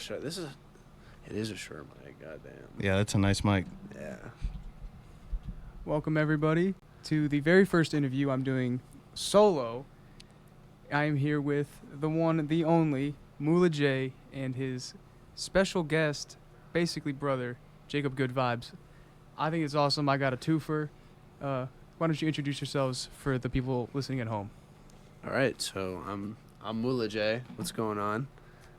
short. It is a short mic. Goddamn. Yeah, that's a nice mic. Yeah. Welcome, everybody, to the very first interview I'm doing solo. I am here with the one, the only, MulaJay, and his special guest, basically brother, JacobGoodVides. I think it's awesome. I got a twofer. Why don't you introduce yourselves for the people listening at home? All right. So I'm MulaJay. What's going on?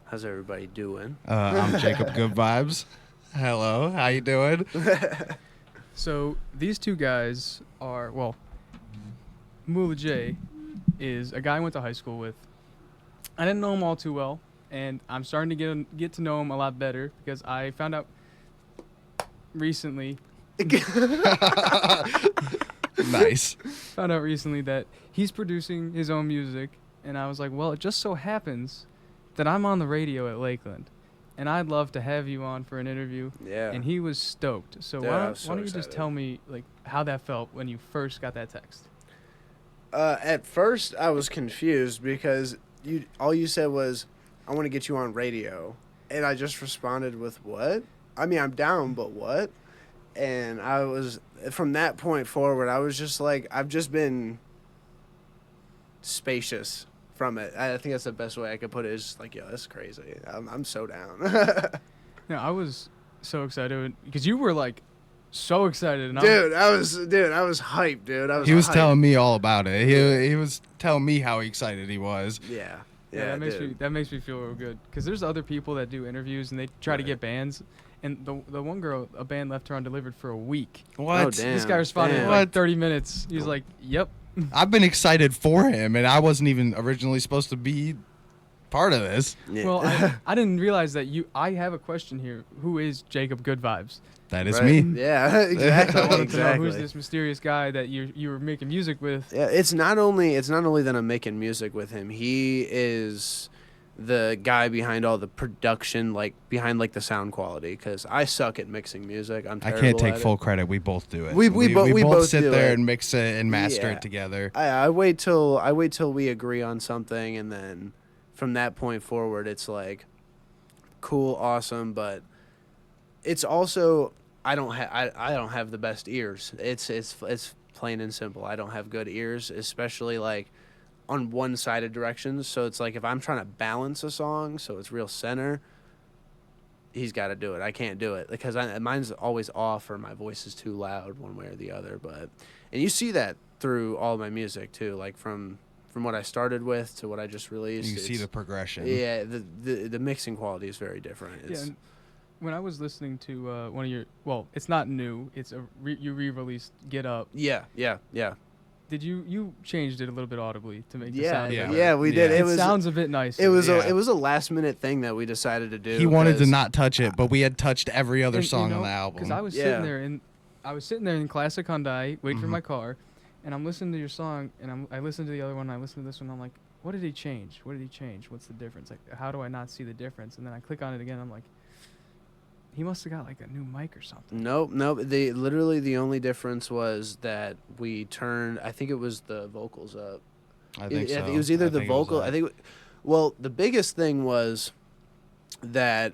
How's everybody doing? I'm JacobGoodVides. Hello, how you doing? So these two guys are, well, MulaJay is a guy I went to high school with. I didn't know him all too well, and I'm starting to get to know him a lot better because I found out recently. Nice. Found out recently that he's producing his own music, and I was like, well, it just so happens that I'm on the radio at Lakeland, and I'd love to have you on for an interview. Yeah. And he was stoked. So Dude, why I don't was so you just excited. tell me like how that felt when you first got that text? At first, I was confused because all you said was, "I want to get you on radio," and I just responded with, "What?" I mean, I'm down, but what? And I was from that point forward. I was just like, I've just been spacious from it. I think that's the best way I could put it. It's just like, yo, that's crazy. I'm so down. No, I was so excited because you were like so excited, and I was hyped, dude. He was hyped. telling me all about it. He was telling me how excited he was. Yeah. Yeah, that makes me feel real good because there's other people that do interviews and they try to get bands, and the one girl, a band left her undelivered for a week. What? Oh, damn. This guy responded in Damn. like 30 minutes. He's like, "Yep." I've been excited for him, and I wasn't even originally supposed to be part of this. Yeah. Well, I didn't realize that I have a question here. Who is JacobGoodVides? That is Right. me. Yeah, exactly. I wanted to know exactly. who's this mysterious guy that you were making music with. Yeah, it's not only that I'm making music with him. He is the guy behind all the production, like behind like the sound quality. Because I suck at mixing music. I'm I terrible can't take at full it. credit. We both do it. We both sit do there it. and mix it and master Yeah. it together. I wait till we agree on something, and then from that point forward, it's like cool, awesome. But it's also I don't have the best ears. It's plain and simple. I don't have good ears, especially like on one-sided directions. So it's like if I'm trying to balance a song so it's real center, he's got to do it. I can't do it because mine's always off or my voice is too loud one way or the other. And you see that through all my music too, like from what I started with to what I just released. You can see the progression. Yeah, the mixing quality is very different. Yeah, and when I was listening to one of your, well, it's not new. It's you re-released Get Up. Yeah. Did you changed it a little bit audibly to make the Yeah, sound? Yeah. better? we did. Yeah. It was sounds a bit nicer. it was Yeah. it was a last minute thing that we decided to do. He wanted to 'cause- not touch it, but we had touched every other And, song on the album. Because I was Yeah. sitting there in classic Hyundai, waiting for Mhm. my car, and I'm listening to your song, and I listened to the other one, and I listened to this one, and I'm like, what did he change? What did he change? What's the difference? Like, how do I not see the difference? And then I click on it again, and I'm like, he must have got like a new mic or something. Nope. Literally the only difference was that we turned. I think it was the vocals up. I think so. It was either the think it was vocal. that. I think. Well, the biggest thing was that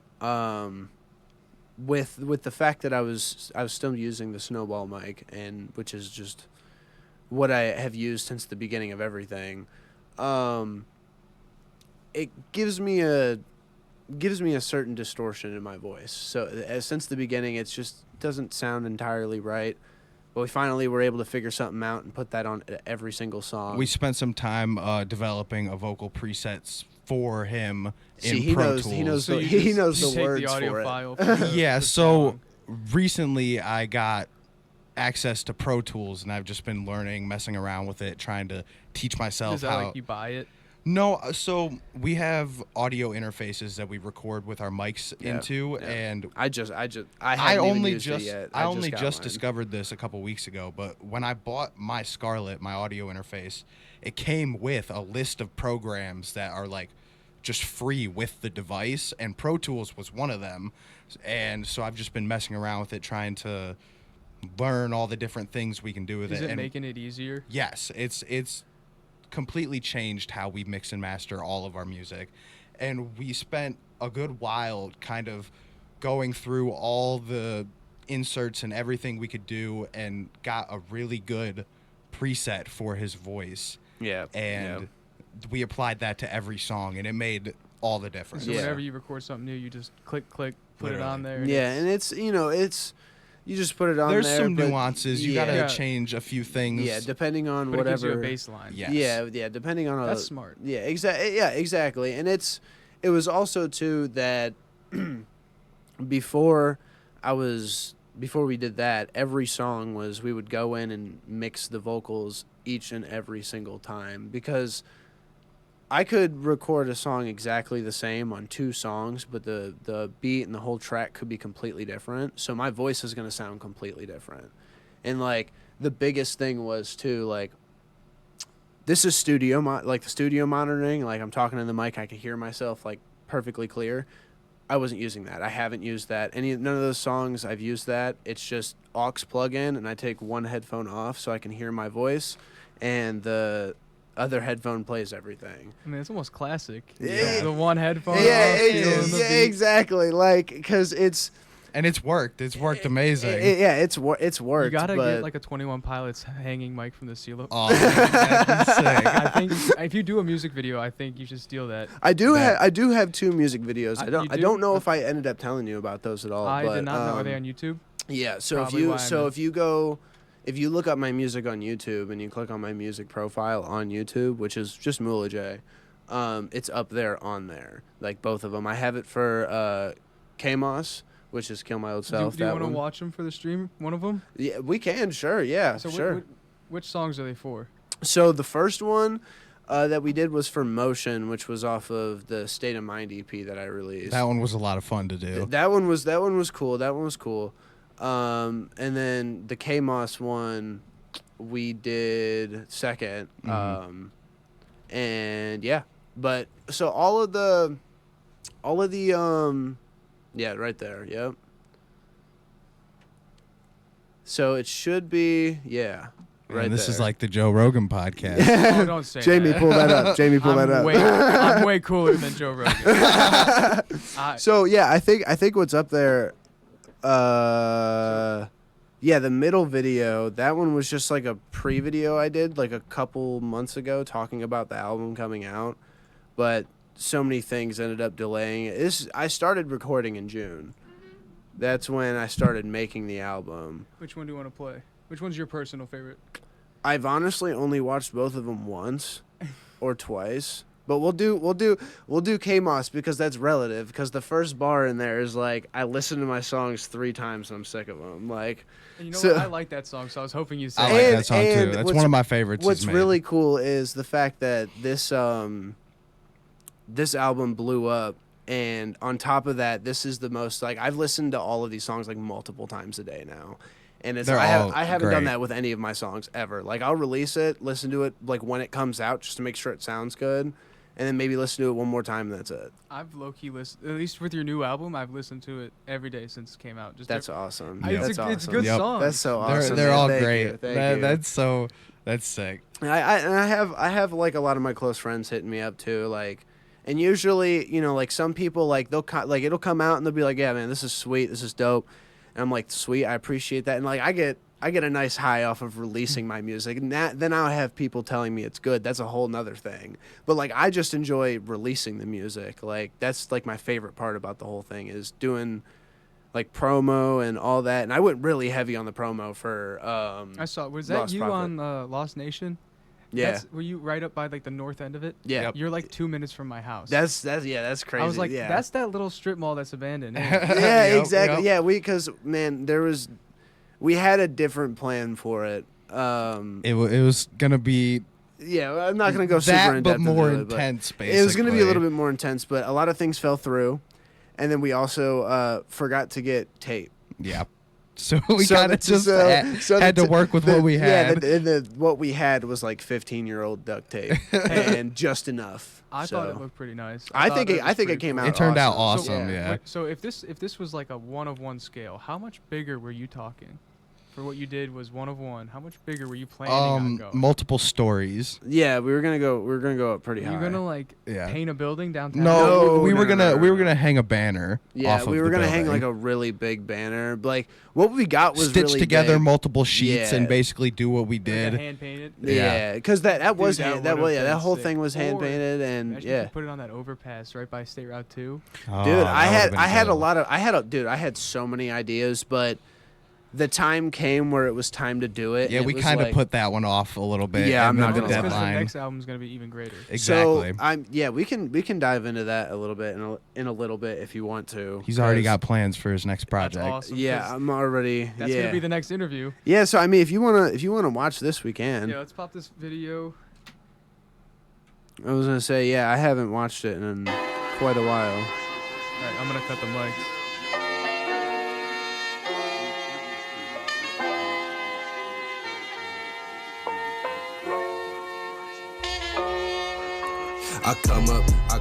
with the fact that I was still using the Snowball mic, and which is just what I have used since the beginning of everything. It gives me a certain distortion in my voice. So since the beginning, it's just doesn't sound entirely right. But we finally were able to figure something out and put that on every single song. We spent some time developing a vocal presets for him in he Pro knows Tools. he knows So the, you he just- knows you the take words the audio for it. file. For the- Yeah, the so song. recently I got access to Pro Tools, and I've just been learning, messing around with it, trying to teach myself Is that how. like you buy it? No, so we have audio interfaces that we record with our mics Yeah, into, yeah. and I I haven't only even used just it yet. I only got just mine. discovered this a couple weeks ago. But when I bought my Scarlett, my audio interface, it came with a list of programs that are like just free with the device, and Pro Tools was one of them. And so I've just been messing around with it, trying to learn all the different things we can do with Is it and making it easier? yes, it's completely changed how we mix and master all of our music. and we spent a good while kind of going through all the inserts and everything we could do and got a really good preset for his voice. Yeah. And we applied that to every song, and it made all the difference. So whenever you record something new, you just click, put Literally. it on there. And it's you just put it on There's there. some but nuances. You gotta change a few things. Yeah, depending on but whatever. it gives you a baseline. Yes. Yeah, depending on. That's smart. Yeah, exactly. And it was also too that before we did that, every song we would go in and mix the vocals each and every single time, because I could record a song exactly the same on 2 songs, but the beat and the whole track could be completely different. So my voice is going to sound completely different. And like the biggest thing was too, like, this is the studio monitoring. Like, I'm talking in the mic, I can hear myself like perfectly clear. I wasn't using that. I haven't used that. None of those songs I've used that. It's just aux plug in, and I take one headphone off so I can hear my voice, and the other headphone plays everything. I mean, it's almost classic. Yeah. The one headphone. Yeah, off, the beat. exactly. Like, because it's. And it's worked. It's worked amazing. It's worked. You gotta but get like a 21 Pilots hanging mic from the CeeLo. Oh, that'd be sick. I think if you do a music video, I think you should steal that. I do have 2 music videos. You I do? don't know if I ended up telling you about those at all. I but, did not know. Are they on YouTube? Yeah. So Probably why I if you look up my music on YouTube and you click on my music profile on YouTube, which is just MulaJay, it's up there on there. Like both of them. I have it for KMOS, which is Kill My Old Self. Do you want to watch them for the stream? One of them? Yeah, we can. Sure. Yeah. So sure. Which songs are they for? So the first one that we did was for Motion, which was off of the State of Mind EP that I released. That one was a lot of fun to do. That one was cool. And then the KMOS one we did second. Mm-hmm. And yeah. But so all of the yeah, right there. Yep. So it should be right this there. is like the Joe Rogan podcast. Oh, don't say Jamie, that. pull that up. Jamie, pull that up. I'm way cooler than Joe Rogan. So yeah, I think what's up there, the middle video, that one was just like a pre-video I did like a couple months ago talking about the album coming out, but so many things ended up delaying it. I started recording in June. That's when I started making the album. Which one do you want to play? Which one's your personal favorite? I've honestly only watched both of them once or twice. But we'll do KMOS because that's relative. Because the first bar in there is like, I listen to my songs 3 times and I'm sick of them. Like, and you know what? I like that song, so I was hoping you'd say I like that song too. That's one of my favorites. What's really cool is the fact that this album blew up, and on top of that, this is the most, like, I've listened to all of these songs like multiple times a day now. And I haven't done that with any of my songs ever. Like, I'll release it, listen to it like when it comes out just to make sure it sounds good, and then maybe listen to it one more time, and that's it. I've low-key listened, at least with your new album, I've listened to it every day since it came out. That's awesome. It's awesome. good songs. That's so awesome. They're all Thank great. you. Thank you. That's sick. And I have like a lot of my close friends hitting me up too, like, and usually, you know, like some people, like it'll come out and they'll be like, yeah, man, this is sweet, this is dope, and I'm like, sweet, I appreciate that, and like I get a nice high off of releasing my music, and then I'll have people telling me it's good. That's a whole nother thing. But like, I just enjoy releasing the music. Like, that's like my favorite part about the whole thing is doing like promo and all that. And I went really heavy on the promo for I saw. Was that Lost you Prophet. on Lost Nation? Yeah. Were you right up by like the north end of it? Yeah. Yep. You're like 2 minutes from my house. That's crazy. I was like, yeah. that's that little strip mall that's abandoned. Yeah, Yep, exactly. yep. Yeah, because man, we had a different plan for it. It was gonna be Yeah, I'm not gonna go super that, in but depth more into it, intense. Basically, it was gonna be a little bit more intense, but a lot of things fell through, and then we also forgot to get tape. Yeah. So we kind of just had to work with what we had. Yeah, what we had was like 15-year-old duct tape and just enough. I thought it looked pretty nice. I think it came out. It turned out awesome. awesome. Yeah. So if this was like a 1-of-1 scale, how much bigger were you talking? for what you did was 1 of 1. How much bigger were you planning on going? Multiple stories. Yeah, we were gonna go up pretty Were high. you gonna like Yeah. paint a building downtown? No, we were no. gonna hang a banner. Yeah, off we of were the gonna hang building. like a really big banner. Like what we got was stitch really together big. multiple sheets Yeah. and basically do what we Like did. hand painted. Yeah, because that was Dude, hand, that was would've that been whole sick. thing was hand Or painted and Imagine if yeah. you put it on that overpass right by State Route 2. Oh, Dude, that I would've been had a dope. lot of I had so many ideas, but the time came where it was time to do it. Yeah, and we it was kind of like, put that one off a little bit. Yeah, and I'm not then gonna the lie. Because the deadline. next album's gonna be even greater. Exactly. So we can dive into that a little bit in a little bit if you want to. He's already 'cause- got plans for his next project. That's awesome. Yeah, 'cause I'm already. that's yeah. gonna be the next interview. Yeah, so I mean, if you wanna watch this, we can. Yeah, let's pop this video. I was gonna say, yeah, I haven't watched it in quite a while. All right, I'm gonna cut the mics. I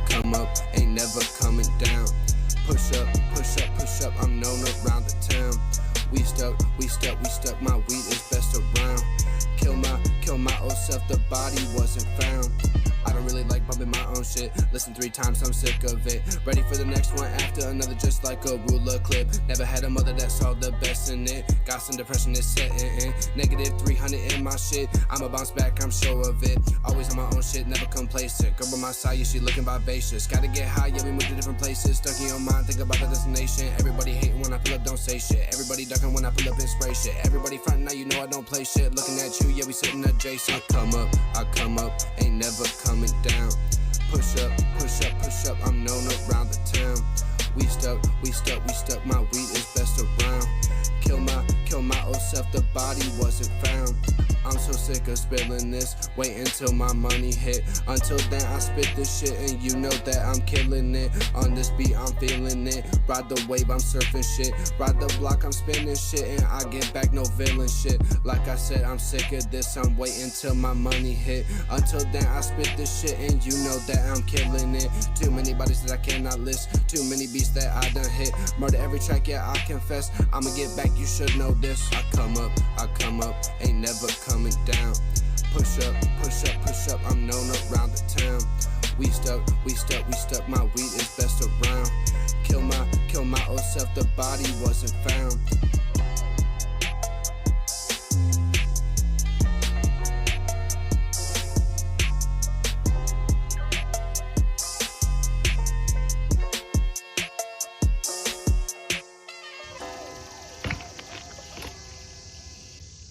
come up, ain't never coming down. Push up, push up, push up, I'm known around the town. We stuck, my weed is best around. Kill my old self, the body wasn't found. I don't really like bumping my own shit. Listen 3 times, I'm sick of it. Ready for the next one after another, just like a ruler clip. Never had a mother that saw the best in it. Got some depression, it's setting in. Negative 300 in my shit. I'ma bounce back, I'm sure of it. Always on my own shit, never complacent. Girl by my side, yeah, she looking vivacious. Gotta get high, yeah, we move to different places. Stuck in your mind, think about the destination. Everybody hating when I pull up, don't say shit. Everybody ducking when I pull up and spray shit. Everybody frontin', now you know I don't play shit. Looking at you, yeah, we sitting adjacent. I come up, ain't never coming down. Push up, push up, push up, I'm known around the town. We stuck, my weed is best around. Kill my old self, the body wasn't found. I'm so sick of spilling this, wait until my money hit. Until then I spit this shit and you know that I'm killing it. On this beat I'm feeling it, ride the wave I'm surfing shit. Ride the block I'm spinning shit and I get back no villain shit. Like I said I'm sick of this, I'm waiting till my money hit. Until then I spit this shit and you know that I'm killing it. Too many bodies that I cannot list, too many beats that I done hit. Murder every track, yeah I confess, I'ma get back, you should know this. I come up, ain't never coming down. Push up, I'm known around the town. We stuck, my weed is best around. Kill my old self, the body wasn't found.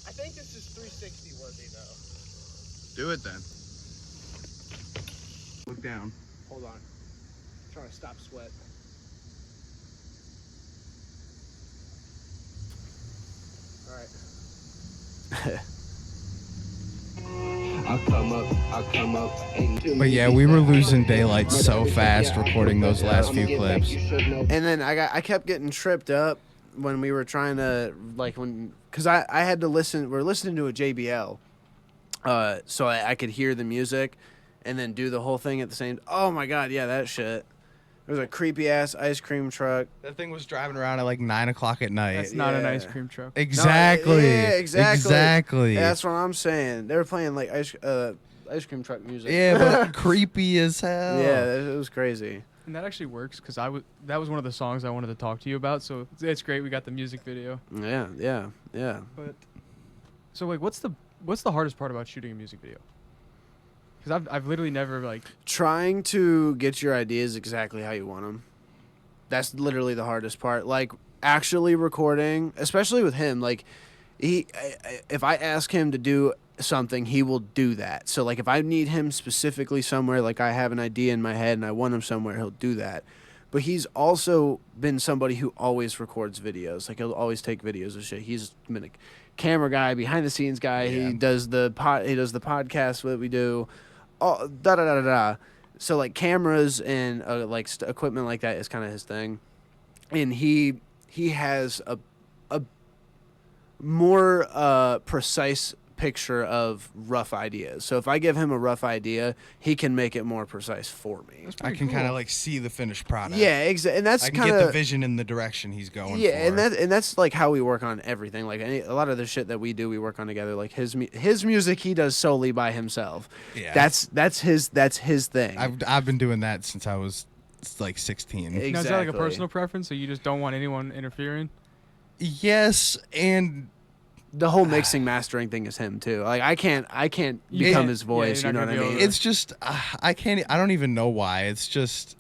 I think this is 360 worthy though. Do it then. Look down. Hold on. I'm trying to stop sweat. All right. I come up, ain't too But yeah, we were losing daylight so fast recording those last few clips. And then I kept getting tripped up when we were trying to because I had to listen. We're listening to a JBL, so I could hear the music, and then do the whole thing at the same. Oh my god, yeah, that shit. There was a creepy ass ice cream truck. That thing was driving around at like 9 o'clock at night. That's not an yeah. ice cream truck. Exactly. No, yeah, exactly. Exactly. That's what I'm saying. They were playing like ice cream truck music. Yeah, but creepy as hell. Yeah, it was crazy. And that actually works because that was one of the songs I wanted to talk to you about. So it's great we got the music video. Yeah. But so like, what's the hardest part about shooting a music video? Because I've literally never like. Trying to get your ideas exactly how you want them. That's literally the hardest part. Like actually recording, especially with him. Like if I ask him to do something, he will do that. So like if I need him specifically somewhere, like I have an idea in my head and I want him somewhere, he'll do that. But he's also been somebody who always records videos. Like he'll always take videos of shit. He's been a camera guy, behind the scenes guy. Yeah. He does the podcast that we do. Oh, So like cameras and equipment like that is kind of his thing. And he has a more precise picture of rough ideas. So if I give him a rough idea, he can make it more precise for me. I can kind of like see the finished product. Yeah, exactly. And that's I can kind get the of vision in the direction he's going yeah, for. and that's like how we work on everything. Like a lot of the shit that we do, we work on together. Like his music, he does solely by himself. Yeah. That's his thing. I've been doing that since I was like 16. Exactly. Now, is that like a personal preference, so you just don't want anyone interfering? Yes, and The whole mixing mastering thing is him too. Like I can't become his voice. you're You know not what I gonna be mean? able it's just I don't even know why. It's just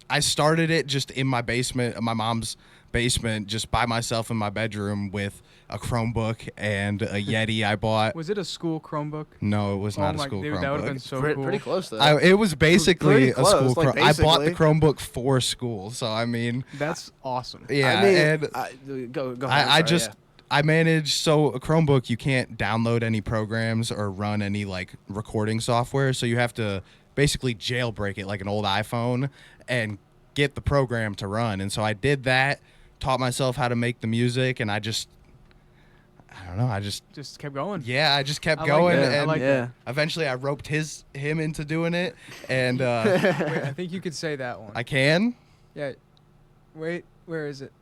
I started it just in my basement, my mom's basement, just by myself in my bedroom with a Chromebook and a Yeti I bought. Was it a school Chromebook? No, it was not a school dude, Chromebook. that would have been so pretty, cool. pretty close though. It was basically Pretty a close, school like, I bought the basically. Chromebook for school, so I mean, That's awesome. yeah, I mean, and go ahead. I Sorry, just I manage so a Chromebook you can't download any programs or run any like recording software, so you have to basically jailbreak it like an old iPhone and get the program to run. And so I did that, taught myself how to make the music, and I don't know, I just kept going. yeah, I just kept I like going, that. I and like that. eventually I roped him into doing it, and Wait, I think you could say that one. I can. Yeah. Wait, where is it?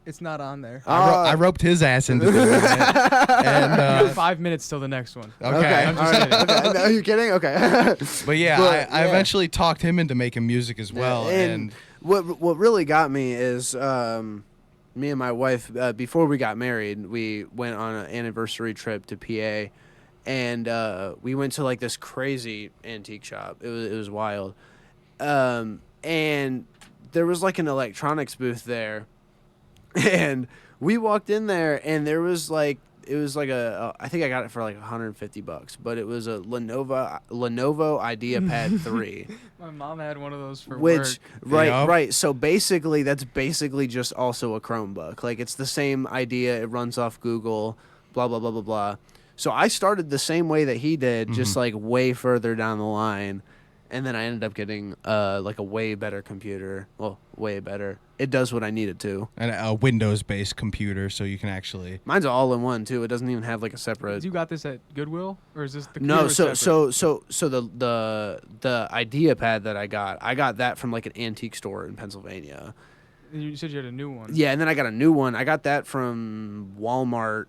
It's not on there. I roped his ass into doing it, and You got 5 minutes till the next one. okay. I'm All just right. kidding. Okay. No, are you kidding? Okay. But yeah, But, I yeah. eventually talked him into making music as well, and what really got me is me and my wife before we got married, we went on an anniversary trip to PA, and we went to like this crazy antique shop. It was wild, and there was like an electronics booth there, and we walked in there, and there was like. It was like I think I got it for like $150, but it was a Lenovo IdeaPad 3. My mom had one of those for Which work. right. So basically that's basically just also a Chromebook. Like it's the same idea, it runs off Google, blah blah blah blah blah. So I started the same way that he did, just like way further down the line. And then I ended up getting like a way better computer. Well, way better. It does what I need it to. and a Windows-based computer, so you can actually. Mine's all in one too. It doesn't even have like a separate. You got this at Goodwill, or is this the No, computer so separate? the IdeaPad that I got that from like an antique store in Pennsylvania. You said you had a new one. Yeah, and then I got a new one. I got that from Walmart.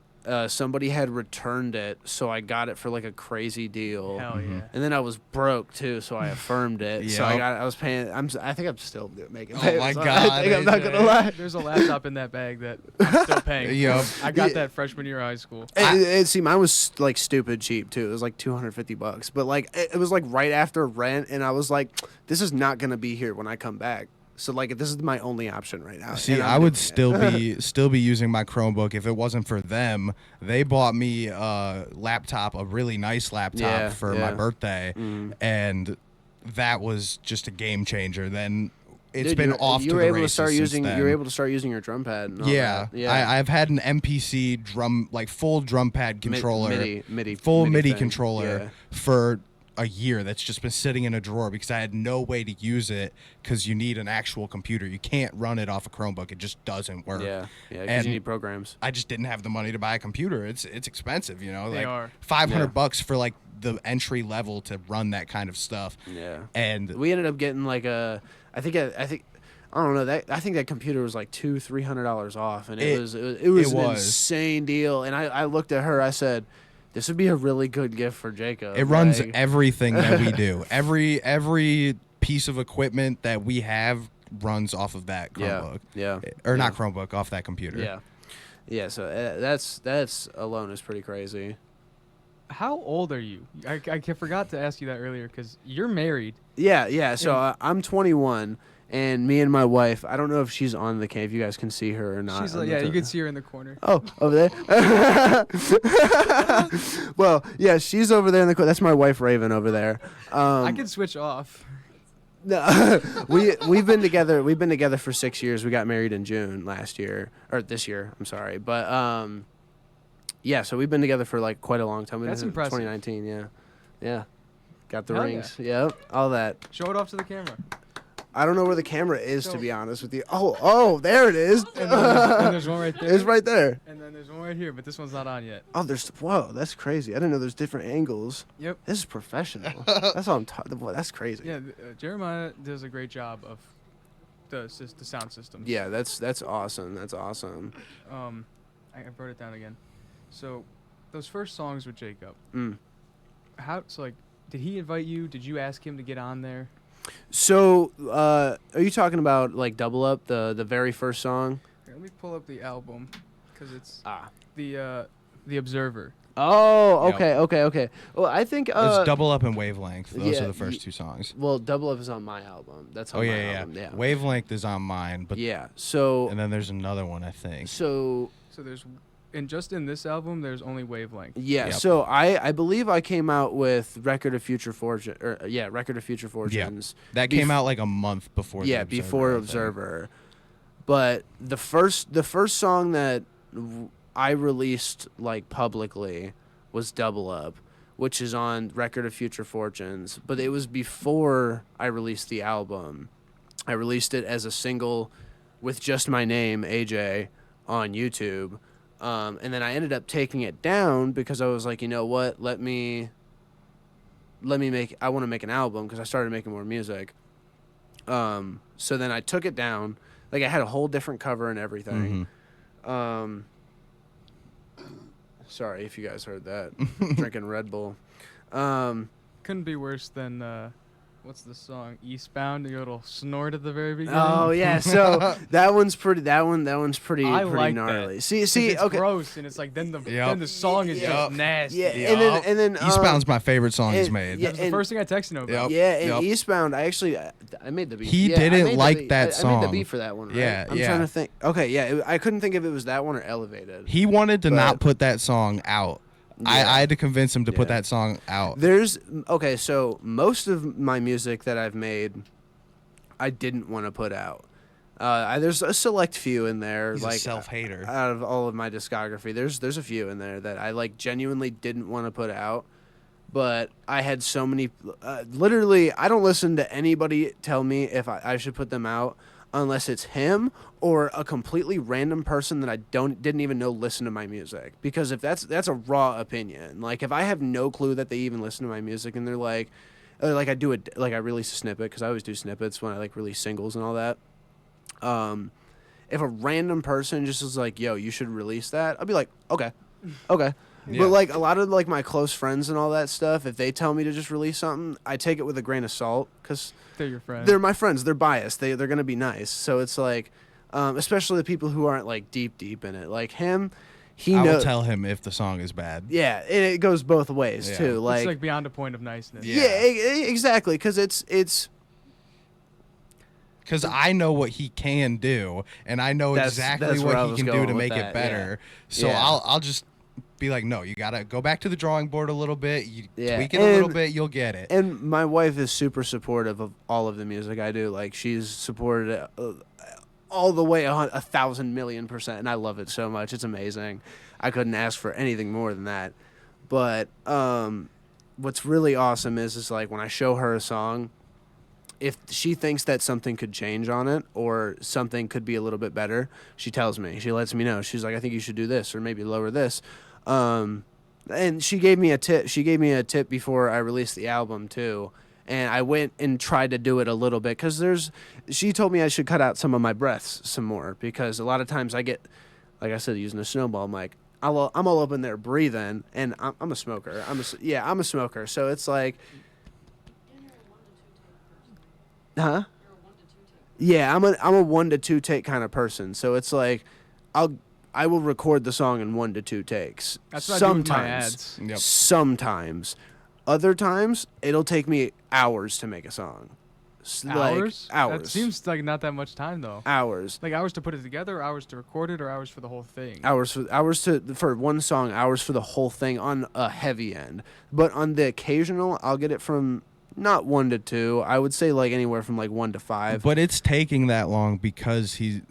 Somebody had returned it, so I got it for like a crazy deal. Hell yeah. And then I was broke too, so I affirmed it. So Yep. I was paying. I think I'm still making. Oh payments my on it. God, I think I'm not gonna lie. There's a laptop in that bag that I'm still paying. Yup. I got that freshman year of high school. And see, mine was like stupid cheap too. It was like $250, but like it was like right after rent, and I was like, this is not gonna be here when I come back. So like this is my only option right now. See, and I'm I would doing it. still be using my Chromebook if it wasn't for them. They bought me a laptop, a really nice laptop Yeah, for yeah. my birthday, and that was just a game changer. Then it's Dude, been you off you to were the able to races start since using. then. You were able to start using your drum pad. And all Yeah, that. Yeah. I've had an MPC drum, like full drum pad controller, MIDI full MIDI thing. controller Yeah. for a year. That's just been sitting in a drawer because I had no way to use it because you need an actual computer. You can't run it off a Chromebook. It just doesn't work. Yeah, because And you need programs. I just didn't have the money to buy a computer. It's expensive, you know. They like are. $500 for like the entry level to run that kind of stuff. Yeah. And We ended up getting like a. I think I don't know that. I think that computer was like $200-$300 off, and it was an insane deal. And I looked at her. I said, "This would be a really good gift for Jacob." it runs Like, everything that we do. Every piece of equipment that we have runs off of that Chromebook. Yeah. Or not Chromebook, off that computer. Yeah. Yeah. So that's alone is pretty crazy. How old are you? I forgot to ask you that earlier because you're married. Yeah. So I'm 21. And me and my wife, I don't know if she's on the cam, if you guys can see her or not. She's like, yeah, you can see her in the corner. Oh, over there. Well, yeah, she's over there in the corner. That's my wife, Raven, over there. I can switch off. No, we've been together. We've been together for 6 years. We got married in June last year, or this year. I'm sorry, but yeah. So we've been together for like quite a long time. That's impressive. 2019, yeah. Got the Hell rings. Yep, all that. Show it off to the camera. I don't know where the camera is, to be honest with you. Oh, there it is. And then there's one right there. It's right there. And then there's one right here, but this one's not on yet. Oh, whoa, that's crazy. I didn't know there's different angles. Yep. This is professional. That's all I'm talking about. That's crazy. Yeah, Jeremiah does a great job of the sound systems. Yeah, that's awesome. That's awesome. I wrote it down again. So, those first songs with Jacob. Mm. Did he invite you? Did you ask him to get on there? So, are you talking about like Double Up, the very first song? Here, let me pull up the album, because it's Ah. the Observer. Oh, Yep. okay. Well, I think It's Double Up and Wavelength. Those yeah, are the first two songs. Well, Double Up is on my album. That's on Oh my yeah. album. Yeah. Wavelength is on mine, but Yeah. So and then there's another one I think. so So there's, and just in this album, there's only Wavelength. yeah. Yep. So I believe I came out with Record of Future Fortune. Record of Future Fortunes. That Bef- came out like a month before. Yeah, the Observer, before I think. Observer. But the first song that I released like publicly was Double Up, which is on Record of Future Fortunes. But it was before I released the album. I released it as a single with just my name, AJ, on YouTube. And then I ended up taking it down because I was like, you know what? I want to make an album because I started making more music. So then I took it down. Like I had a whole different cover and everything. Sorry if you guys heard that. Drinking Red Bull. Couldn't be worse than what's the song? Eastbound. The little snort at the very beginning. Oh yeah, so that one's pretty. That one's pretty I pretty like gnarly. that. See, It's okay. gross, and it's like then the Yep. song is Yep. just nasty. Yeah, Yup. and then Eastbound's my favorite song he's and- made. yeah, That was the and- first thing I texted him about. Yep. Yeah, and Yep. Eastbound, I made the beat. He Yeah, I didn't made the like beat. that I made the song. beat for that one, right? Yeah, I'm yeah. trying to think. Okay, yeah, I couldn't think if it was that one or Elevated. He wanted to But- not put that song out. Yeah. I had to convince him to put Yeah. that song out. So most of my music that I've made, I didn't want to put out. There's a select few in there, He's like a self-hater. out of all of my discography. There's a few in there that I like genuinely didn't want to put out, but I had so many. Literally, I don't listen to anybody tell me if I should put them out unless it's him or a completely random person that I didn't even know listen to my music. Because if that's a raw opinion. Like if I have no clue that they even listen to my music and they're like I release a snippet because I always do snippets when I like release singles and all that. If a random person just is like, "Yo, you should release that," I'll be like, "Okay." Yeah. But like a lot of like my close friends and all that stuff, if they tell me to just release something, I take it with a grain of salt because They're your friend. they're my friends. They're biased. They're gonna be nice. So it's like, especially the people who aren't like deep in it. Like him, he I will knows. tell him if the song is bad. Yeah, and it goes both ways Yeah. too. it's Like, like beyond a point of niceness. Yeah. exactly. Because it's Because I know what he can do, and I know That's exactly where I what he was can do going to with make that, it better. yeah. So Yeah. I'll just be like, no, you gotta go back to the drawing board a little bit. You Yeah. tweak it a little And- bit, you'll get it. And my wife is super supportive of all of the music I do. Like she's supported it all the way 1,000,000,000%, and I love it so much. It's amazing. I couldn't ask for anything more than that. But what's really awesome is like when I show her a song, if she thinks that something could change on it or something could be a little bit better, she tells me. She lets me know. She's like, I think you should do this or maybe lower this. And she gave me a tip. She gave me a tip before I released the album too. And I went and tried to do it a little bit because she told me I should cut out some of my breaths some more because a lot of times I get, like I said, using a snowball. I'm like, I'm all up in there breathing, and I'm a smoker. I'm a smoker. So it's like, huh? Yeah, I'm a 1 to 2 take kind of person. So it's like, I will record the song in 1 to 2 takes. That's what I do with my Sometimes. ads. Yep. Sometimes. Other times, it'll take me hours to make a song. Hours? Like, hours. That seems like not that much time though. Hours. Like hours to put it together, hours to record it, or hours for the whole thing. Hours for one song, hours for the whole thing on a heavy end. But on the occasional, I'll get it from not 1 to 2. I would say like anywhere from like 1 to 5. But it's taking that long because he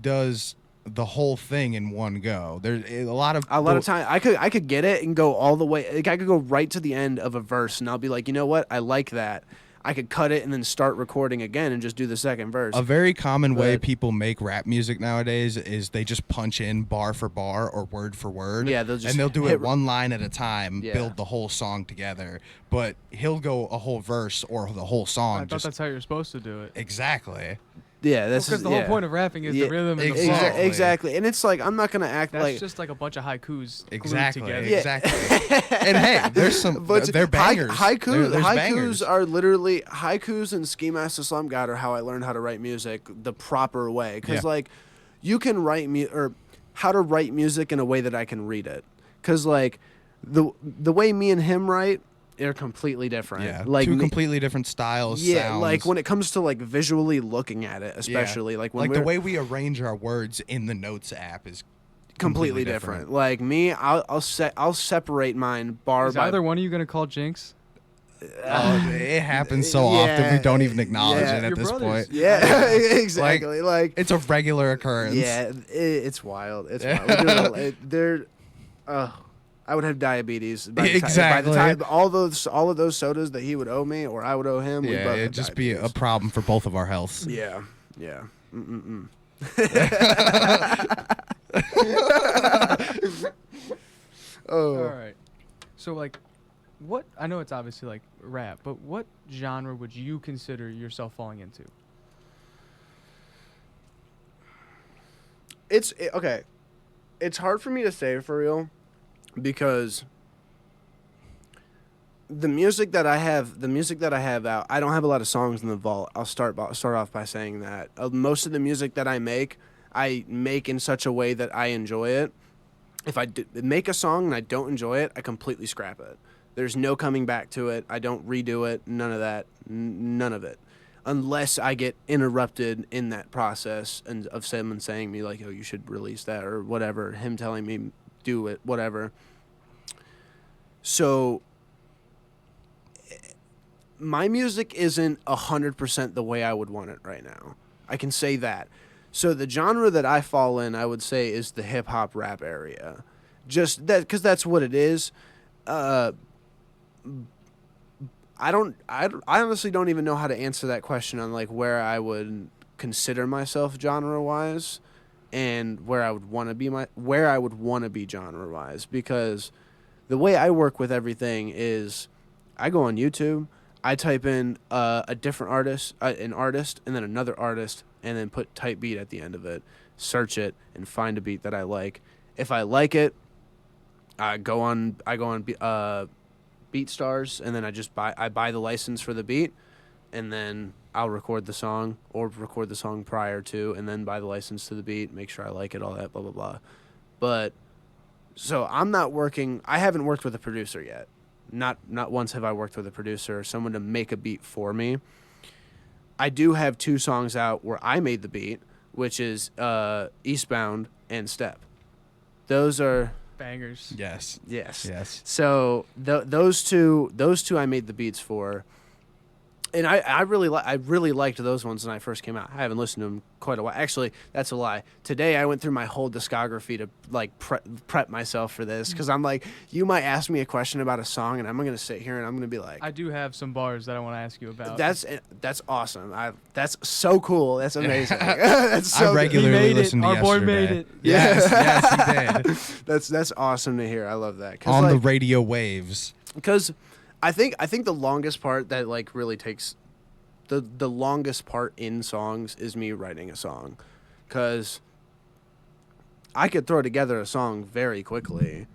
does the whole thing in one go. There's a lot of time I could get it and go all the way. Like I could go right to the end of a verse and I'll be like, you know what? I like that. I could cut it and then start recording again and just do the second verse. A very common way But- people make rap music nowadays is they just punch in bar for bar or word for word. Yeah, they'll just and they'll do hit- it one line at a time, Yeah. build the whole song together. But he'll go a whole verse or the whole I song. thought Just that's how you're supposed to do it. exactly. Yeah, that's Because the whole point of rapping is Yeah, the rhythm and the exactly. flow. Exactly. And it's like I'm not gonna act That's like just like a bunch of haikus Exactly. glued together. Yeah. Exactly. And hey, there's some. They're bangers. Haikus There's bangers. are literally haikus and Ski Master Slum God are how I learned how to write music the proper way. Because Yeah. like, you can write or how to write music in a way that I can read it. Because like, the way me and him write are completely different. Yeah, like two completely different styles. Yeah, sounds. like when it comes to like visually looking at it, especially like when the we're way we arrange our words in the notes app is completely different. Like me, I'll separate mine bar Is by either one of you gonna call Jinx? Oh, it happens so often we don't even acknowledge yeah. it at Your this brothers. point. Yeah, exactly. Like It's a regular occurrence. yeah, it's wild. It's wild. They're, I would have diabetes. By the Exactly. time all of those sodas that he would owe me or I would owe him, we'd Yeah, both it'd have just be a diabetes. problem for both of our healths. Yeah, yeah. Oh. All right. So like, what? I know it's obviously like rap, but what genre would you consider yourself falling into? Okay. It's hard for me to say for real because the music that I have out, I don't have a lot of songs in the vault. I'll start off by saying that most of the music that I make in such a way that I enjoy it. If I make a song and I don't enjoy it, I completely scrap it. There's no coming back to it. I don't redo it. None of that. None of it. Unless I get interrupted in that process and of someone saying me like, oh, you should release that or whatever, him telling me do it, whatever. So my music isn't 100% the way I would want it right now. I can say that. So the genre that I fall in, I would say, is the hip hop rap area. Just that, because that's what it is. I honestly don't even know how to answer that question on like where I would consider myself genre wise, and where I would want to be genre wise, because the way I work with everything is I go on YouTube, I type in a different artist, an artist, and then another artist, and then put type beat at the end of it, search it, and find a beat that I like. If I like it, I go on BeatStars, and then I buy the license for the beat, and then I'll record the song or record the song prior to, and then buy the license to the beat, make sure I like it, all that, blah, blah, blah. But, so I haven't worked with a producer yet. Not once have I worked with a producer or someone to make a beat for me. I do have 2 songs out where I made the beat, which is Eastbound and Step. Those are Bangers. Yes. yes. So those two I made the beats for, and I really liked those ones when I first came out. I haven't listened to them quite a while. Actually, that's a lie. Today I went through my whole discography to like prep myself for this, because I'm like, you might ask me a question about a song, and I'm gonna sit here and I'm gonna be like, I do have some bars that I want to ask you about. that's awesome. That's so cool. That's amazing. That's so I good. regularly He made it. listen to Our boy yesterday. made it. Yes, he did. That's awesome to hear. I love that. On the radio waves. Because I think the longest part that like really takes the longest part in songs is me writing a song, because I could throw together a song very quickly,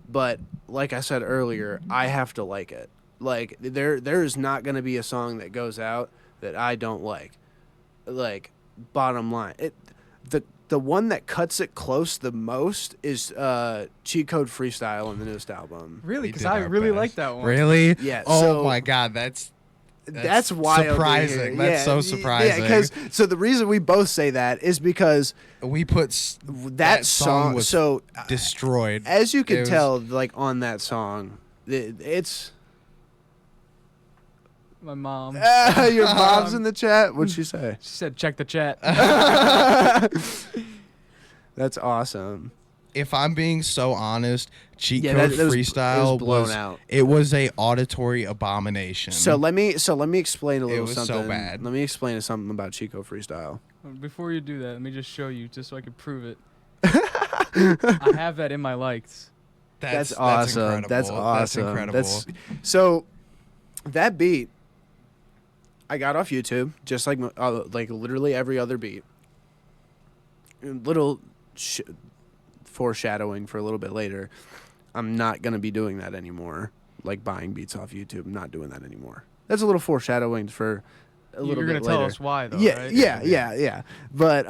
but like I said earlier, I have to like it. Like there is not going to be a song that goes out that I don't like. Like, bottom line, the one that cuts it close the most is Cheat Code Freestyle on the newest album. Really? We Because did I our really best. like that one. Really? Yeah, Oh so- my God, that's That's wild. surprising. That's so surprising. Yeah, because so the reason we both say that is because we put that song was so destroyed. as you It can was- tell, like on that song, it's My mom. your mom's in the chat. What'd she say? She said, check the chat. That's awesome. if I'm being so honest, cheat Yeah, code that was- freestyle it was blown out. It was a auditory abomination. So let me explain a little was so something. bad. Let me explain something about Chico Freestyle. Before you do that, let me just show you, just so I can prove it. I have that in my likes. That's awesome. Incredible. That's awesome. Incredible. So that beat I got off YouTube, just like literally every other beat. Little foreshadowing for a little bit later. I'm not gonna be doing that anymore. Like buying beats off YouTube. I'm not doing that anymore. That's a little foreshadowing for a little bit later. You're gonna tell us why, though, Yeah, right? yeah. But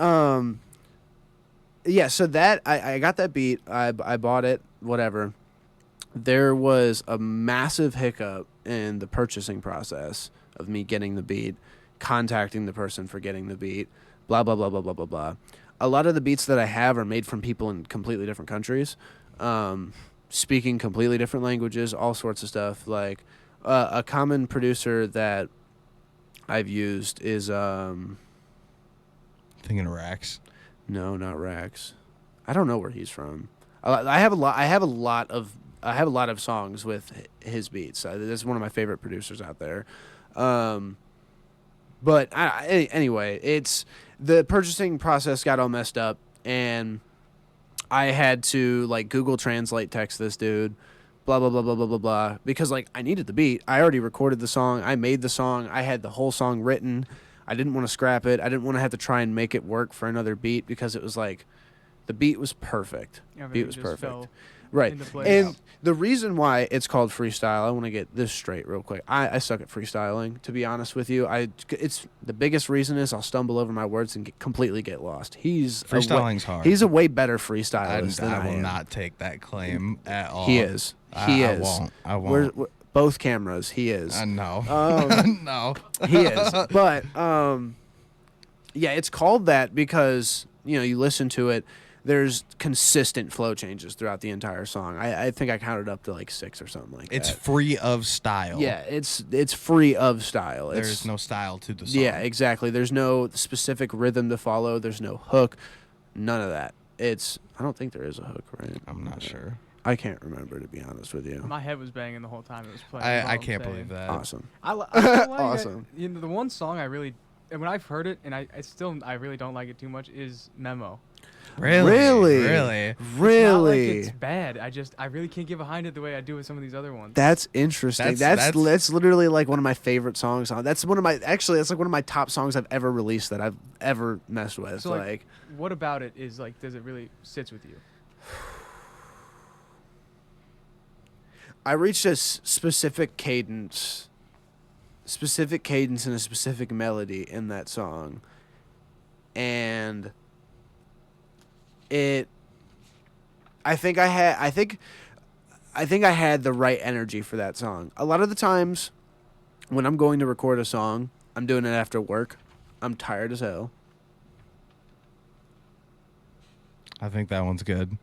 yeah. So that I got that beat. I bought it. Whatever. There was a massive hiccup in the purchasing process of me getting the beat, contacting the person for getting the beat, blah blah blah blah blah blah blah. A lot of the beats that I have are made from people in completely different countries, speaking completely different languages, all sorts of stuff. Like a common producer that I've used is Thinking of Rax. no, not Rax. I don't know where he's from. I have a lot of songs with his beats. That's one of my favorite producers out there. But anyway, it's the purchasing process got all messed up, and I had to like Google Translate text this dude, blah blah blah blah blah blah blah, because like I needed the beat. I already recorded the song. I made the song. I had the whole song written. I didn't want to scrap it. I didn't want to have to try and make it work for another beat because it was like the beat was perfect. Beat was perfect. Right. And the reason why it's called freestyle, I want to get this straight real quick. I suck at freestyling, to be honest with you. It's the biggest reason is I'll stumble over my words and completely get lost. Freestyling's hard. He's a way better freestylist than I will am. not take that claim at all. He is. He is. I won't. We're both cameras. He is. No. No. He is. But yeah, it's called that because you listen to it. There's consistent flow changes throughout the entire song. I think I counted up to like 6 or something like It's that. free of style. Yeah, it's free of style. There's no style to the song. Yeah, exactly. There's no specific rhythm to follow. There's no hook. None of that. I don't think there is a hook, right? I'm not sure. I can't remember, to be honest with you. My head was banging the whole time it was playing. I can't believe that. Awesome. Awesome. The one song I really, and when I've heard it, and I really don't like it too much, is Memo. Really? It's not like it's bad. I really can't get behind it the way I do with some of these other ones. That's interesting. That's literally like one of my favorite songs. That's like one of my top songs I've ever released that I've ever messed with. So like, what about it is like, does it really sits with you? I reached a specific cadence and a specific melody in that song, and I think I had the right energy for that song. A lot of the times when I'm going to record a song, I'm doing it after work. I'm tired as hell. I think that one's good.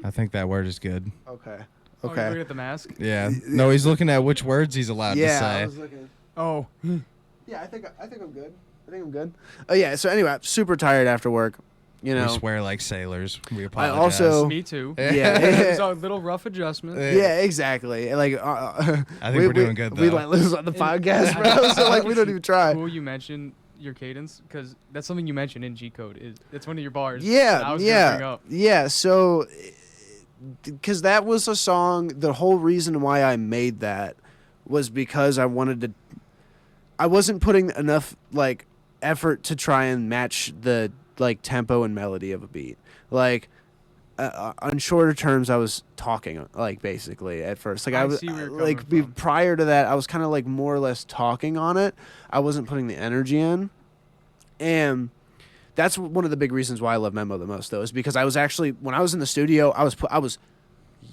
I think that word is good. Okay. Oh, you're looking at the mask? Yeah. No, he's looking at which words he's allowed to say. I was looking. Oh. Yeah, I think I'm good. Oh yeah. So anyway, I'm super tired after work. We swear like sailors. We apologize. I also. Me too. Yeah. It's a little rough adjustment. Yeah, exactly. Like, I think we're doing good, though. We let loose on the podcast, bro. So like, we don't even try. Cool, you mentioned your cadence because that's something you mentioned in G Code. It's one of your bars. Yeah, I was gonna bring up. yeah. So, because that was a song. The whole reason why I made that was because I wanted to. I wasn't putting enough like effort to try and match the like tempo and melody of a beat. Like on shorter terms, I was talking like basically at first. Like I was see where you're like coming from. prior to that, I was kind of like more or less talking on it. I wasn't putting the energy in, and that's one of the big reasons why I love Memo the most, though, is because I was actually when I was in the studio, I was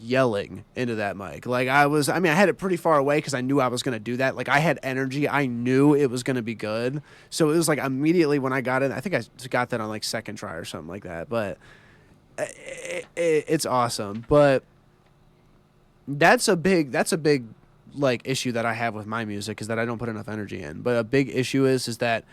yelling into that mic. Like I had it pretty far away because I knew I was going to do that. Like I had energy. I knew it was going to be good. So it was like immediately when I got it, I think I got that on like second try or something like that. But it's awesome. But that's a big like issue that I have with my music is that I don't put enough energy in. But a big issue is that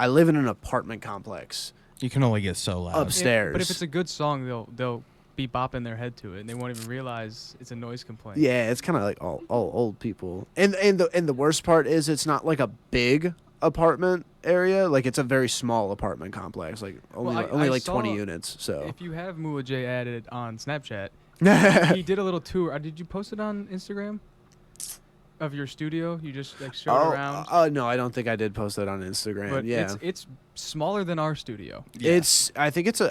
I live in an apartment complex. You can only get so loud. Upstairs. But if it's a good song, they'll be be bopping their head to it, and they won't even realize it's a noise complaint. Yeah, it's kind of like all old people. And the worst part is it's not like a big apartment area. Like it's a very small apartment complex. Like only Well, only I like 20 saw- units. So If you have MulaJay added on Snapchat, he did a little tour. Did you post it on Instagram of your studio? You just like showed around. Oh no, I don't think I did post that on Instagram. But yeah, it's smaller than our studio. Yeah. I think it's a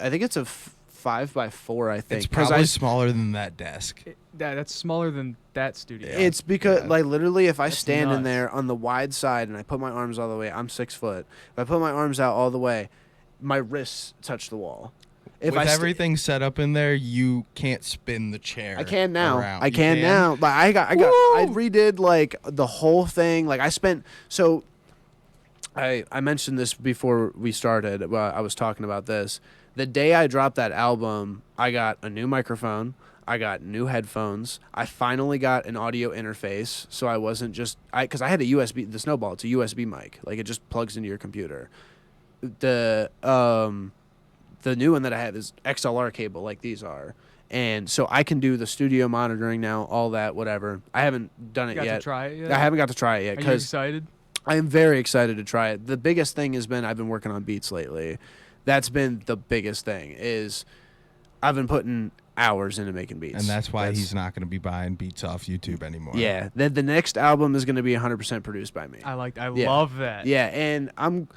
5x4. I think It's 'cause probably smaller than that desk. That's smaller than that studio. It's because Yeah. like literally, if I That's stand in nuts. there on the wide side and I put my arms all the way, I'm 6 foot. If I put my arms out all the way, my wrists touch the wall. If With I everything set up in there, you can't spin the chair. I can now. around. I You can now. But I redid like the whole thing. Like I spent so. I mentioned this before we started. I was talking about this. The day I dropped that album, I got a new microphone. I got new headphones. I finally got an audio interface, so I wasn't just because I had a USB. The Snowball, it's a USB mic. Like it just plugs into your computer. The new one that I have is XLR cable, like these are. And so I can do the studio monitoring now, all that, whatever. I haven't done it got yet. to try it yet? I haven't got to try it yet Are you because excited? I am very excited to try it. The biggest thing has been I've been working on beats lately. That's been the biggest thing is I've been putting hours into making beats. And that's why he's not going to be buying beats off YouTube anymore. Yeah. The next album is going to be 100% produced by me. I Yeah. love that. Yeah, and I'm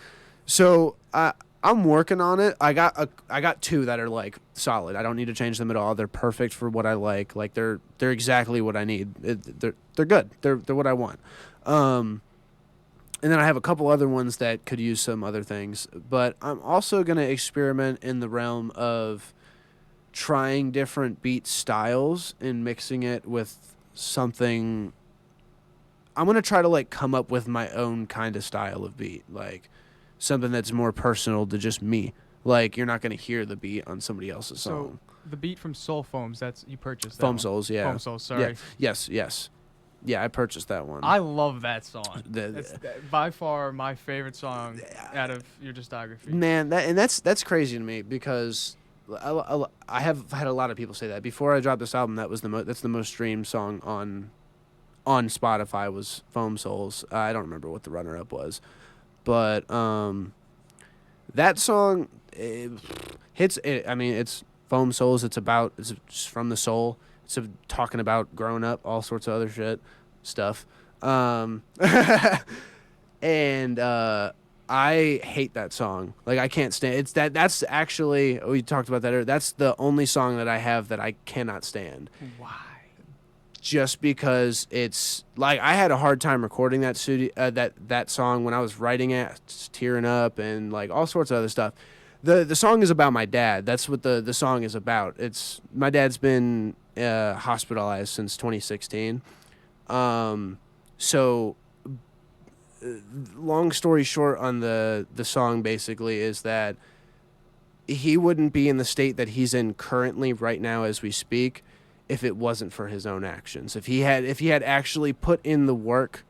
working on it. I got two that are like solid. I don't need to change them at all. They're perfect for what I like. Like they're exactly what I need. They're good. They're what I want. And then I have a couple other ones that could use some other things. But I'm also going to experiment in the realm of trying different beat styles and mixing it with something. I'm going to try to like come up with my own kind of style of beat. Like something that's more personal to just me. Like you're not going to hear the beat on somebody else's song. So the beat from Soul Foams, that's you purchased that Foam one. Souls, yeah. Foam Souls, sorry. Yeah. Yes. Yeah, I purchased that one. I love that song. The- That's by far my favorite song out of your discography. Man, that's crazy to me because I have had a lot of people say that. Before I dropped this album, that's the most streamed song on Spotify was Foam Souls. I don't remember what the runner up was. But that song it's Foam Souls. It's just from the soul. It's talking about growing up, all sorts of other stuff. And I hate that song. Like I can't stand that's actually we talked about that earlier. That's the only song that I have that I cannot stand. Why? Just because it's like I had a hard time recording that that song when I was writing it, tearing up and like all sorts of other stuff. The song is about my dad. That's what the song is about. It's my dad's been hospitalized since 2016. So long story short on the song basically is that he wouldn't be in the state that he's in currently right now as we speak if it wasn't for his own actions. If he had actually put in the work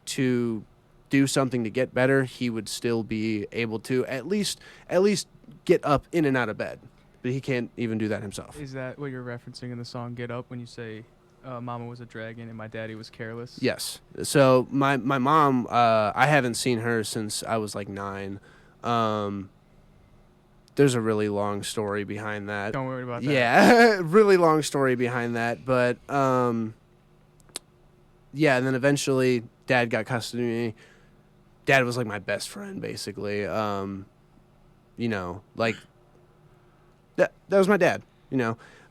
to do something to get better, he would still be able to at least get up in and out of bed. But he can't even do that himself. Is that what you're referencing in the song Get Up when you say Mama was a dragon and my daddy was careless? Yes. So my mom, I haven't seen her since I was like 9. There's a really long story behind that. Don't worry about that. Yeah, really long story behind that. But yeah, and then eventually Dad got custody of me. Dad was like my best friend, basically. Like that was my dad,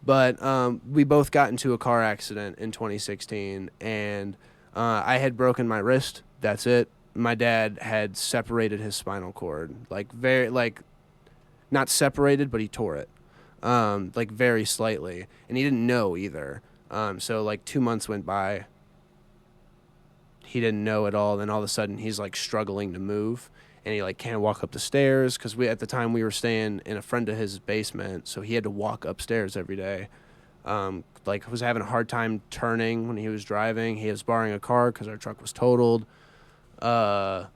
But we both got into a car accident in 2016, and I had broken my wrist. That's it. My dad had separated his spinal cord, not separated, but he tore it, very slightly, and he didn't know either. So like 2 months went by. He didn't know at all. Then all of a sudden he's like struggling to move, and he like can't walk up the stairs because at the time we were staying in a friend of his basement, so he had to walk upstairs every day. Was having a hard time turning when he was driving. He was borrowing a car because our truck was totaled. All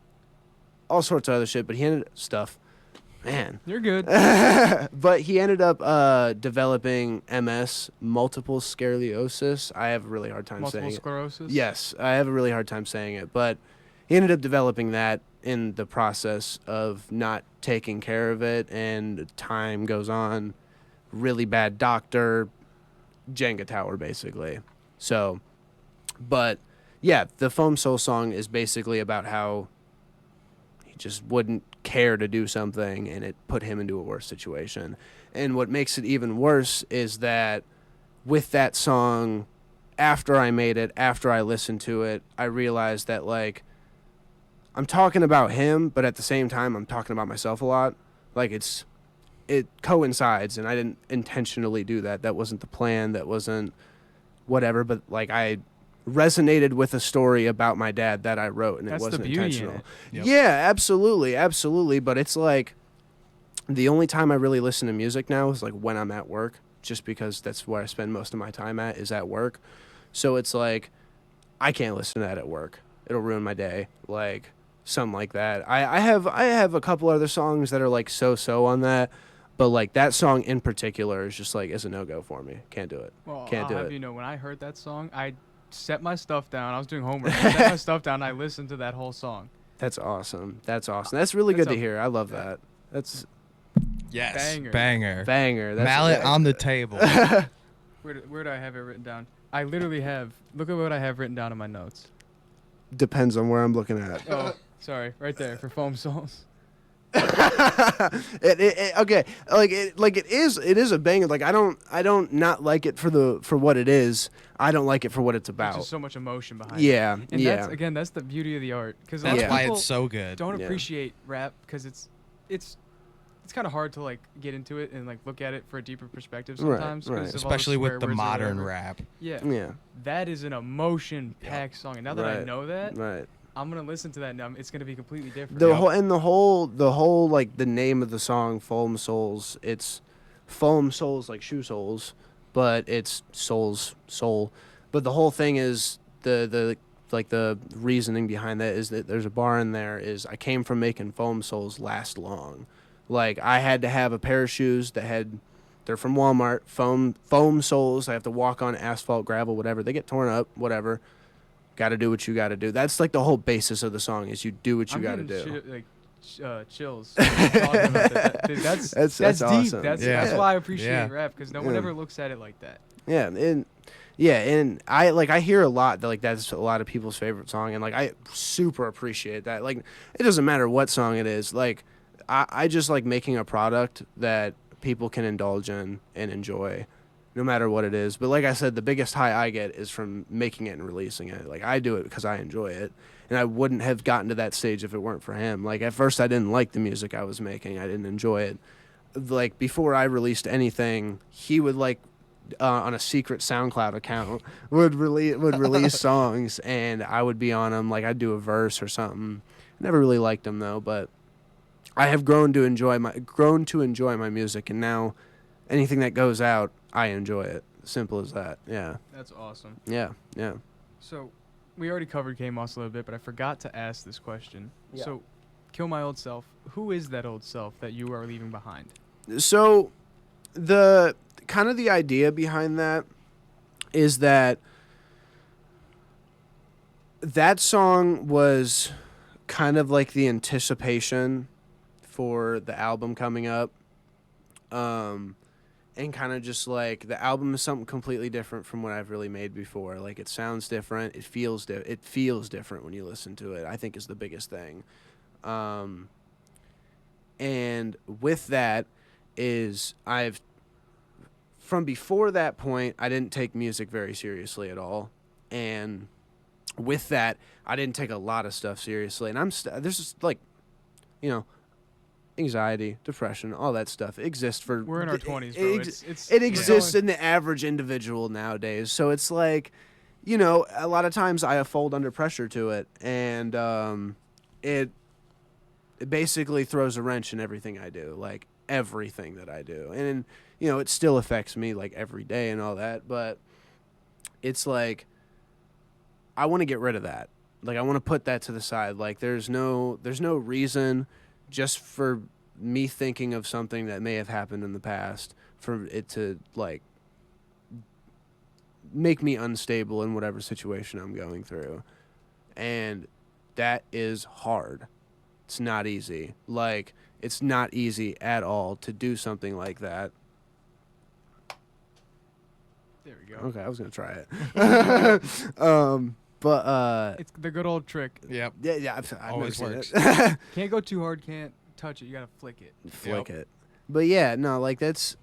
sorts of other shit, but he ended stuff. Man. You're good. But he ended up developing MS, multiple sclerosis. I have a really hard time Multiple saying sclerosis? it. Yes, I have a really hard time saying it. But he ended up developing that in the process of not taking care of it, and time goes on. Really bad doctor, Jenga tower, basically. So, but yeah, the Foam Soul song is basically about how he just wouldn't care to do something, and it put him into a worse situation. And what makes it even worse is that with that song, after I made it, after I listened to it, I realized that, like, I'm talking about him, but at the same time, I'm talking about myself a lot. Like, it coincides, and I didn't intentionally do that. That wasn't the plan. That wasn't whatever. But, like, I resonated with a story about my dad that I wrote, and That's it wasn't the beauty in intentional. it. Yep. Yeah, absolutely. But it's like the only time I really listen to music now is like when I'm at work, just because that's where I spend most of my time is at work. So it's like I can't listen to that at work. It'll ruin my day. Like something like that. I have a couple other songs that are like so on that, but like that song in particular is just like is a no-go for me. Can't do it. Well, Can't I'll do have it. you know, when I heard that song, I set my stuff down. I was doing homework. I set my stuff down. And I listened to that whole song. That's awesome. That's really That's good to a- hear. I love that. That's Yes. Banger. Banger. That's Mallet on the table. Where do I have it written down? I literally have. Look at what I have written down in my notes. Depends on where I'm looking at. Oh, sorry, right there for Foam Souls. Okay, it is a banger. Like I don't not like it for what it is. I don't like it for what it's There's about. just so much emotion behind it. Yeah, And yeah. that's the beauty of the art. Because That's Yeah. why people it's so good. don't Yeah. appreciate rap because it's kind of hard to like get into it and like look at it for a deeper perspective Right, sometimes. right. 'Cause of all the Especially with swear the words or modern whatever. rap. Yeah, Yeah, that is an emotion-packed song. And now that I Right, know that, right. I'm gonna listen to that and it's gonna be completely different. The Yep. whole like the name of the song, Foam Souls. It's foam soles like shoe soles, but it's soul. But the whole thing is the like the reasoning behind that is that there's a bar in there is I came from making foam soles last long. Like I had to have a pair of shoes they're from Walmart, foam soles. I have to walk on asphalt, gravel, whatever. They get torn up, whatever. Got to do what you got to do. That's like the whole basis of the song is you do what you got to do. Chills. talking about that. Dude, that's deep. awesome. That's why I appreciate Yeah. rap because no one Yeah. ever looks at it like that. Yeah, and I hear a lot that like that's a lot of people's favorite song, and like I super appreciate that. Like it doesn't matter what song it is. Like I just like making a product that people can indulge in and enjoy, no matter what it is. But like I said, the biggest high I get is from making it and releasing it. Like I do it because I enjoy it, and I wouldn't have gotten to that stage if it weren't for him. Like at first I didn't like the music I was making. I didn't enjoy it. Like before I released anything, he would like on a secret SoundCloud account would release songs, and I would be on them. Like I'd do a verse or something. Never really liked them though, but I have grown to enjoy my music, and now anything that goes out, I enjoy it. Simple as that. Yeah. That's awesome. Yeah. So, we already covered K-Moss a little bit, but I forgot to ask this question. Yeah. So, Kill My Old Self. Who is that old self that you are leaving behind? So the kind of the idea behind that is that song was kind of like the anticipation for the album coming up. And kind of just like the album is something completely different from what I've really made before. Like it sounds different, it feels different when you listen to it. I think is the biggest thing. And with that is from before that point, I didn't take music very seriously at all. And with that, I didn't take a lot of stuff seriously. And there's just like, anxiety, depression, all that stuff exists for. We're in our 20s, bro. It exists in the average individual nowadays. So it's like, a lot of times I fold under pressure to it, and it basically throws a wrench in everything I do, like everything that I do. And it still affects me like every day and all that, but it's like I want to get rid of that. Like I want to put that to the side. Like there's no reason just for me thinking of something that may have happened in the past for it to like make me unstable in whatever situation I'm going through. And that is hard. It's not easy. Like, it's not easy at all to do something like that. There we go. Okay, I was going to try it. But It's the good old trick. Yep. yeah, I've Always never works. seen it. Can't go too hard, can't touch it. You gotta flick it. Flick it. But yeah, no, like it's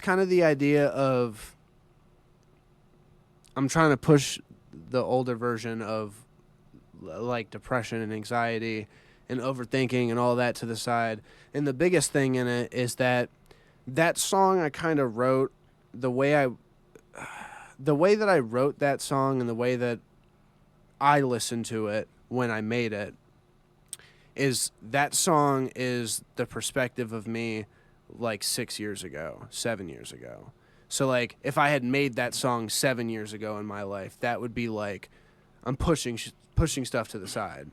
kind of the idea of I'm trying to push the older version of like depression and anxiety and overthinking and all that to the side. And the biggest thing in it is that song I kind of wrote the way that I wrote that song and the way that I listened to it when I made it is that song is the perspective of me like 6 years ago, 7 years ago. So like if I had made that song 7 years ago in my life, that would be like I'm pushing stuff to the side.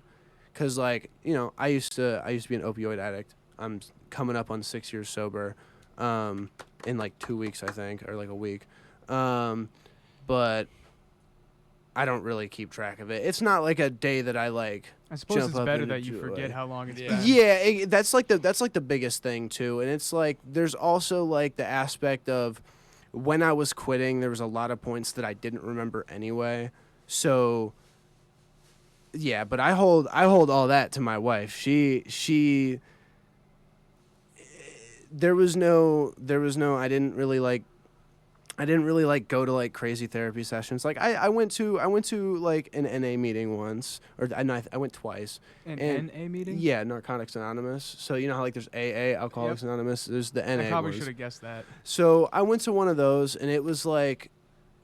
Cuz like, you know, I used to be an opioid addict. I'm coming up on 6 years sober in like 2 weeks I think, or like a week. But I don't really keep track of it. It's not like a day that I like. I suppose jump it's up better and that you enjoy. forget how long it's Yeah. been. Yeah, that's like the biggest thing too. And it's like there's also like the aspect of when I was quitting, there was a lot of points that I didn't remember anyway. So yeah, but I hold all that to my wife. She there was no I didn't really like go to like crazy therapy sessions. Like I went to like an NA meeting once, or I went twice. An NA meeting? Yeah, Narcotics Anonymous. So you know how like there's AA, Alcoholics Anonymous. There's the NA. I probably ones. should have guessed that. So I went to one of those, and it was like,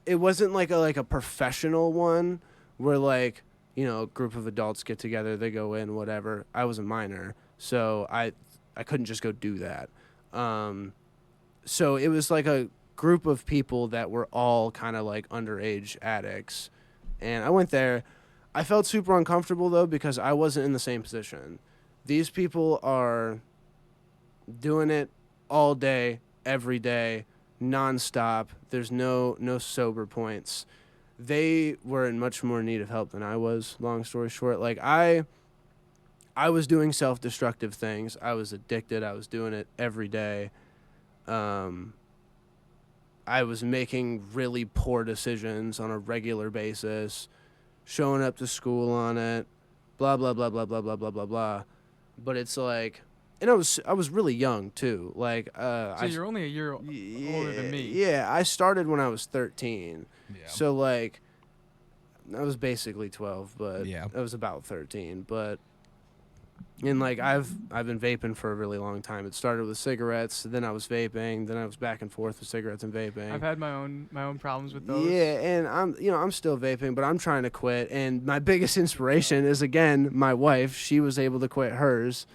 it wasn't like a professional one where like, you know, a group of adults get together, they go in, whatever. I was a minor, so I couldn't just go do that. So it was like a group of people that were all kind of like underage addicts, and I went there. I felt super uncomfortable though because I wasn't in the same position. These people are doing it all day, every day, nonstop. There's no sober points. They were in much more need of help than I was. Long story short, like I was doing self-destructive things. I was addicted. I was doing it every day. I was making really poor decisions on a regular basis, showing up to school on it, blah blah blah blah blah blah blah blah blah. But it's like, and I was really young too. Like So you're only a year older than me. Yeah, I started when I was 13. Yeah. So like, I was basically 12, but Yeah. I was about 13. But and like I've been vaping for a really long time. It started with cigarettes, then I was vaping, then I was back and forth with cigarettes and vaping. I've had my own problems with those. Yeah, and I'm still vaping, but I'm trying to quit. And my biggest inspiration is again my wife. She was able to quit hers,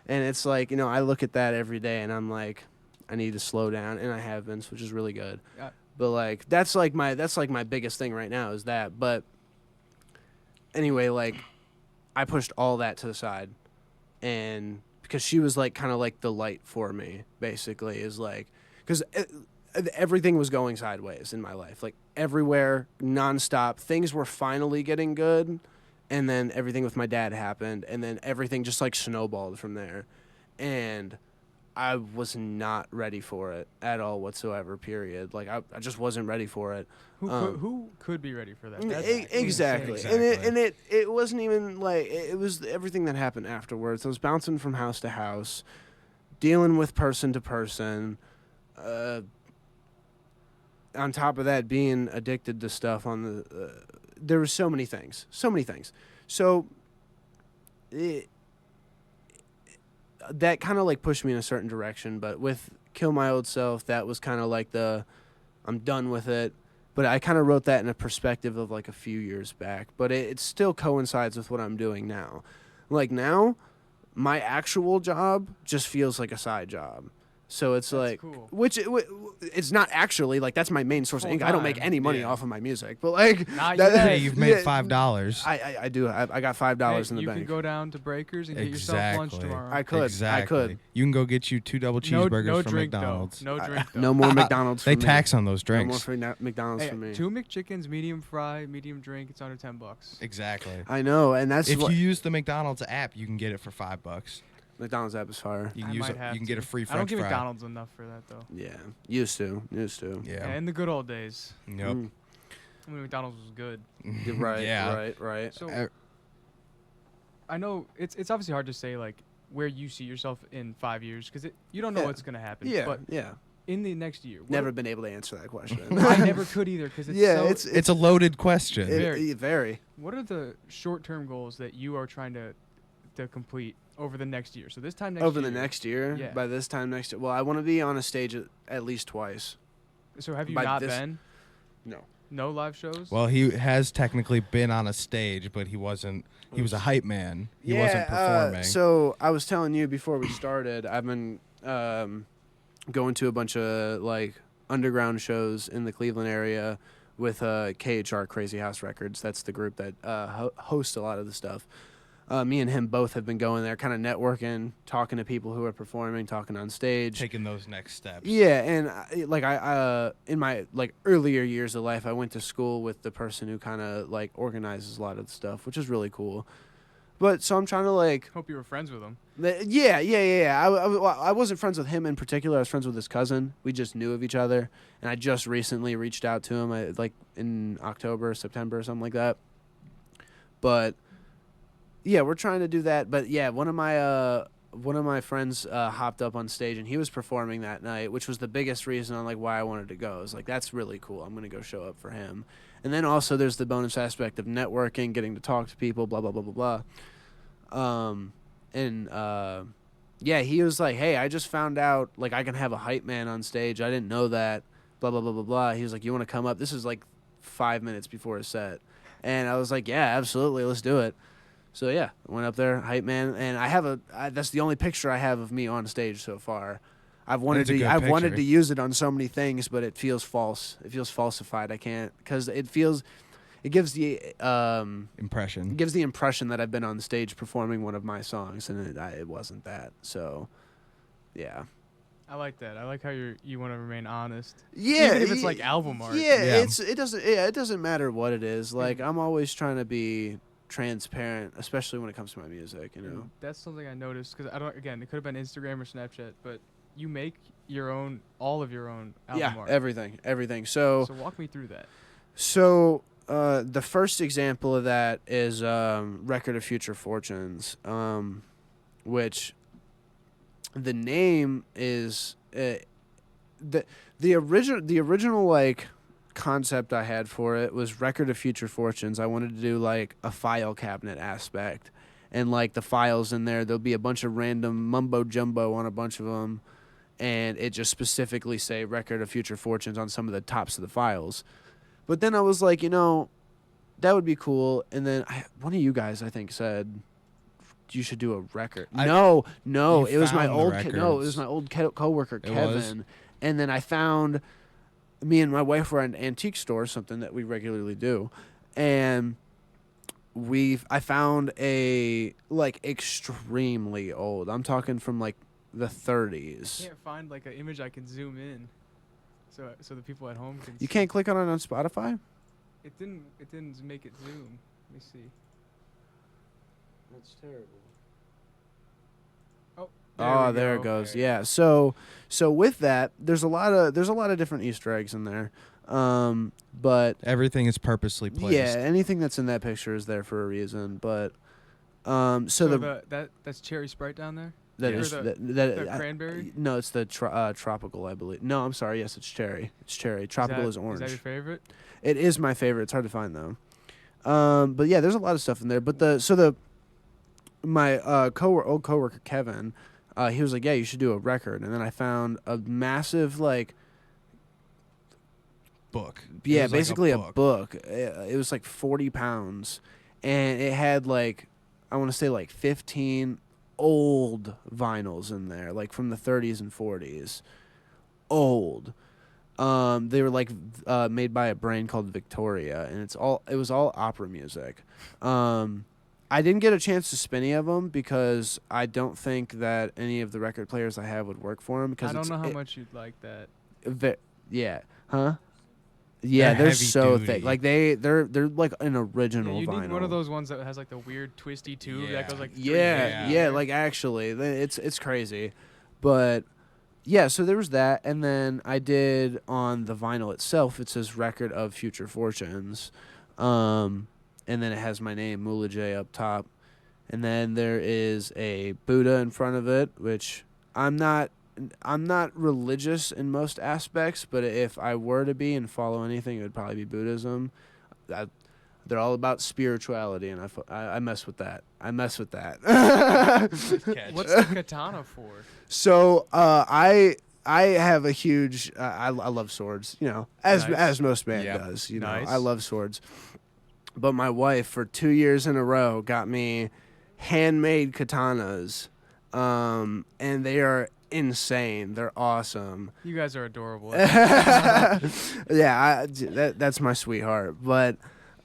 and it's like, you know, I look at that every day, and I'm like, I need to slow down, and I have been, which is really good. But like that's like my biggest thing right now is that. But anyway, like I pushed all that to the side. And because she was like kind of like the light for me, basically, is like, because everything was going sideways in my life, like everywhere, nonstop. Things were finally getting good, and then everything with my dad happened, and then everything just like snowballed from there, and I was not ready for it at all whatsoever. Period. Like I just wasn't ready for it. Who could be ready for that? That's Exactly. insane. And it wasn't even like, it was everything that happened afterwards. I was bouncing from house to house, dealing with person to person. On top of that, being addicted to stuff on the there were so many things. So that kind of like pushed me in a certain direction, but with Kill My Old Self, that was kind of like I'm done with it. But I kind of wrote that in a perspective of like a few years back. But it still coincides with what I'm doing now. Like now, my actual job just feels like a side job. So it's That's like, cool. which it's not actually like that's my main source of income. I don't make Full-time. any money Yeah. off of my music, but like Not that- yet. Hey, you've made yeah, $5. I do. I got $5 in the you bank. can go down to Breakers and get yourself lunch Exactly. tomorrow. I could. Exactly. I could. You can go get you 2 double no, cheeseburgers no from drink McDonald's. though. No drink though. No more McDonald's. They for me. tax on those No more drinks. free McDonald's Hey, for me. 2 McChickens, medium fry, medium drink. It's under $10. Exactly. I know, and that's If what you use the McDonald's app, you can get it for $5. McDonald's app is fire. You I can use might it. have You can get a to. free I don't French give fry. McDonald's enough for that though. Yeah, used to. Yeah, Yeah. in the good old days, Yep. Mm. I mean McDonald's was good. You're right. Yeah. Right. So Uh, I know it's obviously hard to say like where you see yourself in 5 years because you don't know Yeah. what's gonna happen. Yeah. But Yeah. in the next year, what Never been able to answer that question. I never could either because it's Yeah, so, It's a loaded question. very. What are the short-term goals that you are trying to complete over the next year? So this time next Over year. the next year. Yeah. By this time next year. Well, I want to be on a stage at least twice. So have you by not this- been? No. No live shows? Well, he has technically been on a stage, but he wasn't. He was a hype man. He wasn't performing. So I was telling you before we started, I've been going to a bunch of like underground shows in the Cleveland area with KHR Crazy House Records. That's the group that hosts a lot of the stuff. Me and him both have been going there, kind of networking, talking to people who are performing, talking on stage. Taking those next steps. Yeah, and I in my like earlier years of life, I went to school with the person who kind of like organizes a lot of the stuff, which is really cool. But so I'm trying to like, Hope you were friends with him. yeah. I wasn't friends with him in particular. I was friends with his cousin. We just knew of each other, and I just recently reached out to him, like in October, September, or something like that. But yeah, we're trying to do that. But yeah, one of my friends hopped up on stage and he was performing that night, which was the biggest reason on like why I wanted to go. I was like, that's really cool. I'm gonna go show up for him. And then also there's the bonus aspect of networking, getting to talk to people, blah blah blah blah blah. Yeah, he was like, hey, I just found out like I can have a hype man on stage. I didn't know that. Blah blah blah blah blah. He was like, you want to come up? This is like 5 minutes before his set, and I was like, yeah, absolutely, let's do it. So yeah, I went up there, hype man, and that's the only picture I have of me on stage so far. I've wanted It's a good wanted picture. to use it on so many things, but it feels false. It feels falsified. I can't because it gives the Impression. impression that I've been on stage performing one of my songs, and it wasn't that. So yeah. I like that. I like how you want to remain honest. Yeah, Even if it's like album art. Yeah, Yeah. it doesn't matter what it is. Like I'm always trying to be transparent, especially when it comes to my music. You know. That's something I noticed because it could have been Instagram or Snapchat, but you make all of your own album art. Everything. So walk me through that. the first example of that is Record of Future Fortunes, which the name is the original like concept I had for it was Record of Future Fortunes. I wanted to do like a file cabinet aspect, and like the files in there'll be a bunch of random mumbo jumbo on a bunch of them, and it just specifically say Record of Future Fortunes on some of the tops of the files. But then I was like, that would be cool. And then one of you guys, I think, said you should do a record. No, it was my found the old it was records. my old coworker It Kevin. was? And then I found me and my wife were at an antique store, something that we regularly do, and I found a like extremely old. I'm talking from like the 30s. Can't find like an image I can zoom in, so the people at home can. You can't click on it on Spotify? It didn't make it zoom. Let me see. That's terrible. Oh, There we it goes. Okay. Yeah. So with that, there's a lot of different Easter eggs in there. But Everything is purposely placed. yeah, anything that's in that picture is there for a reason. But So that's cherry Sprite down there. that or is the- that cranberry? No, it's the tropical, I believe. No, I'm sorry. Yes, it's cherry. It's cherry. Tropical is orange. Is that your favorite? It is my favorite. It's hard to find though. But yeah, there's a lot of stuff in there. But my old coworker Kevin, he was like, "Yeah, you should do a record." And then I found a massive like, Book. It yeah, was like basically a book. It was like 40 pounds, and it had like, I want to say like 15 old vinyls in there, like from the 30s and 40s. Old. They were like made by a brand called Victoria, and it was all opera music. I didn't get a chance to spin any of them because I don't think that any of the record players I have would work for them. Because I don't know how much you'd like that. Yeah, huh? Yeah, They're they're heavy so duty. thick. Like they're like an original Yeah, you vinyl. need one of those ones that has like the weird twisty tube that goes like 3 Yeah, feet. yeah, like actually, it's crazy, but yeah. So there was that, and then I did on the vinyl itself. It says "Record of Future Fortunes," and then it has my name MulaJay up top, and then there is a Buddha in front of it, which I'm not religious in most aspects, but if I were to be and follow anything, it would probably be Buddhism. They're all about spirituality, and I mess with that. What's the katana for? So I have a huge I love swords, as most man does. Nice. I love swords. But my wife for 2 years in a row got me handmade katanas, and they are insane. They're awesome. You guys are adorable. Yeah, that's my sweetheart. But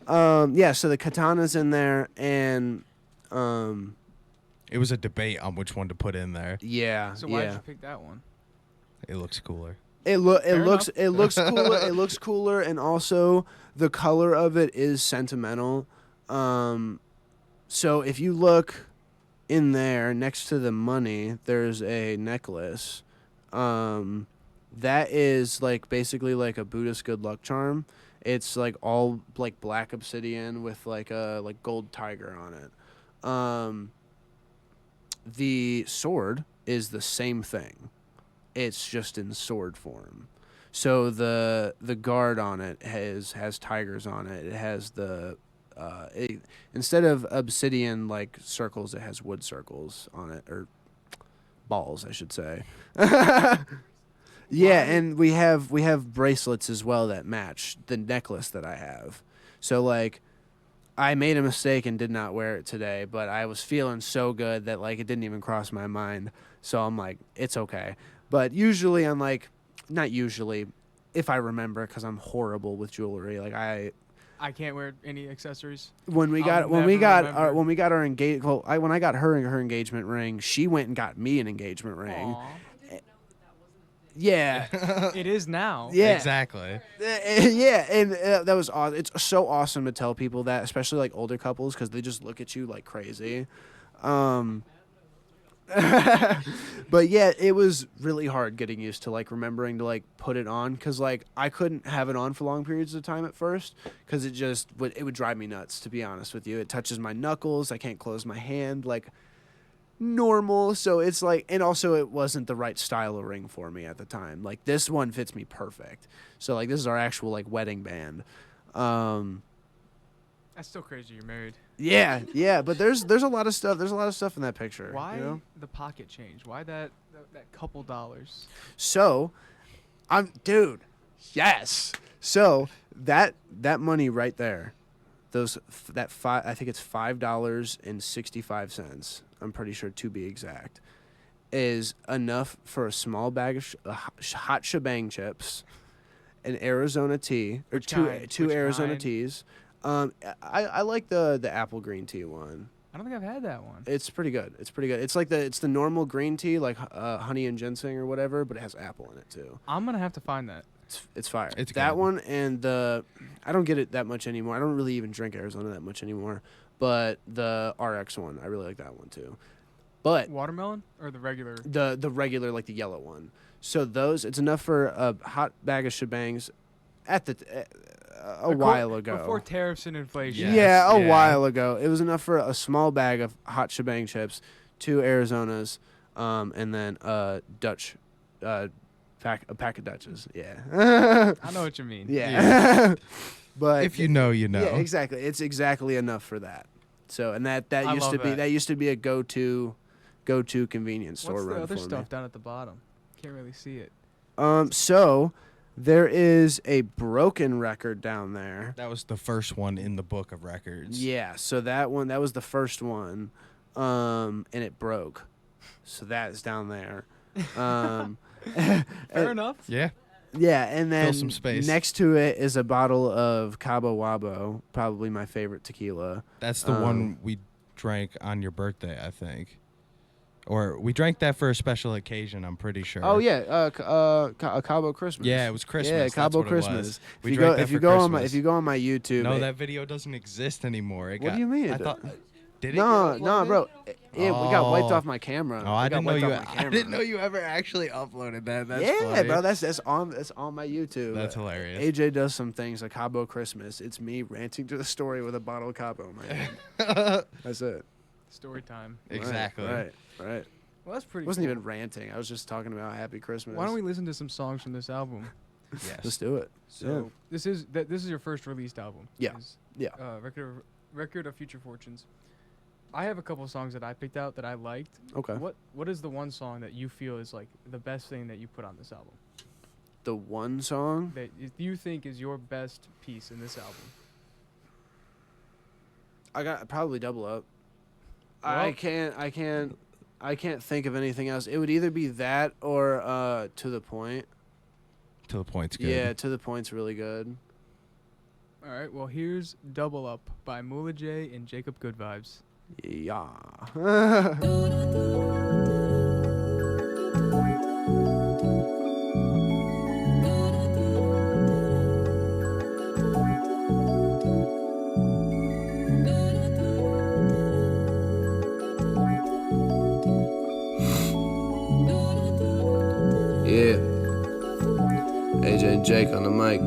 yeah, so the katana's in there, and It was a debate on which one to put in there. yeah, So why yeah. did you pick that one? It looks cooler. It Fair looks enough. cooler. It looks cooler, and also the color of it is sentimental. So if you look in there next to the money, there's a necklace. That is like basically like a Buddhist good luck charm. It's like all like black obsidian with like a gold tiger on it. The sword is the same thing. It's just in sword form. So the guard on it has tigers on it. It has the instead of obsidian like circles, it has wood circles on it, or balls, I should say. Yeah, and we have bracelets as well that match the necklace that I have. So like, I made a mistake and did not wear it today, but I was feeling so good that like it didn't even cross my mind. So I'm like, it's okay. But usually I'm like, not usually, if I remember, because I'm horrible with jewelry. Like I can't wear any accessories. when we got I'll never remember. when we got our when I got her engagement ring, she went and got me an engagement ring. Aw. Yeah. It is now. Yeah. Exactly. Yeah, and that was awesome. It's so awesome to tell people that, especially like older couples, because they just look at you like crazy. But yeah, it was really hard getting used to like remembering to like put it on, because like I couldn't have it on for long periods of time at first, because it would drive me nuts, to be honest with you. It touches my knuckles. I can't close my hand like normal. So it's like, and also it wasn't the right style of ring for me at the time. Like this one fits me perfect. So like this is our actual like wedding band. That's still crazy. You're married. Yeah, but there's a lot of stuff. There's a lot of stuff in that picture. Why You know? the pocket change? Why that couple dollars? So, yes. So that money right there, I think it's $5.65. I'm pretty sure, to be exact, is enough for a small bag of hot shebang chips, an Arizona tea, or Which two kind? two Which Arizona kind? teas. I like the apple green tea one. I don't think I've had that one. It's pretty good. It's like the normal green tea, like honey and ginseng or whatever, but it has apple in it too. I'm gonna have to find that. It's fire. It's that good. one, and I don't get it that much anymore. I don't really even drink Arizona that much anymore. But the RX one, I really like that one too. But Watermelon or the regular? the regular, like the yellow one. So it's enough for a hot bag of shebangs at a while ago. Before tariffs and inflation. Yes, A yeah. while ago. It was enough for a small bag of hot shebang chips, 2 Arizonas, and then a Dutch, a pack of Dutches. Yeah. I know what you mean. Yeah. But If you know, you know. yeah, exactly. It's exactly enough for that. So, and that I used love to be that. a go-to convenience store What's run the other for stuff down at the bottom? Can't really see it. me. So there is a broken record down there. That was the first one in the book of records. Yeah, so that was the first one. and it broke. So that's down there. Fair enough. Yeah. Yeah, and then some space. next to it is a bottle of Cabo Wabo, probably my favorite tequila. That's the one we drank on your birthday, I think. Or we drank that for a special occasion, I'm pretty sure. Oh yeah, a Cabo Christmas. Yeah, it was Christmas. Yeah, That's Cabo what it was. Christmas. We drank that if you for go on Christmas. my YouTube, No, that video doesn't exist anymore. What do you mean? I thought. Did it? No, get no, uploaded? bro. We got wiped Oh. off my camera. Oh, I It got didn't know wiped you. off my I camera. didn't know you ever actually uploaded that. That's yeah, funny. bro. That's on my YouTube. That's hilarious. AJ does some things like Cabo Christmas. It's me ranting to the story with a bottle of Cabo in my hand. That's it. Story time. Exactly. Right. Well, that's pretty. I wasn't cool. even ranting. I was just talking about Happy Christmas. Why don't we listen to some songs from this album? Yes. Let's do it. So this is your first released album. Yeah. Is, Yeah. Record of Future Fortunes. I have a couple songs that I picked out that I liked. Okay. What is the one song that you feel is like the best thing that you put on this album? The one song. That you think is your best piece in this album? I got probably Double Up. Well- I can't think of anything else. It would either be that or To the Point. To the point's good. Yeah, To the Point's really good. All right. Well, here's Double Up by MulaJay and JacobGoodVides. Yeah. Yeah. AJ and Jake on the mic.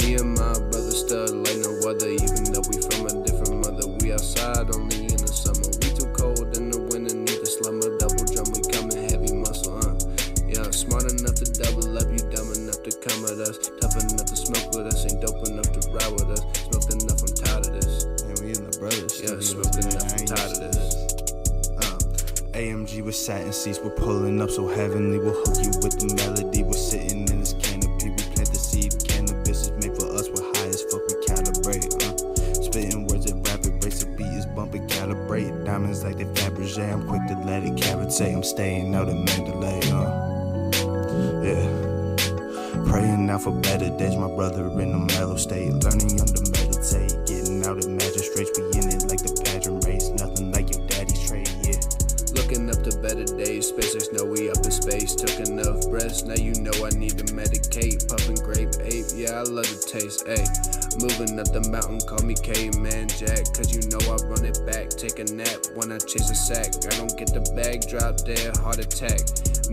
Me and my brother stud like no other, even though we from a different mother. We outside only in the summer. We too cold in the winter, need to slumber. Double drum, we coming heavy muscle, Yeah, smart enough to double up, you dumb enough to come at us. Tough enough to smoke with us, ain't dope enough to ride with us. Smoked enough, I'm tired of this. And we in the brothers. Yeah, studio smoked today. enough, I I'm ain't tired used of to this. AMG with satin seats, we're pulling up so heavenly. We'll hook you with the melody. We're sitting in this canopy. We plant the seed. Cannabis is made for us. We're high as fuck. We calibrate. Spitting words at rapid rates. The beat is bumping. Calibrate. Diamonds like they Fabergé. I'm quick to let it cavitate. I'm staying out in Mandalay. Yeah. Praying out for better days. My brother in a mellow state. Learning on to meditate. Getting out of magistrates. We in it like the pageant race. Nothing like your daddy's trade. Yeah. Looking up to better days, SpaceX know we up in space. Took enough breaths, now you know I need to medicate. Puffin' grape ape, yeah, I love the taste, ayy. Moving up the mountain, call me Caveman Jack. Cause you know I run it back, take a nap when I chase a sack. I don't get the bag, drop dead, heart attack.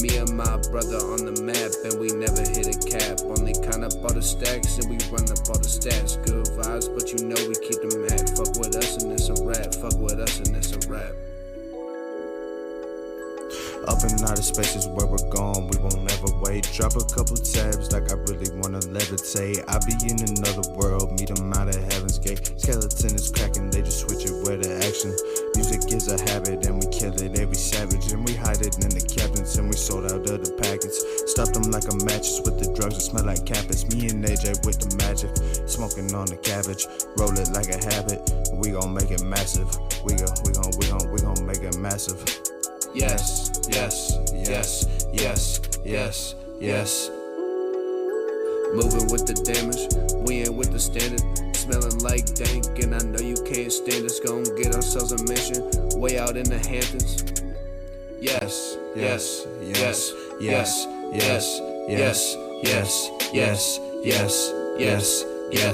Me and my brother on the map, and we never hit a cap. Only count up all the stacks, and we run up all the stats. Good vibes, but you know we keep them at. Fuck with us and it's a rap, fuck with us and it's a rap. Up in outer spaces where we're going, we won't ever wait. Drop a couple tabs like I really wanna levitate. I be in another world, meet 'em out at Heaven's Gate. Skeleton is cracking, they just switch it where the action. Music is a habit and we kill it every savage. And we hide it in the cabinets and we sold out of the packets. Stuffed them like a mattress with the drugs that smell like cappets. Me and AJ with the magic, smoking on the cabbage. Roll it like a habit, we gon' make it massive. We gon' make it massive. Yes, yes, yes, yes, yes, yes. Moving with the damage, we ain't with the standard. Smelling like dank, and I know you can't stand us. Gon' get ourselves a mansion, way out in the Hamptons. Yes, yes, yes, yes, yes, yes, yes, yes, yes, yes, yes,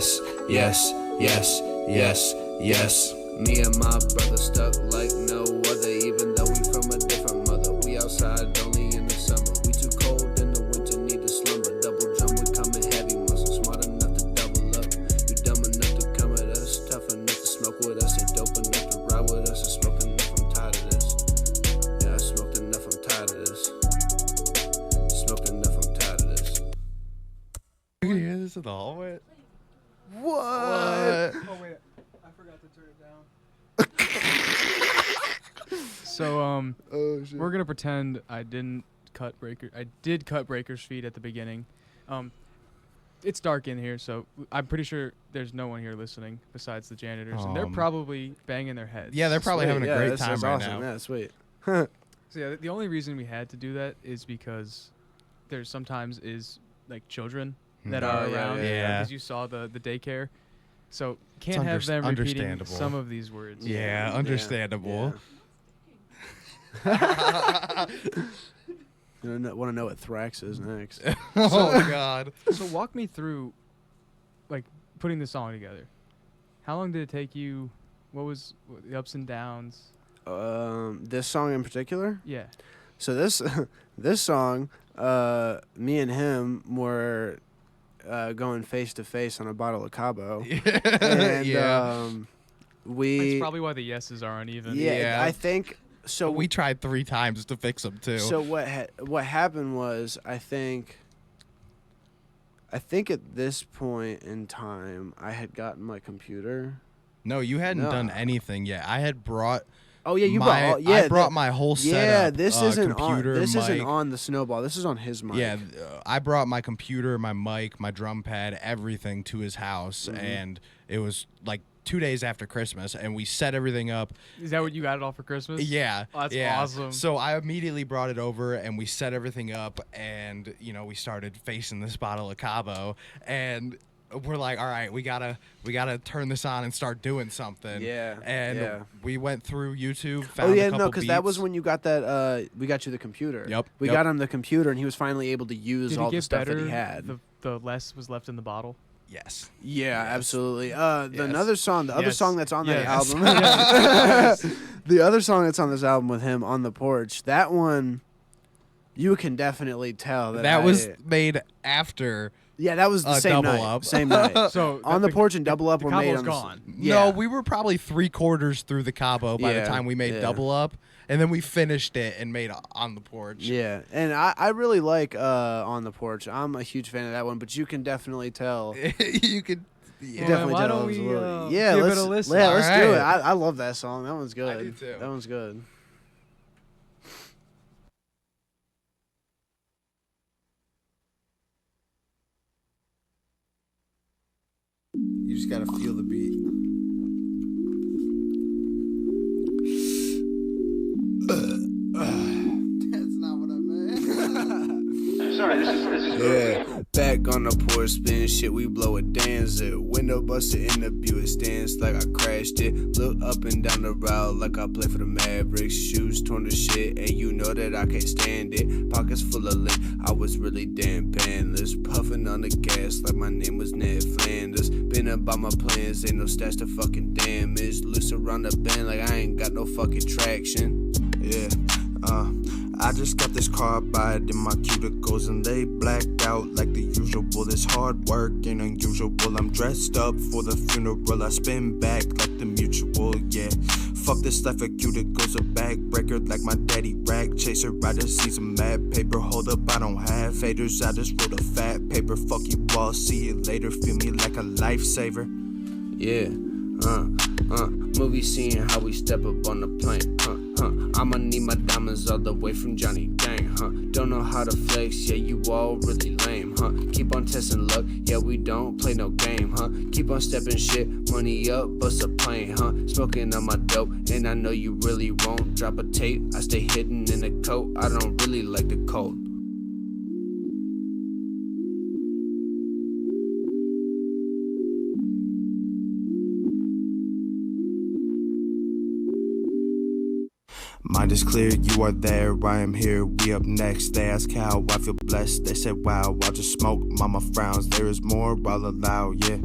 yes, yes, yes, yes. Me and my brother stuck like no other, even though we from a different mother. We outside only in the summer. We too cold in the winter, need to slumber. Double drum, we coming heavy muscle. Smart enough to double up. You dumb enough to come at us. Tough enough to smoke with us. Ain't dope enough to ride with us. I smoked enough, I'm tired of this. Yeah, I smoked enough, I'm tired of this. Smoked enough, I'm tired of this. You can hear this in the hallway. What? Oh wait, I forgot to turn it down. So Oh shit. we're gonna pretend I did cut Breaker's feed at the beginning. It's dark in here, so I'm pretty sure there's no one here listening besides the janitors, and they're probably banging their heads. Yeah, they're probably having a great time right awesome. now. Yeah, sweet. So yeah, the only reason we had to do that is because there's sometimes is like children that are around. yeah. Because you saw the daycare, so can't have them repeating understandable. some of these words. Yeah, understandable. Yeah. You want to know what Thrax is next? Oh God. So walk me through, like, putting the song together. How long did it take you? What was the ups and downs? This song in particular? Yeah. So this song, me and him were going face to face on a bottle of Cabo. And, yeah. That's probably why the yeses are uneven. Yeah, I think so. We tried 3 times to fix them too. So what happened was I think at this point in time I had gotten my computer. No, you hadn't done anything yet. I had brought. Oh yeah, I brought my whole setup. Yeah, this isn't computer, on. This mic. isn't on the Snowball. This is on his mic. Yeah, I brought my computer, my mic, my drum pad, everything to his house, Mm-hmm. and it was like 2 days after Christmas, and we set everything up. Is that what you got it all for Christmas? Yeah. Oh, that's yeah. awesome. So I immediately brought it over, and we set everything up, and we started facing this bottle of Cabo, and we're like, all right, we gotta turn this on and start doing something. Yeah. And yeah. we went through YouTube. Found yeah, a couple because that was beats. when you got that. We got you the computer. Yep. We got him the computer, and he was finally able to use Did all it get the stuff better that he had. the less was left in the bottle? Yes. Yeah, absolutely. Yes. Another song, the other Yes. song that's on that Yes. album, Yes. the other song that's on this album with him, On the Porch, that one, you can definitely tell that was made after. Yeah, that was the same Double night. Up. Same night. So On the Porch and Double Up the were made Cabo's on gone. Yeah. No, we were probably 3/4 through the Cabo by the Yeah, time we made yeah. Double Up, and then we finished it and made On the Porch. Yeah, and I really like On the Porch. I'm a huge fan of that one, but you can definitely tell. You could. You Yeah. definitely why tell don't it was a we, little- give it let's, a listen? Yeah, let's do it. Alright. I love that song. That one's good. I do too. That one's good. You just gotta feel the beat. That's not what I meant. Sorry, this is Yeah, back on the porch, spin shit, we blow a dancer. Window busted in the Buick stance like I crashed it. Look up and down the route like I play for the Mavericks. Shoes torn to shit, and you know that I can't stand it. Pockets full of lit, I was really damn panless. Puffing on the gas like my name was Ned Flanders. Been about my plans, ain't no stats to fucking damage. Loose around the bend like I ain't got no fucking traction. Yeah, I just got this car by in my cuticles and they blacked out like the usual. It's hard work and unusual. I'm dressed up for the funeral. I spin back like the mutual. Yeah, fuck this life of cuticles. A backbreaker like my daddy rack chaser. I just see some mad paper. Hold up, I don't have faders. I just wrote a fat paper. Fuck you all. See you later. Feel me like a lifesaver. Yeah, movie scene how we step up on the plane, I'ma need my diamonds all the way from Johnny Dang, Don't know how to flex, yeah, you all really lame, Keep on testing luck, yeah, we don't play no game, Keep on stepping shit, money up, bust a plane, Smoking on my dope, and I know you really won't drop a tape. I stay hidden in a coat, I don't really like the cold. Mind is clear, you are there, I am here, we up next. They ask how I feel blessed, they said wow, I just smoke, mama frowns. There is more, I'll allow, yeah.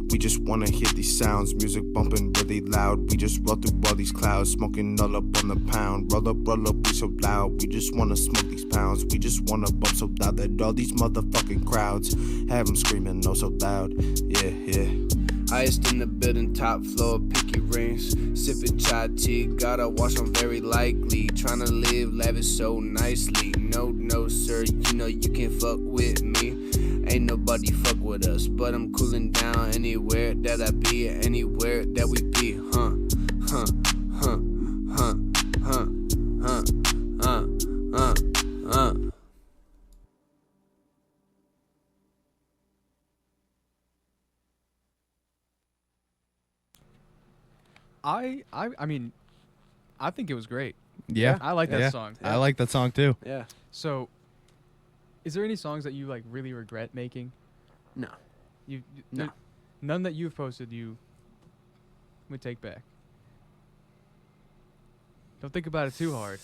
We just wanna hear these sounds, music bumping really loud. We just roll through all these clouds, smoking all up on the pound. Roll up, we so loud, we just wanna smoke these pounds. We just wanna bump so loud that all these motherfucking crowds have them screaming oh so loud, yeah, yeah. Highest in the building, top floor, picky rings. Sipping chai tea, gotta watch, I'm very likely. Tryna live lavish so nicely. No, sir, you know you can't fuck with me. Ain't nobody fuck with us, but I'm cooling down anywhere that I be, anywhere that we be. I mean, I think it was great. Yeah. I like that Yeah. song. I like that song too. Yeah. So, is there any songs that you like really regret making? No. No. None that you've posted you would take back. Don't think about it too hard.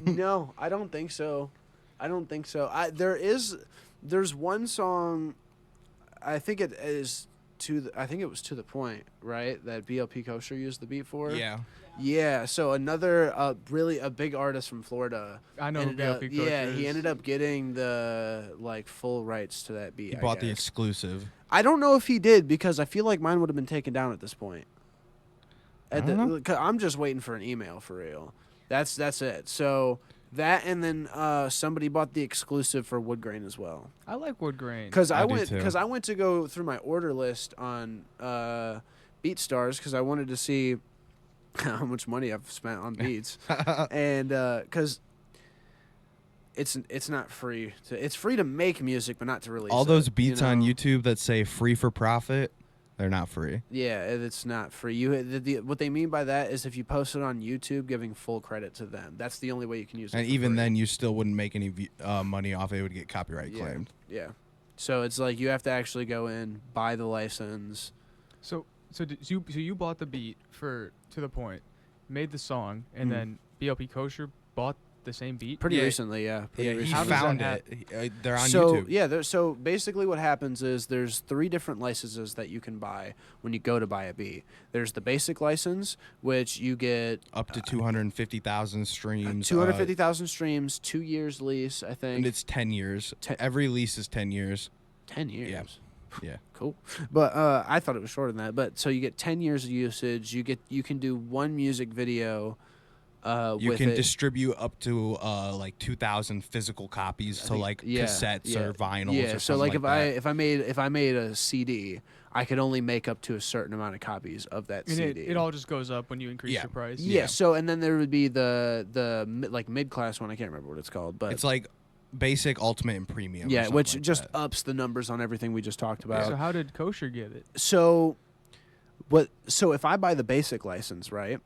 No, I don't think so. There's one song. I think it is I think it was To the Point, right? That BLP Kosher used the beat for. Yeah. Yeah. So another really a big artist from Florida. I know who ended up- BLP Kosher Yeah, is. he ended up getting the like full rights to that beat. He I bought the guess. exclusive. I don't know if he did because I feel like mine would have been taken down at this point. I don't know. 'Cause I'm just waiting for an email for real. That's it. So that and then somebody bought the exclusive for Wood Grain as well. I like Wood Grain. Because I do too. I went to go through my order list on BeatStars because I wanted to see how much money I've spent on beats, and because it's not free. It's free to make music, but not to release. All those it, beats on YouTube that say free for profit, they're not free. Yeah, it's not free. What they mean by that is if you post it on YouTube, giving full credit to them. That's the only way you can use it. And for even free. then, you still wouldn't make any money off it. It would get copyright Yeah. claimed. Yeah. So it's like you have to actually go in, buy the license. So you bought the beat for To the Point, made the song, and Mhm. then BLP Kosher bought the same beat. Pretty Yeah. recently, yeah. Pretty Yeah, he recently. How does that found happen? it. They're on so YouTube. yeah, so basically what happens is there's 3 different licenses that you can buy when you go to buy a beat. There's the basic license, which you get Up to 250,000 streams. 250,000 streams, 2 years lease, I think. And it's 10 years. Ten- Every lease is 10 years. 10 years. Yeah. Yeah. Cool. But I thought it was shorter than that. But so you get 10 years of usage. You can do 1 music video. You with can it. distribute up to like 2,000 physical copies to like cassettes or vinyls. Yeah. Or So like something if I made a CD, I could only make up to a certain amount of copies of that And CD. it all just goes up when you increase Yeah. your price. Yeah. Yeah. So and then there would be the like mid class one. I can't remember what it's called, but it's like basic, ultimate, and premium. or yeah, something which like just that. ups the numbers on everything we just talked about. So how did Kosher get it? So if I buy the basic license, right?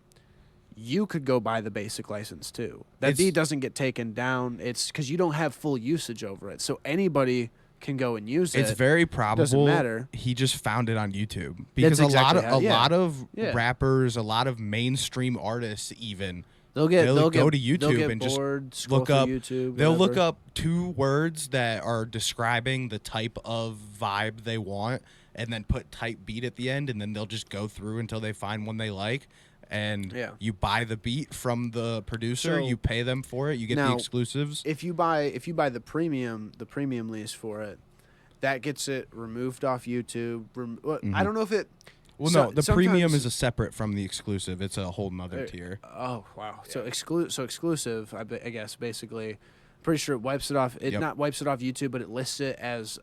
You could go buy the basic license too. That It's- beat doesn't get taken down. It's because you don't have full usage over it. So anybody can go and use it. It's very probable matter. he just found it on YouTube because exactly a yeah. lot of Yeah. rappers, a lot of mainstream artists even They'll go get, to YouTube they'll get and just bored, scroll look through up YouTube. they'll look whatever. up 2 words that are describing the type of vibe they want and then put type beat at the end and then they'll just go through until they find one they like and Yeah. you buy the beat from the producer, So- you pay them for it, you get the Now, exclusives. If you buy the premium lease for it, that gets it removed off YouTube. I don't know if it. Well, so- no, the premium sometimes- is a separate from the exclusive. It's a whole nother tier. Oh wow! So exclusive. I guess basically, pretty sure it wipes it off. It Yep. not wipes it off YouTube, but it lists it as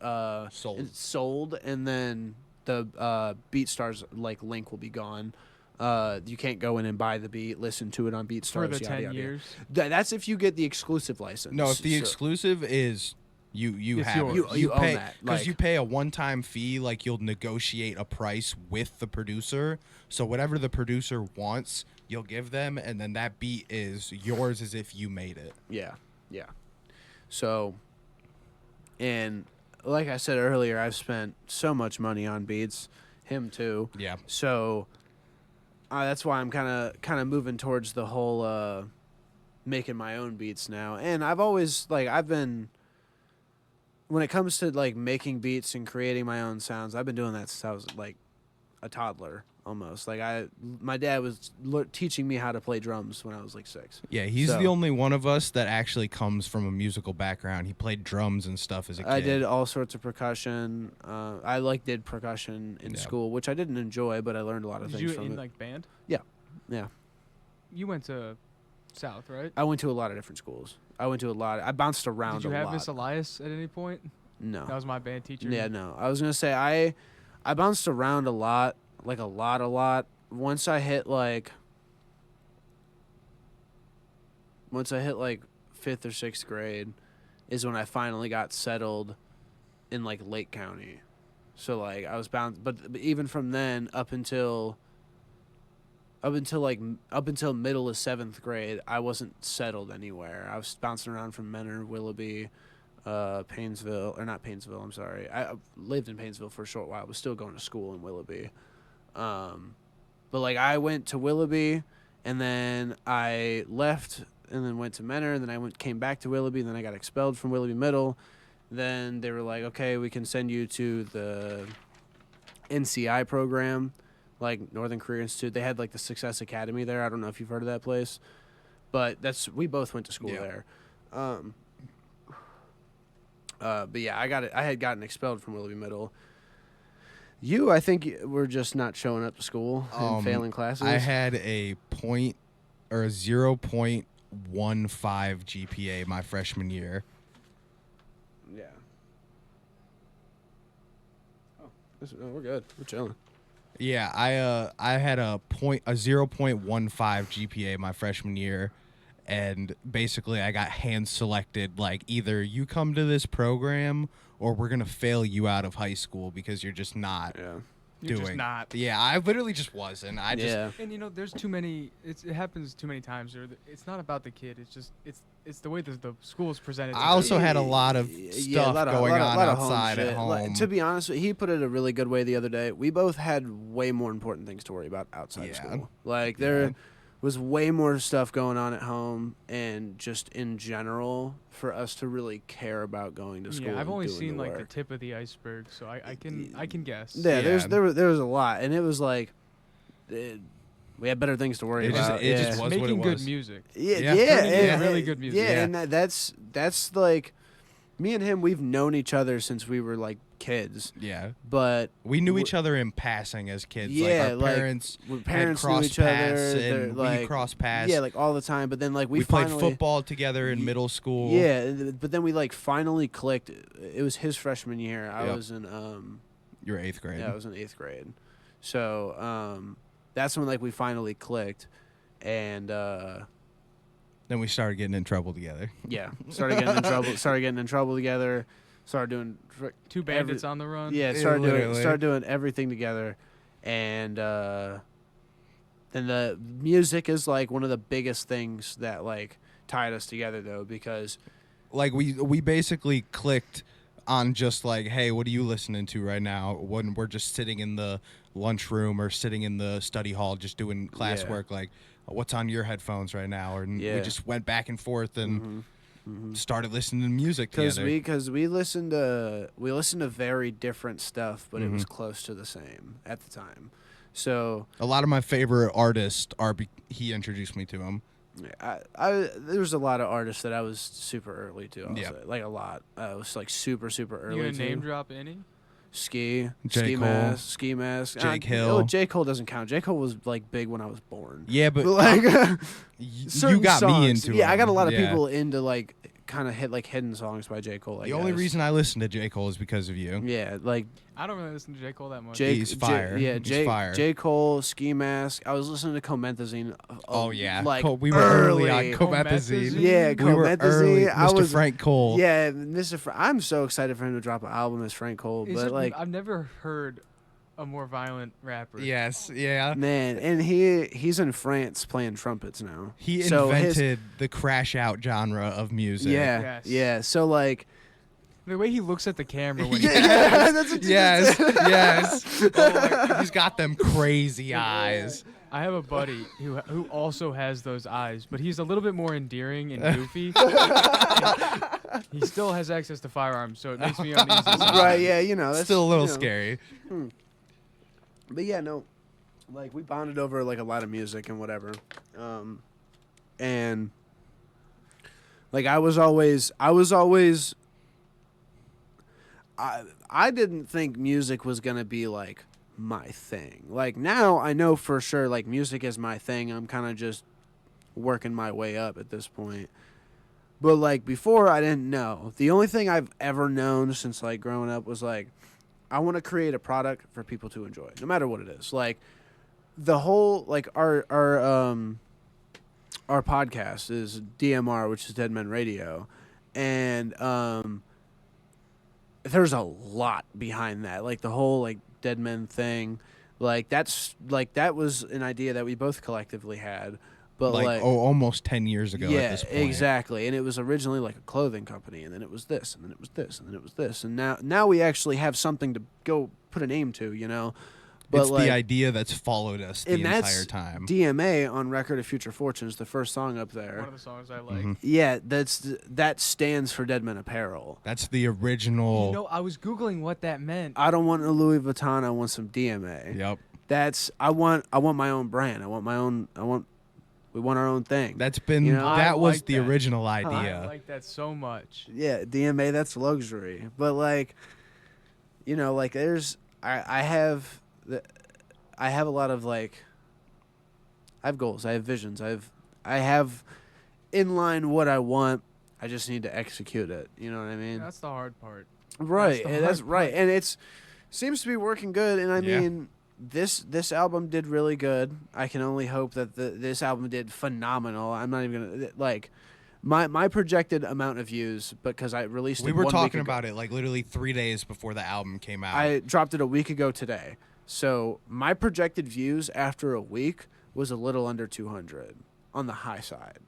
Sold. it's sold, and then the BeatStars like link will be gone. You can't go in and buy the beat, listen to it on BeatStars For the yada, 10 yada. years? That's if you get the exclusive license. No, if the So- exclusive is you It's have yours. it. You own pay that, because like- you pay a one-time fee. Like you'll negotiate a price with the producer. So whatever the producer wants, you'll give them, and then that beat is yours as if you made it. Yeah. So, and like I said earlier, I've spent so much money on beats. Him too. Yeah. So that's why I'm kind of moving towards the whole making my own beats now. And I've always I've been when it comes to like making beats and creating my own sounds, I've been doing that since I was like a toddler almost. My dad was teaching me how to play drums when I was like 6. Yeah, he's So- the only one of us that actually comes from a musical background. He played drums and stuff as a kid. I did all sorts of percussion. I did percussion in Yeah. school, which I didn't enjoy, but I learned a lot of Did things you from in it. like band? Yeah. You went to South, right? I went to a lot of different schools. I bounced around Did you a have lot. Miss Elias at any point? No. That was my band teacher. Yeah, no. I was gonna say I bounced around a lot, like a lot. Once I hit like 5th or 6th grade, is when I finally got settled in like Lake County. So like I was bound, but even from then up until up until middle of 7th grade, I wasn't settled anywhere. I was bouncing around from Menor, Willoughby, Painesville, or not Painesville. I'm sorry. I lived in Painesville for a short while. I was still going to school in Willoughby. But like I went to Willoughby, and then I left, and then went to Menor, and then I came back to Willoughby, and then I got expelled from Willoughby Middle. Then they were like, okay, we can send you to the NCI program, like Northern Career Institute. They had like the Success Academy there. I don't know if you've heard of that place, but we both went to school there. But yeah, I had gotten expelled from Willoughby Middle. You, I think, were just not showing up to school and failing classes. I had a 0.15 GPA my freshman year. Yeah. Oh, we're good. We're chilling. Yeah, I had a 0.15 GPA my freshman year, and basically I got hand selected, like either you come to this program or we're gonna fail you out of high school because you're just not You're just not. Yeah, I literally just wasn't. And you know, there's too many. It happens too many times. It's not about the kid. It's the way that the school is presented. I also had a lot of stuff going on outside at home. Like, to be honest, he put it a really good way the other day. We both had way more important things to worry about outside of school. Like there was way more stuff going on at home, and just in general for us to really care about going to school. Yeah, I've only seen like the tip of the iceberg, so I can guess. Yeah, there was a lot, and it was like we had better things to worry about. It just was making what it was. good music. Yeah, really good music. Yeah, and that's like me and him. We've known each other since we were like kids. Yeah, but we knew each other in passing as kids. Yeah, like our parents had knew each other, and we crossed paths. Yeah, like all the time. But then like we played football together in middle school. Yeah, but then we like finally clicked. It was his freshman year. I was in You're 8th grade. Yeah, I was in 8th grade. So that's when like we finally clicked, and then we started getting in trouble together. Yeah, started getting in trouble together. Started doing two bandits on the run. Yeah, started doing everything together, and then the music is like one of the biggest things that like tied us together though, because like we basically clicked on just like, hey, what are you listening to right now? When we're just sitting in the lunchroom or sitting in the study hall just doing classwork, like what's on your headphones right now? And we just went back and forth and started listening to music together. Because we listened to very different stuff, but it was close to the same at the time. So a lot of my favorite artists he introduced me to them. There's a lot of artists that I was super early to. I'll say. Like a lot. I was like super early. You gonna name drop any? Ski Mask. Jake Hill. J. Cole doesn't count. J. Cole was like big when I was born. Yeah, but like you got songs, me into it. Yeah, I got a lot of people into like kind of hidden songs by J. Cole. The only reason I listen to J. Cole is because of you. Yeah, like I don't really listen to J. Cole that much. He's fire. He's fire. J. Cole, Ski Mask. I was listening to Comethazine. Like we were early on Comethazine. Yeah, we were early. Mr. Frank Cole. Yeah, I'm so excited for him to drop an album as Frank Cole. But like, I've never heard a more violent rapper. Yes, yeah. Man, and he's in France playing trumpets now. He invented the crash out genre of music. Yeah, yeah. So like, the way he looks at the camera when yes. Oh, he's got them crazy eyes. I have a buddy who also has those eyes, but he's a little bit more endearing and goofy. He still has access to firearms, so it makes me uneasy. Right? Yeah, that's still a little scary. But yeah, no, like we bonded over like a lot of music and whatever, and like I didn't think music was gonna be like my thing. Like now I know for sure like music is my thing. I'm kind of just working my way up at this point. But like before I didn't know. The only thing I've ever known since like growing up was like I want to create a product for people to enjoy, no matter what it is. Like the whole like our podcast is DMR, which is Dead Men Radio, and there's a lot behind that. Like the whole like Dead Men thing, Like that was an idea that we both collectively had. But like almost 10 years ago at this point. Exactly. And it was originally like a clothing company, and then it was this, and then it was this, and then it was this, and now we actually have something to go put a name to, you know. But it's the idea that's followed us the entire time. DMA on Record of Future Fortunes, the first song up there. One of the songs I like. Mm-hmm. Yeah, that stands for Dead Men Apparel. That's the original. You know, I was Googling what that meant. I don't want a Louis Vuitton. I want some DMA. Yep. I want my own brand. We want our own thing. That's been You know? that was like the that. original I idea. like that so much. Yeah, DMA, that's luxury. But like, you know, like I have a lot of like, I have goals, I have visions, I have in line what I want. I just need to execute it. You know what I mean? That's the hard part. Right. That's hard right. part. And it's seems to be working good. And I Yeah. mean, this album did really good. I can only hope that this album did phenomenal. I'm not even gonna like my projected amount of views, because I released We it were 1 week talking ago. about it like literally 3 days before the album came out. I dropped it a week ago today. So my projected views after a week was a little under 200 on the high side.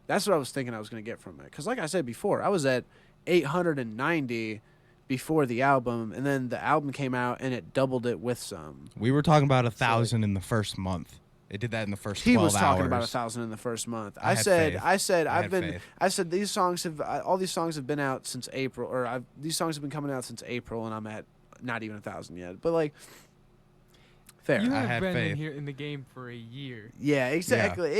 That's what I was thinking I was going to get from it. Because like I said before, I was at 890 before the album, and then the album came out and it doubled it with some. We were talking about 1,000 in the first month. It did that in the first 12 He hours. was talking about 1,000 in the first month. I had faith. I said I had faith. I said these songs have all these songs have been out since April, or these songs have been coming out since April, and I'm at not even 1,000 yet. But like, fair. You I have had been faith. in here in the game for a year. Yeah, exactly.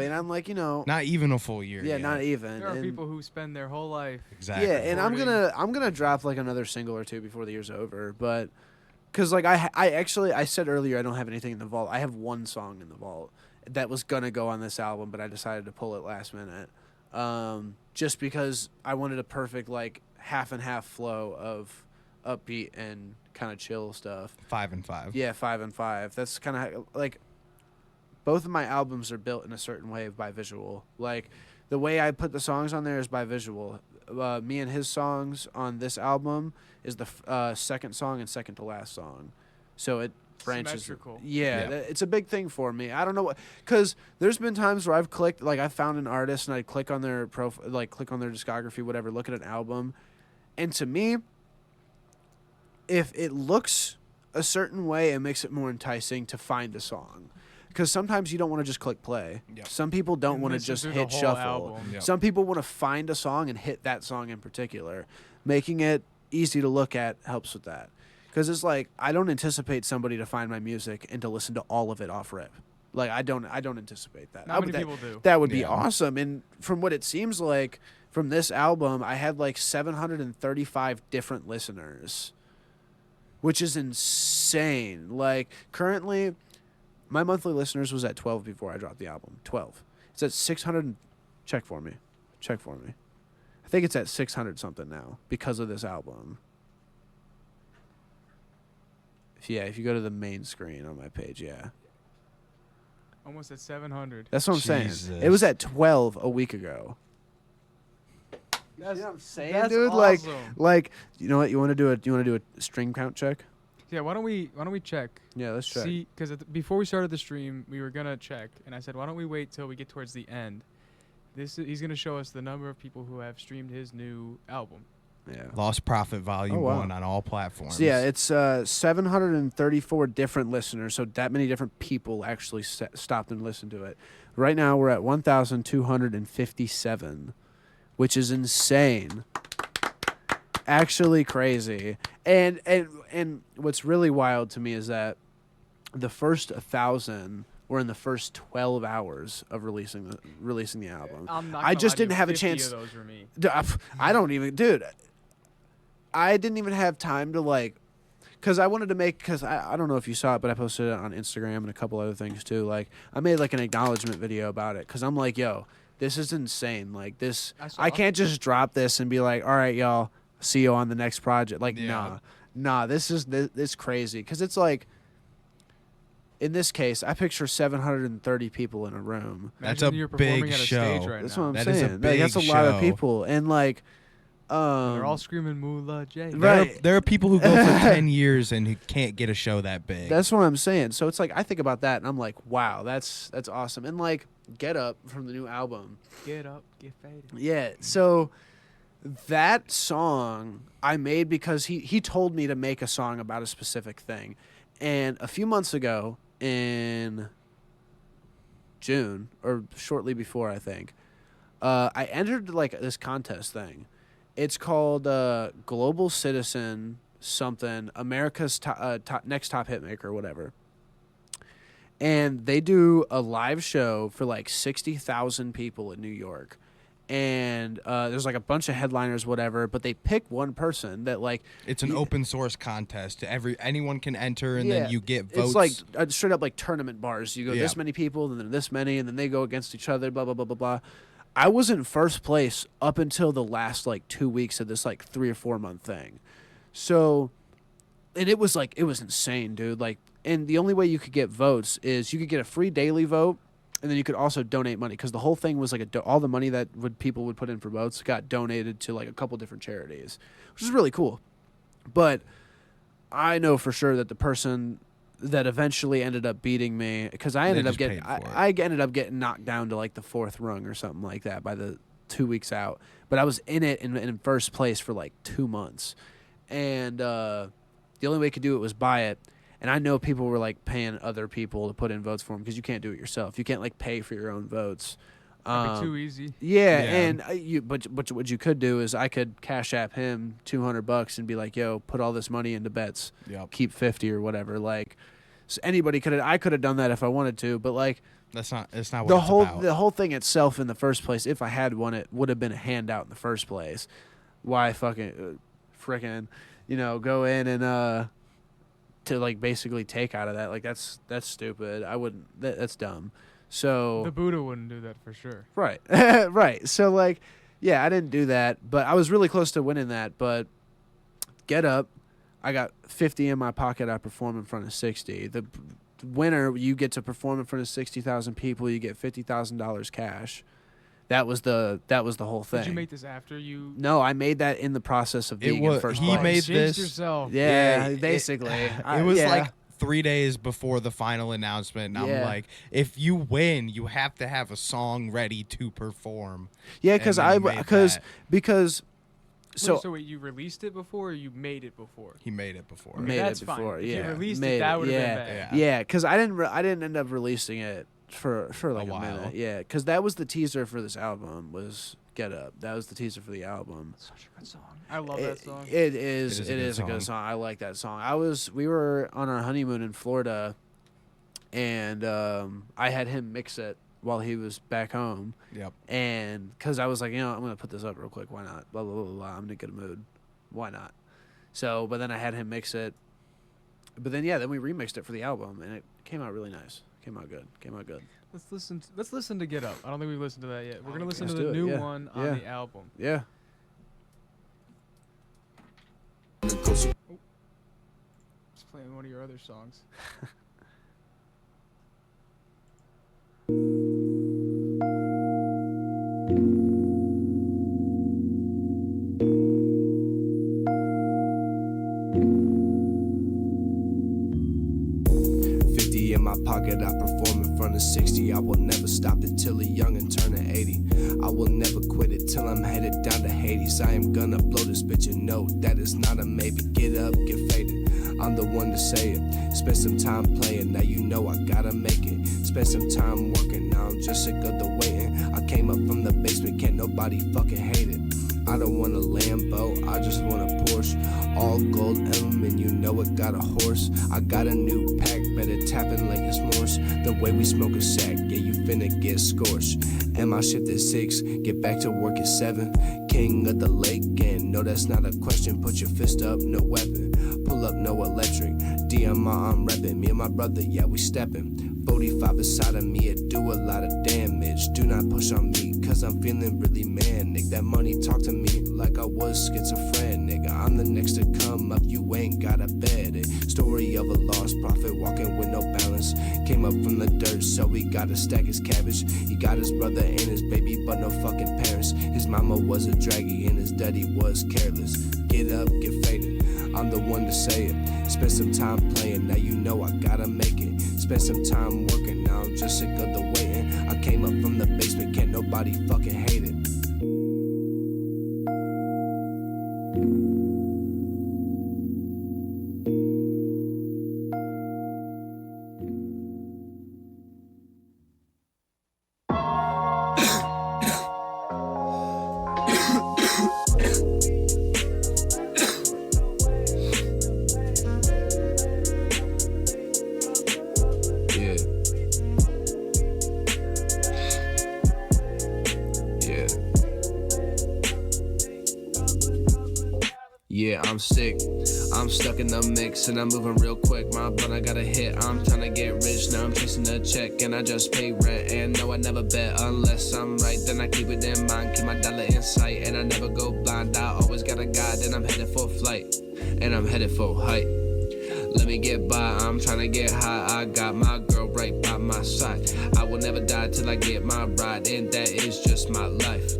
And I'm like, you know, Not even a full year. yeah, yet. not even. There are And- people who spend their whole life. Exactly. Yeah, and Recording. I'm gonna drop like another single or two before the year's over, but because like I said earlier I don't have anything in the vault. I have one song in the vault that was gonna go on this album, but I decided to pull it last minute, just because I wanted a perfect like half and half flow of upbeat and kind of chill stuff. 5 and 5. Yeah, 5 and 5. That's kind of like both of my albums are built in a certain way by visual. Like the way I put the songs on there is by visual. Me and his songs on this album is the second song and second to last song, so it branches. Symmetrical. Yeah, Yeah. it's a big thing for me. I don't know what, because there's been times where I've clicked, like I found an artist and I click on their profile, like click on their discography, whatever, look at an album, and to me, if it looks a certain way, it makes it more enticing to find a song. Because sometimes you don't want to just click play. Yep. Some people don't And want to listen just through the hit whole shuffle. album. Yep. Some people want to find a song and hit that song in particular. Making it easy to look at helps with that. Because it's like, I don't anticipate somebody to find my music and to listen to all of it off rip. Like, I don't anticipate that. Not many people do. That would be Yeah. awesome. And from what it seems like, from this album, I had like 735 different listeners, which is insane. Like, currently, my monthly listeners was at 12 before I dropped the album. 12. It's at 600. Check for me. I think it's at 600 something now because of this album. If you go to the main screen on my page, yeah. Almost at 700. That's what I'm saying. Jesus. It was at 12 a week ago. That's, You know what I'm saying, that's dude? awesome. Like, you know what? You want to do a stream count check? Yeah, why don't we check? Yeah, let's check. See, because before we started the stream, we were gonna check, and I said, why don't we wait till we get towards the end? He's gonna show us the number of people who have streamed his new album. Yeah. Lost Profit Volume Oh, wow. 1 on all platforms. So yeah, it's 734 different listeners, so that many different people actually stopped and listened to it. Right now, we're at 1,257, which is insane. Actually crazy. And what's really wild to me is that the first 1,000 were in the first 12 hours of releasing the album. I'm not. I gonna just lie to you, didn't have a 50 chance. Of those were me. I don't even, dude. I didn't even have time to like, because I wanted to make, because I don't know if you saw it, but I posted it on Instagram and a couple other things too. Like, I made like an acknowledgement video about it because I'm like, yo, this is insane. Like this, I can't just drop this and be like, all right, y'all, see you on the next project. Like, Yeah. nah, this is crazy because it's like, in this case, I picture 730 people in a room. That's Imagine a you're big performing at a show. stage right That's now. what I'm That is a saying. Like, that's a big lot of show. people, and like, They're all screaming MulaJay. Right. There are people who go for 10 years and who can't get a show that big. That's what I'm saying. So it's like I think about that and I'm like, wow, that's awesome. And like Get Up from the new album. Get up, get faded. Yeah. So that song I made because he told me to make a song about a specific thing. And a few months ago in June or shortly before, I think, I entered like this contest thing. It's called Global Citizen something, America's next top hit maker or whatever. And they do a live show for like 60,000 people in New York. And there's like a bunch of headliners, whatever, but they pick one person that like it's an open source contest. Anyone can enter, and then you get votes. It's like straight up like tournament bars. You go this Yeah. many people, and then this many, and then they go against each other. Blah blah blah blah blah. I was in first place up until the last like 2 weeks of this like 3 or 4 month thing. So, and it was insane, dude. Like, and the only way you could get votes is you could get a free daily vote. And then you could also donate money because the whole thing was like all the money that people would put in for votes got donated to like a couple different charities, which is really cool. But I know for sure that the person that eventually ended up beating me, because I ended up getting knocked down to like the 4th rung or something like that by the 2 weeks out. But I was in it in first place for like 2 months, and the only way I could do it was buy it. And I know people were like paying other people to put in votes for them because you can't do it yourself. You can't like pay for your own votes. That'd be too easy. Yeah, and but what you could do is I could Cash App him $200 and be like, "Yo, put all this money into bets. Yep. Keep 50 or whatever." Like, so anybody could have. I could have done that if I wanted to, but like It's not what it's about. The whole thing itself in the first place, if I had won it, would have been a handout in the first place. Why fucking frickin', go in and to like basically take out of that, like that's stupid. I wouldn't. That's dumb. So The Buddha wouldn't do that for sure. right, right. So like, yeah, I didn't do that, but I was really close to winning that. But Get Up, I got 50 in my pocket. I perform in front of 60. The winner, you get to perform in front of 60,000 people. You get $50,000 cash. That was the whole thing. Did you make this after you? No, I made that in the process of being in first place. He made Jinxed this. yourself. Yeah, basically. It was like 3 days before the final announcement, and I'm like, if you win, you have to have a song ready to perform. Yeah, because So wait, you released it before, or you made it before? He made it before. Made That's it before. fine. Yeah, If you released made it, that would have been bad. Yeah, because I didn't end up releasing it for like a while. minute. Yeah, because that was the teaser for this album. Was Get Up. That was the teaser for the album. Such a good song. I love that song. It is a good song. I like that song. We were on our honeymoon in Florida, and I had him mix it while he was back home. Yep. And because I was like, I'm gonna put this up real quick. Why not? Blah blah blah blah. I'm in a good mood. Why not? So, but then I had him mix it. But then then we remixed it for the album, and it came out really nice. Came out good. Let's listen to Get Up. I don't think we've listened to that yet. We're gonna listen to Let's the do it, new yeah. one on the album. Yeah. Just playing one of your other songs. In my pocket, I perform in front of 60. I will never stop it till a youngin' turn to 80. I will never quit it till I'm headed down to Hades. I am gonna blow this bitch and know that it's not a maybe. Get up, get faded. I'm the one to say it. Spend some time playing, now you know I gotta make it. Spend some time working, now I'm just sick of the waiting. I came up from the basement, can't nobody fucking hate it. I don't want a Lambo, I just want a Porsche. All gold element, you know it got a horse. I got a new pack, better tapping like it's Morse. The way we smoke a sack, yeah, you finna get scorched. And my shift at 6, get back to work at 7. King of the lake, and no, that's not a question. Put your fist up, no weapon. Pull up, no electric. DMR, I'm reppin'. Me and my brother, yeah, we steppin'. 45 beside of me, it do a lot of damage. Do not push on me, cause I'm feeling really manic. That money talk to me like I was schizophrenic. I'm the next to come up, you ain't gotta bet it. Story of a lost prophet walking with no balance. came up from the dirt, so he gotta stack his cabbage. He got his brother and his baby, but no fucking parents. His mama was a draggy and his daddy was careless. Get up, get faded, I'm the one to say it. Spend some time playing, now you know I gotta make it. Spend some time working, now I'm just sick of the waiting. I came up from the basement, can't nobody fucking hate it. Yeah, I'm sick, I'm stuck in the mix and I'm moving real quick. My blunt I got a hit, I'm trying to get rich. Now I'm chasing a check and I just pay rent. And no, I never bet unless I'm right, then I keep it in mind. Keep my dollar in sight and I never go blind. I always got a guide and I'm headed for flight, and I'm headed for height. Let me get by, I'm trying to get high. I got my girl right by my side. I will never die till I get my ride, and that is just my life.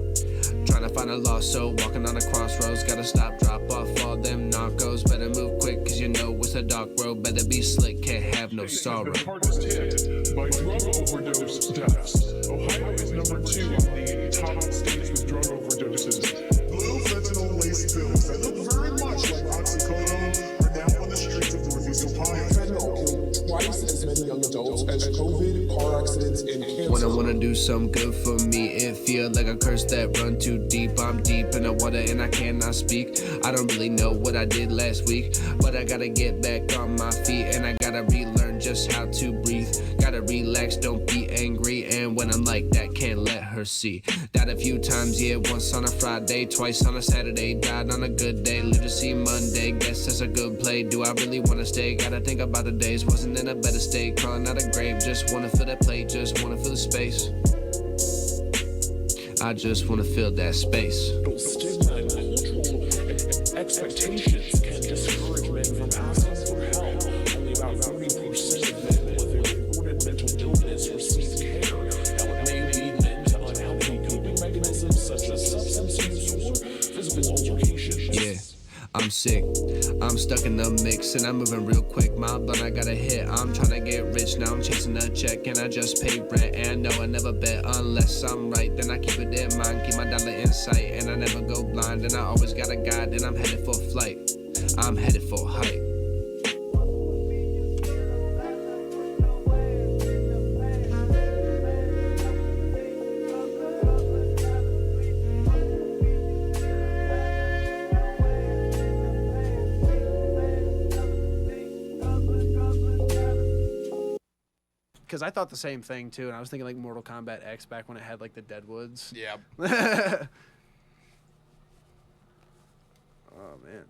Trying to find a lost soul, walking on a crossroads. Gotta stop, drop off all them narcos. Better move quick, cause you know it's a dark road. Better be slick, can't have no sorrow. The hardest hit by drug overdose deaths. Ohio is number 2 on the top states with drug overdoses. Blue fentanyl-laced pills that look very much like oxycodone are now on the streets of Northeast Ohio. Fentanyl killed twice as many young adults as COVID, car accidents, and cancer. When I wanna do something good for me, it feel like a curse that run too deep. I'm deep in the water and I cannot speak. I don't really know what I did last week, but I gotta get back on my feet and I gotta relearn just how to breathe. Gotta relax, don't be angry, and when I'm like that, can't let her see. Died a few times, yeah, once on a Friday, twice on a Saturday. Died on a good day, live to see Monday. Guess that's a good play. Do I really wanna stay? Gotta think about the days. Wasn't in a better state, crawling out of grave. Just wanna fill that plate, just wanna fill the space. I just wanna fill that space. Stigma and cultural expectations can discourage men from asking for help. Only about 30% of men with reported mental illness receive care. Now it may lead men to unhealthy coping mechanisms such as substance use or physical altercations. Yeah. I'm sick, I'm stuck in the mix and I'm moving real quick. My blunt I got a hit, I'm trying to get rich. Now I'm chasing a check and I just pay rent. And no, I never bet unless I'm right, then I keep it in mind. Keep my dollar in sight and I never go blind. And I always got a guide and I'm headed for flight, I'm headed for height. Because I thought the same thing too, and I was thinking like Mortal Kombat X back when it had like the Deadwoods. Yeah. Oh man.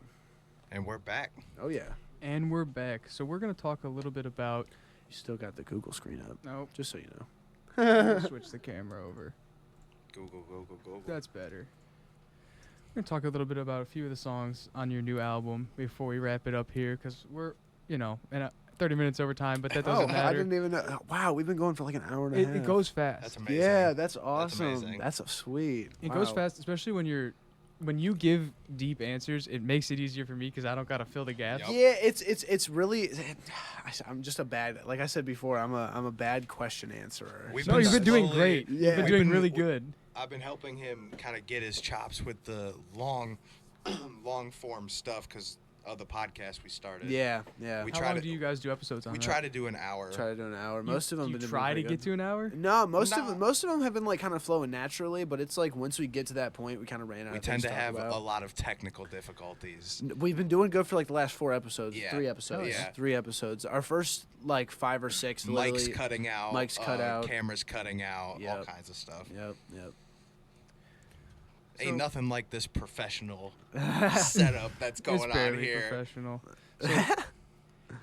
And we're back. Oh yeah. And we're back. So we're going to talk a little bit about... You still got the Google screen up. Nope. Just so you know. We'll switch the camera over. Go. That's better. We're going to talk a little bit about a few of the songs on your new album before we wrap it up here, because we're, in 30 minutes over time, but that doesn't matter. I didn't even know. Wow, we've been going for like an hour and a half. It goes fast. That's amazing. Yeah, that's awesome. amazing. That's so sweet. It Wow. goes fast, especially when you give deep answers. It makes it easier for me because I don't gotta fill the gaps. Yep. Yeah, it's really. I'm just a bad. Like I said before, I'm a bad question answerer. No, you've been doing slowly- great. Yeah. You've been We've doing been- really good. I've been helping him kind of get his chops with the long form stuff because of the podcast we started. Yeah. We How try long to do you guys do episodes on we that? try to do an hour. Try to do an hour. Most of them. You have been try to pretty get good. to an hour? No, most Nah. of them have been like kind of flowing naturally, but it's like once we get to that point, we kind of ran out. We of tend things to talk have about. a lot of technical difficulties. We've been doing good for like the last 4 episodes. Yeah. 3 episodes. Yeah. 3 episodes. Our first like 5 or 6. Mike's literally- cutting out. Mike's cut out. Cameras cutting out. All Yep. kinds of stuff. Yep. Ain't nothing like this professional setup that's going It's on barely here. professional. So,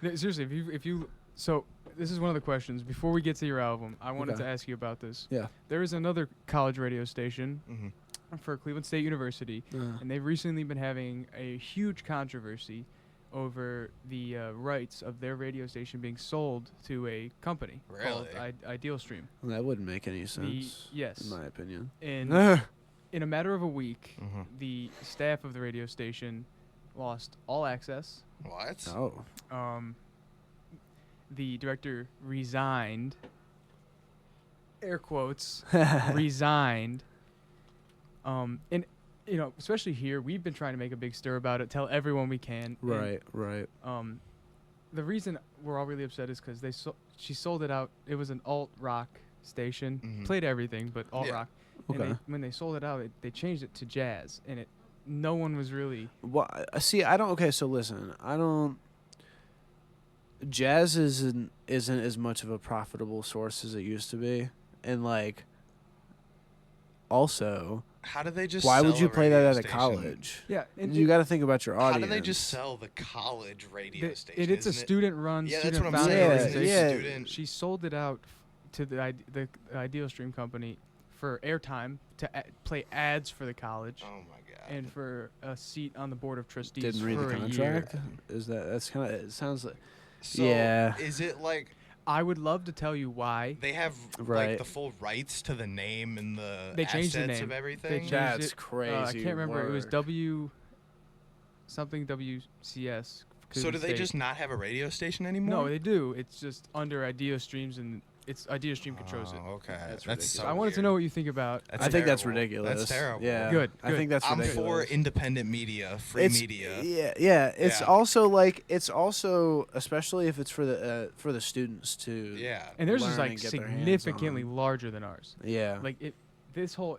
no, seriously, so this is one of the questions before we get to your album. I wanted Okay. to ask you about this. Yeah. There is another college radio station Mhm. for Cleveland State University, and they've recently been having a huge controversy over the rights of their radio station being sold to a company called Ideal Stream. Well, that wouldn't make any sense. Yes. In my opinion. And in a matter of a week, the staff of the radio station lost all access. What? Oh. The director resigned. Air quotes. Resigned. And you know, especially here, we've been trying to make a big stir about it, tell everyone we can. Right, right. The reason we're all really upset is because she sold it out. It was an alt rock station, played everything but alt rock. Okay. And when they sold it out, they changed it to jazz, and no one was really. Well, see, I don't. Okay, so listen, I don't. Jazz isn't as much of a profitable source as it used to be, and like. Also. How do they just? Why would sell you a play that radio at a station? college? Yeah, and you got to think about your audience. How do they just sell the college radio station? It's a student-run, Yeah, that's student what I'm founded saying. organization. She sold it out to the Ideal Stream company for airtime to play ads for the college. Oh my god! And for a seat on the board of trustees. Didn't read for the a contract. year. Is that's kind of? It sounds like. So yeah. Is it like? I would love to tell you why. They have like the full rights to the name and the they changed assets the name. of everything. They changed That's it. crazy. I can't remember. It was work. something WCS. So do they just not have a radio station anymore? No, they do. It's just under Idea Streams, and it's Idea Stream controls it. Okay, That's so I wanted to know what you think about. That's I think that's terrible. ridiculous. That's terrible. Yeah. Good. I think that's I'm ridiculous. for independent media, free media. Yeah. It's Yeah. also like especially if it's for the students to. Yeah. And theirs learn is and like get their hands significantly on. larger than ours. Yeah. Like this whole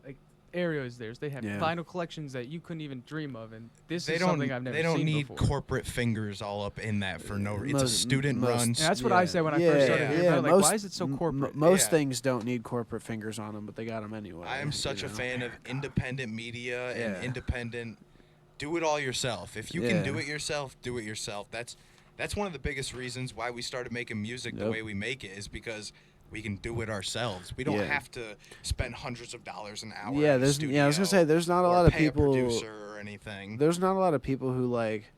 area is theirs. They have Yeah. vinyl collections that you couldn't even dream of, and this They is don't. something I've never They don't seen need before. corporate fingers all up in that for no reason. It's a Most- student-run. And that's what I said when I first started hearing about it. Like, why is it so corporate? Most Yeah. things don't need corporate fingers on them, but they got them anyway. I am such you a know? fan of independent media and Yeah. independent. Do it all yourself. If you Yeah. can do it yourself, do it yourself. That's one of the biggest reasons why we started making music the Yep. way we make it is because we can do it ourselves. We don't Yeah. have to spend hundreds of dollars an hour. Yeah, in a there's. Yeah, I was gonna studio say there's not a or lot of pay people. a producer or anything. There's not a lot of people who like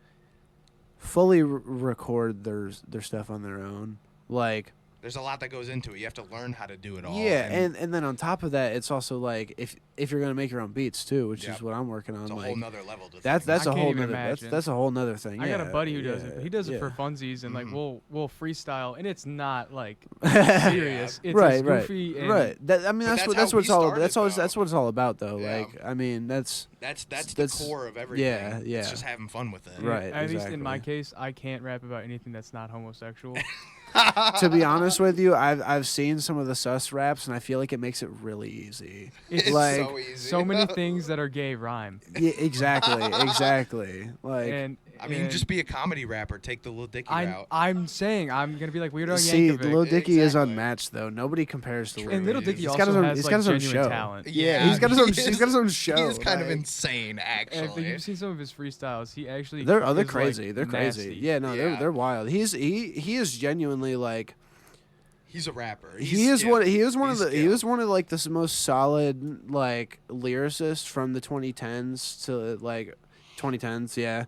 fully record their stuff on their own. Like. There's a lot that goes into it. You have to learn how to do it all. Yeah, and then on top of that, it's also like if you're gonna make your own beats too, which Yep. is what I'm working on. it's a like whole nother level to that's things. a I can't whole even nother imagine. that's a whole nother thing. I got a Yeah, buddy who does yeah, it. But he does it for yeah. funsies, and like Mhm. we'll freestyle, and it's not like Yeah. serious. It's right, just goofy and right. That, I mean, But that's what that's how it's we all. started, That's always though. that's what it's all about, though. Yeah. Like, I mean, That's that's- the core of everything. yeah, yeah. It's just having fun with it. Right. At least in my exactly. case, I can't rap about anything that's not homosexual. to be honest with you, I've seen some of the sus raps, and I feel like it makes it really easy. It's like so easy. so many things that are gay rhyme. yeah, exactly. Like And I mean, just be a comedy rapper. Take the Lil Dicky route. I'm saying I'm gonna be like Weird Al see, Yankovic. Lil Dicky is Exactly. unmatched though. Nobody compares to Lil And Little Dicky. Dicky He's also got his own, has he's like got his own genuine show. talent. Yeah, he's got his own. he He's got his own show. He is kind of like- insane, And if actually. you've seen some of his freestyles, he actually They're is, crazy. Like, they're crazy. nasty. Yeah, no, Yeah. they're wild. He is genuinely like He's a rapper. he is one of He's like the most solid like lyricists from the 2010s to like 2010s. Yeah,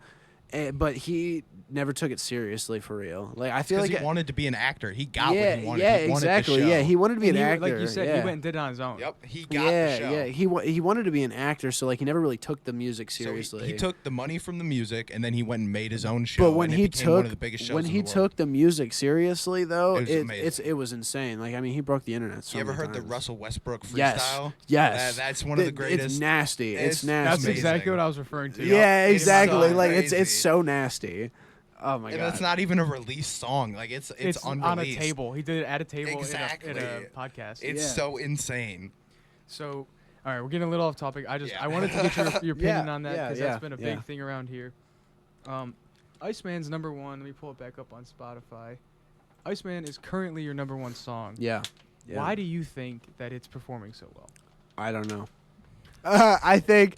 but he never took it seriously for real. Like I feel because like he wanted to be an actor. He got yeah, what he wanted. yeah, he wanted exactly. The show. Yeah, he wanted to be And an he, actor. like you said, yeah. he went and did it on his own. Yep, he got yeah, the show. yeah. He wanted to be an actor, so like he never really took the music So seriously. he took the money from the music and then he went and made his own show. But when and it he became one took of the biggest shows when in he the world. took the music seriously, though, It was amazing. it was insane. Like I mean, he broke the internet. So you ever many heard the times. Russell Westbrook freestyle? Yes, yes. That's one of the greatest. It's nasty. It's It's nasty. That's amazing. exactly what I was referring to. Yeah, It is exactly. so Like it's crazy. so nasty. Oh my And god. it's not even a released song. Like it's on a unreleased. table. He did it at a table Exactly. in a podcast. It's Yeah. so insane. So, all right, we're getting a little off topic. I Yeah. wanted to get your opinion Yeah, on that yeah, because yeah, that's been a big yeah. thing around here. Iceman's number one. Let me pull it back up on Spotify. Iceman is currently your number one song. Yeah. Yeah. Why do you think that it's performing so well? I don't know. I think.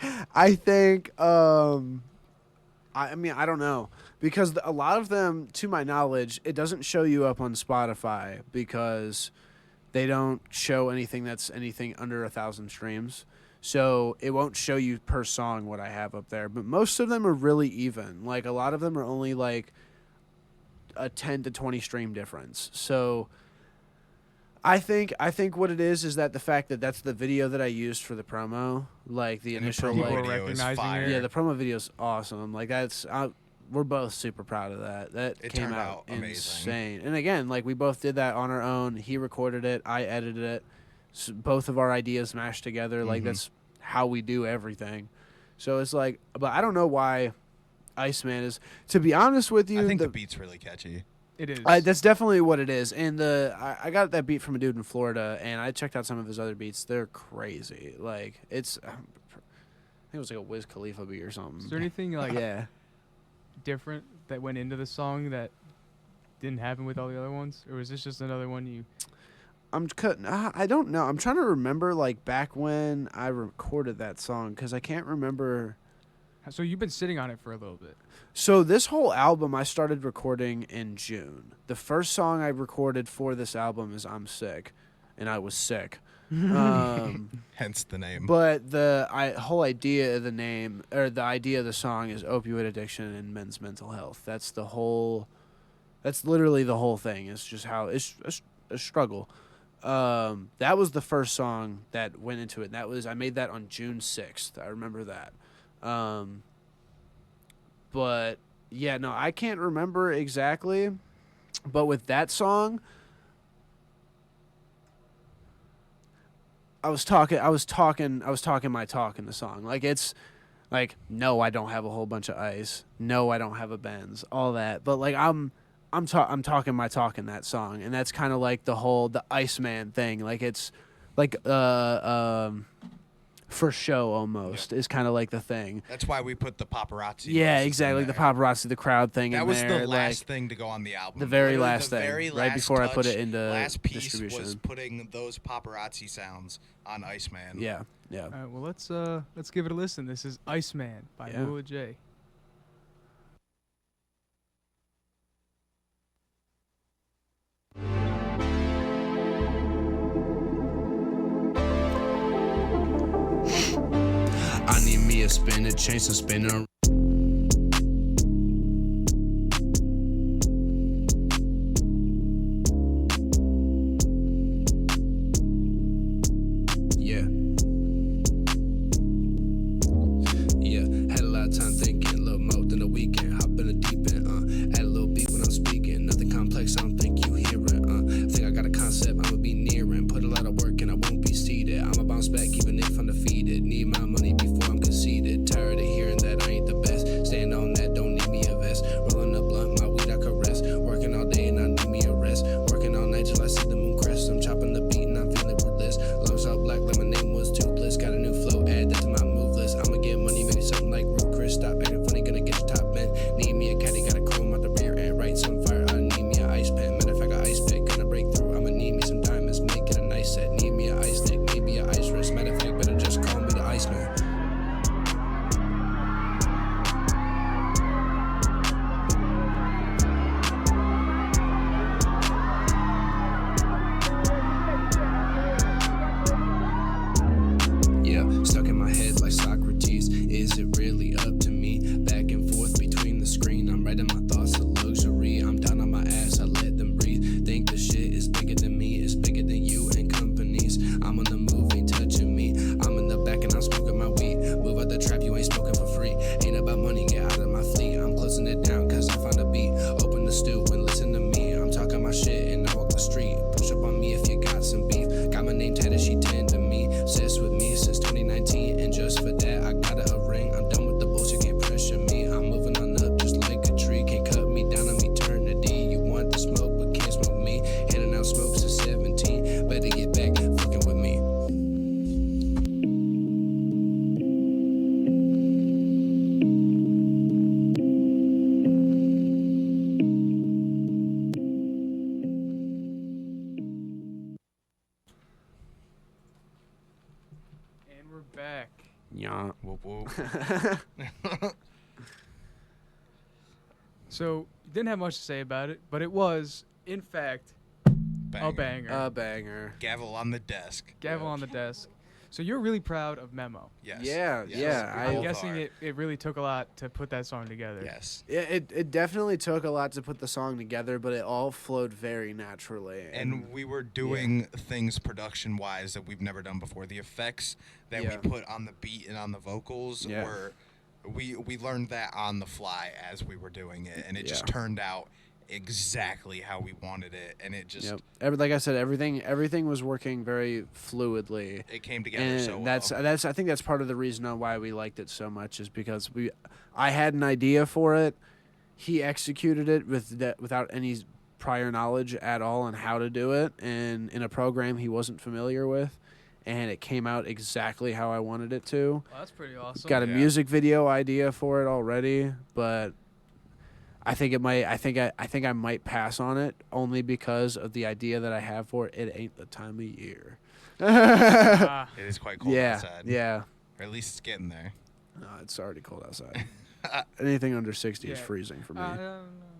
I mean, I don't know because a lot of them, to my knowledge, it doesn't show you up on Spotify because they don't show anything that's anything under 1,000 streams. So it won't show you per song what I have up there, but most of them are really even. Like a lot of them are only like a 10 to 20 stream difference. So I think what it is that the fact that that's the video that I used for the promo, like the initial promo like video is recognizing fire. it. yeah, the promo video's awesome. Like we're both super proud of that. That It came turned out out amazing. insane. And again, like we both did that on our own. He recorded it, I edited it. Both of our ideas mashed together. Like that's how we do everything. So it's like, but I don't know why Iceman is. To be honest with you, I think the beat's really catchy. It is. that's definitely what it is. And I got that beat from a dude in Florida, and I checked out some of his other beats. They're crazy. Like it's, I think it was like a Wiz Khalifa beat or something. Is there anything like Yeah. different that went into the song that didn't happen with all the other ones, or was this just another one you? I'm cutting. I don't know. I'm trying to remember like back when I recorded that song because I can't remember. So you've been sitting on it for a little bit. So this whole album I started recording in June. The first song I recorded for this album is "I'm Sick," and I was sick. Hence the name. But the whole idea of the name or the idea of the song is opioid addiction and men's mental health. That's the whole. That's literally the whole thing. It's just how it's a struggle. That was the first song that went into it. I made that on June 6th. I remember that. But yeah, no, I can't remember exactly. But with that song, I was talking my talk in the song. Like it's like, no, I don't have a whole bunch of ice. No, I don't have a Benz. All that. But like I'm talking my talk in that song, and that's kind of like the Iceman thing. Like it's like for show almost is kind of like the thing. That's why we put the paparazzi. Yeah, voices in exactly. The there. paparazzi, the crowd thing. That in was there, the last like, thing to go on the album. the very Literally last the thing, very right last before I put it touch, into last piece distribution. was putting those paparazzi sounds on Iceman. Yeah, yeah. All right, well let's give it a listen. This is Iceman by Yeah. MulaJay. I need me a spinner, change some spinner. Yeah. Yeah, had a lot of time thinking, a little more than a weekend. Hop in the deep end, add a little beat when I'm speaking. Nothing complex, I don't think you hear it, Think I got a concept, I'ma be nearing. Put a lot of work and I won't be seated. I'ma bounce back even if I'm defeated. Need my money before I'm conceited. Tired of hearing that I ain't the best. Stand on that, don't need me a vest. Rolling a blunt, my weed I caress. Working all day and I need me a rest. Working all night till I see the moon crest. I'm chopping the beat and I'm feeling ruthless. Lungs all black like my name was toothless. Got a new flow, add that to my move list. I'ma get money, maybe something like Root Chris. Stop acting funny, gonna get your top man. Need me a caddy, gotta chrome out the rear end. Right, some fire, I need me an ice pen. Matter of fact, I ice pick, gonna break through. I'ma need me some diamonds, make it a nice set. Need me an ice stick, maybe an ice wrist. Matter of fact, better just call me the Iceman. Yeah, stuck in my head like Socrates. Is it really up to me? Back and forth between the screen. I'm writing my thoughts of luxury. I'm down on my ass, I let them breathe. Think the shit is bigger than me, it's bigger than you and companies. I'm on the move, ain't touching me. I'm in the back and I'm smoking my weed. Move out the trap, you ain't smoking for free. Ain't about money, get out of my fleet. I'm closing it down cause I found a beat. Open the stoop and listen to me. I'm talking my shit and I walk the street. Push up on me if you got some beef. Got my name tatted, she tend to me. Sis with me since 2019, and just for that I got her a ring. I'm done with the bullshit, can't pressure me. I'm moving on up just like a tree. Can't cut me down, I'm eternity. You want the smoke but can't smoke me. Handing out smokes at 17. Better get back fucking with me. And we're back. Yeah. Whoop, whoop. So didn't have much to say about it, but it was in fact a banger. Banger. Gavel on the desk. Gavel on the desk. So you're really proud of Memo. Yes. Yeah, Yes. yeah, We I'm both guessing are. it really took a lot to put that song together. Yes. It definitely took a lot to put the song together, but it all flowed very naturally. And we were doing things production-wise that we've never done before. The effects that Yeah. we put on the beat and on the vocals Yeah. were, we learned that on the fly as we were doing it, and it just Yeah. turned out exactly how we wanted it, and it just Like I said, everything was working very fluidly. it came together And so well. that's I think that's part of the reason on why we liked it so much is because I had an idea for it. He executed it without any prior knowledge at all on how to do it, and in a program he wasn't familiar with, and it came out exactly how I wanted it to. Well, that's pretty awesome. Got a Yeah. music video idea for it already, but I think I might pass on it only because of the idea that I have for it. It ain't the time of year. Ah, it is quite cold Yeah, outside. yeah. Or at least it's getting there. No, it's already cold outside. Anything under 60 is Yeah. freezing for me.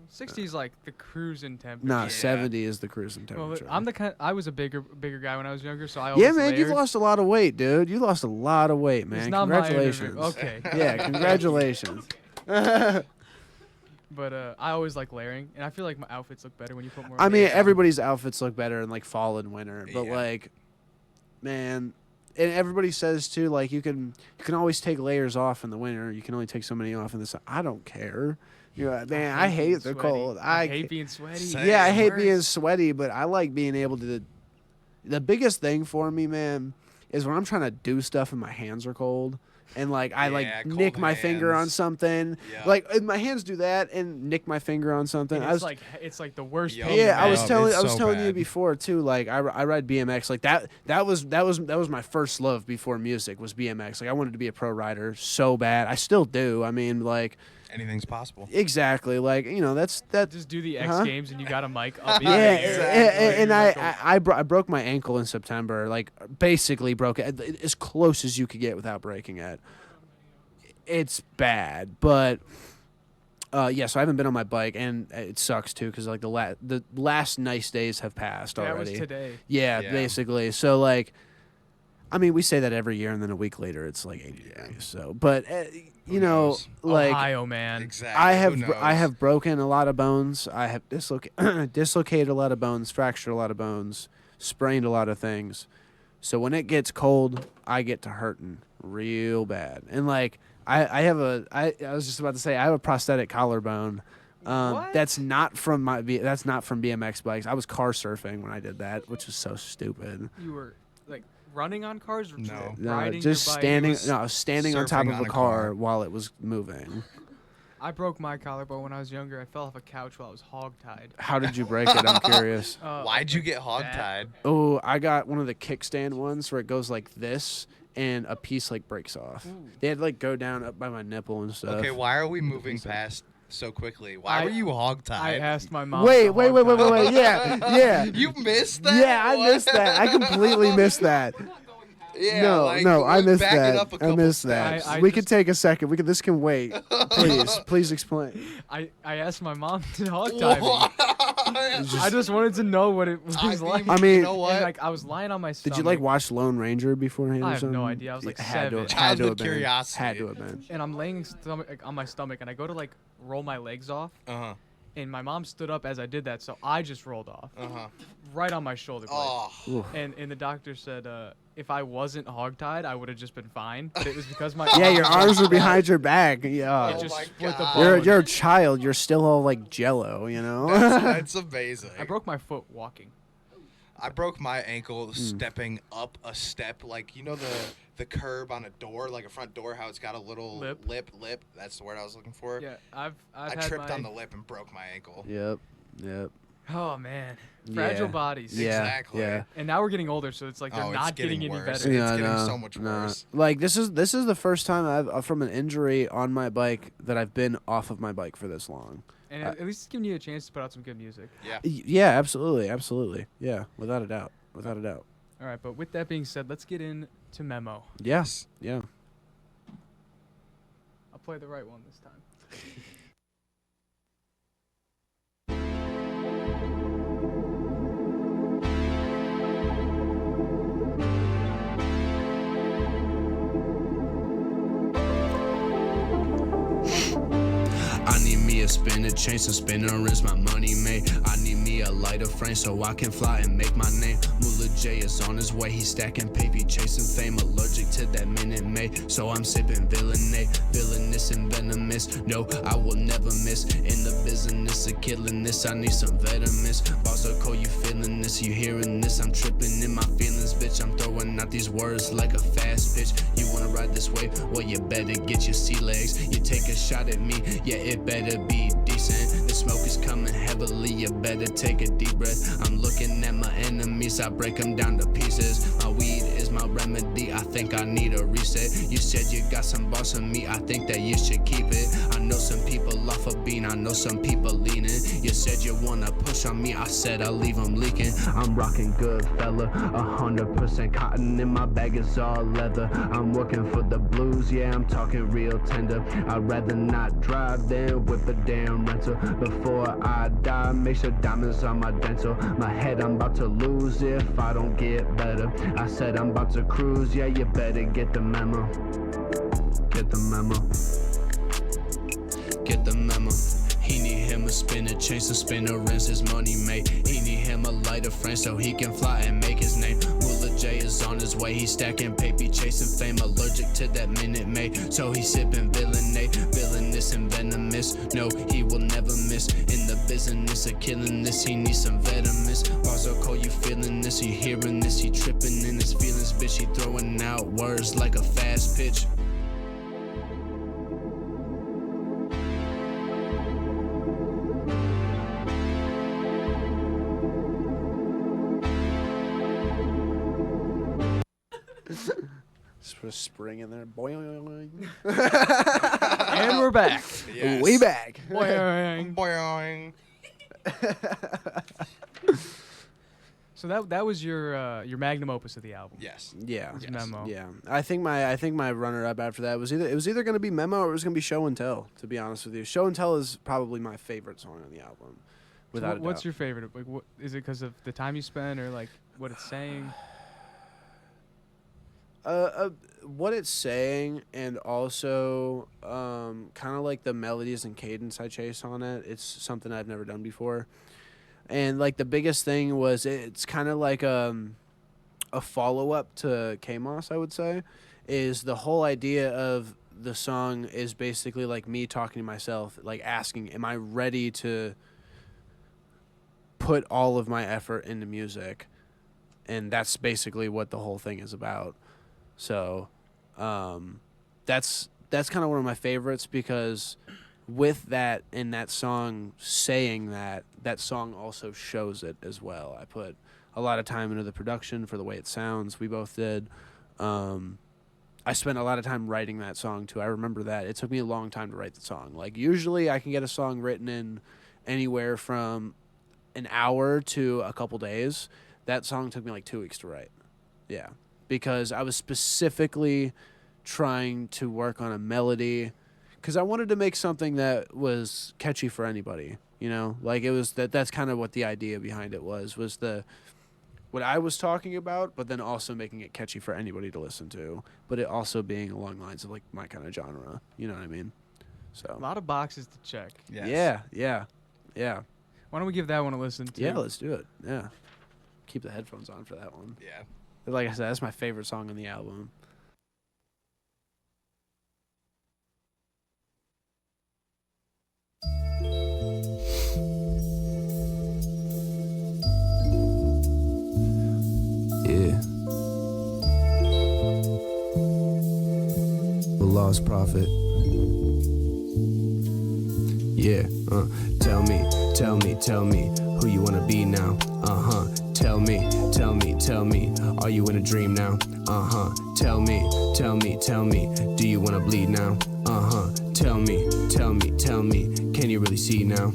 60 is like the cruising temperature. Nah, Yeah. 70 is the cruising Well, temperature. I was a bigger guy when I was younger, so I always Yeah, man, you've layered. lost a lot of weight, dude. You lost a lot of weight, man. It's not my Congratulations. interview. Okay. Yeah, congratulations. But I always like layering, and I feel like my outfits look better when you put more. I mean, layers on. everybody's outfits look better in like fall and winter, but Yeah. like, man, and everybody says too, like you can always take layers off in the winter. You can only take so many off in the summer. I don't care. Man, I hate being the sweaty. cold. I hate being sweaty. Same. Yeah, I It's hate worse. being sweaty, but I like being able to. The biggest thing for me, man, is when I'm trying to do stuff and my hands are cold. And like I Yeah, cold nick my finger on hands. something, Yeah. like and my hands do that and nick my finger on something. And I was it's like the worst. Yup. pain yeah, in I the was ass. telling It's so you bad. before too. Like I ride BMX. Like that was my first love before music was BMX. Like I wanted to be a pro rider so bad. I still do. I mean, like Anything's possible. exactly. Like that's that. Just do the X Huh? Games and you got a mic up. in Yeah, the air. exactly. and You're like I broke my ankle in September. Like basically broke it as close as you could get without breaking it. It's bad, but yeah. So I haven't been on my bike, and it sucks too because like the last nice days have passed that already. was today. Yeah, Yeah. basically. So like, I mean, we say that every year, and then a week later, it's like 80 degrees. So, but you know, knows? like Ohio, man. Exactly. I Who knows? have broken a lot of bones. I have dislocated a lot of bones, fractured a lot of bones, sprained a lot of things. So when it gets cold, I get to hurting real bad. And like I was just about to say I have a prosthetic collarbone. What? That's not from BMX bikes. I was car surfing when I did that, which was so stupid. You were like running on cars or No. just No, riding just your bike? standing. was No, I was standing on top surfing of on a a car car. while it was moving. I broke my collarbone when I was younger. I fell off a couch while I was hogtied. How did you break it? I'm curious. Why'd you get hogtied? Oh, I got one of the kickstand ones where it goes like this and a piece like breaks off. They had to like go down up by my nipple and stuff. Okay, why are we moving past so quickly? Why were you hogtied? I asked my mom. Wait, to wait. hogtie. Yeah. You missed that? Yeah, I What? missed that. I completely missed that. Yeah, no, like, no, I missed back it that. up a I couple missed that. steps. I We could just- take a second. This can wait. Please explain. I asked my mom to hogtie me. I just wanted to know what it was like. I mean- you know what? And, like I was lying on my stomach. Did you like watch Lone Ranger beforehand? I or have no something? idea. I was, like, It had to 7. have Childhood been. curiosity. Had to have been. And I'm laying on my stomach, and I go to like roll my legs off, Uh-huh. and my mom stood up as I did that, so I just rolled off Uh-huh. right on my shoulder blade. Oh. Oof. And the doctor said if I wasn't hogtied, I would have just been fine. But it was because my Yeah, your arms were behind your back. Yeah. It just my split the God. bone. You're a child. You're still all like jello, you know? That's amazing. I broke my foot walking. I broke my ankle stepping up a step, like you know the curb on a door, like a front door, how it's got a little Lip. lip. That's the word I was looking for. Yeah, I've I had tripped my, on the lip and broke my ankle. Yep. Oh man, fragile Yeah. bodies. Yeah. Exactly. Yeah. And now we're getting older, so it's like they're Oh, it's not getting any worse. better. It's Yeah, getting no, so much no. worse. Like this is the first time I've from an injury on my bike that I've been off of my bike for this long. And at least it's giving you a chance to put out some good music. Yeah. Yeah, absolutely. Yeah, without a doubt. All right, but with that being said, let's get into Memo. Yes. Yeah. I'll play the right one this time. a spinner, chain some spinner rings, my money made. I need me a lighter frame so I can fly and make my name. MulaJay is on his way, he's stacking paper, chasing fame. Allergic to that Minute Maid, so I'm sipping villainous and venomous. No, I will never miss. In the business of killing this, I need some vitamins. Boss so cold, you feeling this, you hearing this? I'm tripping in my feelings, bitch. I'm throwing out these words like a fast pitch. You wanna ride this wave? Well, you better get your sea legs. You take a shot at me, yeah, it better be decent. The smoke is coming heavily, you better take a deep breath. I'm looking at my enemies, I break them down to pieces. My weed is my remedy, I think I need a reset. You said you got some boss on me, I think that you should keep it. I know some people off a bean, I know some people leaning. You said you wanna push on me, I said I'll leave them leaking. I'm rocking good fella, 100% cotton in my bag is all leather. I'm working for the blues, yeah, I'm talking real tender. I'd rather not drive than whip a damn rental. Before I die, make sure diamonds on my dental. My head I'm about to lose if I don't get better. I said I'm about to cruise, yeah, you better get the memo. Get the memo. Get the memo. He need him a spinner, chain some spinner rings, his money made. He need him a lighter frame so he can fly and make his name. MulaJay is on his way, he's stacking paper, chasing fame. Allergic to that Minute Maid, so he's sipping villainous and venomous. No, he will never miss. In the business of killing this, he needs some vitamins. Bars so cold, you feeling this, you hearing this? He tripping in his feelings, bitch. He throwing out words like a fast pitch. Just put a spring in there. Boing. And we're back. Yes. Way back. Boing. Boing. So that was your magnum opus of the album. Yes. Yeah. Was Memo. Yeah. I think my runner up after that was either gonna be Memo or it was gonna be Show and Tell, to be honest with you. Show and Tell is probably my favorite song on the album. Without a doubt. What's your favorite? Like, what is it? Because of the time you spend, or like what it's saying? What it's saying, and also kind of like the melodies and cadence I chase on it. It's something I've never done before, and like the biggest thing was it's kind of like a follow up to K-Moss, I would say, is the whole idea of the song is basically like me talking to myself, like asking, am I ready to put all of my effort into music? And that's basically what the whole thing is about. So that's kind of one of my favorites, because with that, in that song saying that song also shows it as well. I put a lot of time into the production for the way it sounds. We both did. I spent a lot of time writing that song too. I remember that. It took me a long time to write the song. Like usually I can get a song written in anywhere from an hour to a couple days. That song took me like 2 weeks to write. Yeah. Because I was specifically trying to work on a melody, because I wanted to make something that was catchy for anybody, you know? Like it was that's kind of what the idea behind it was what I was talking about, but then also making it catchy for anybody to listen to, but it also being along lines of like my kind of genre, you know what I mean? So A lot of boxes to check. Yes. Yeah. Why don't we give that one a listen to? Yeah, let's do it. Yeah. Keep the headphones on for that one. Yeah. Like I said, that's my favorite song on the album. Yeah. The lost prophet. Yeah. Tell me who you wanna be now. Tell me, are you in a dream now? Tell me, do you wanna bleed now? Tell me, can you really see now?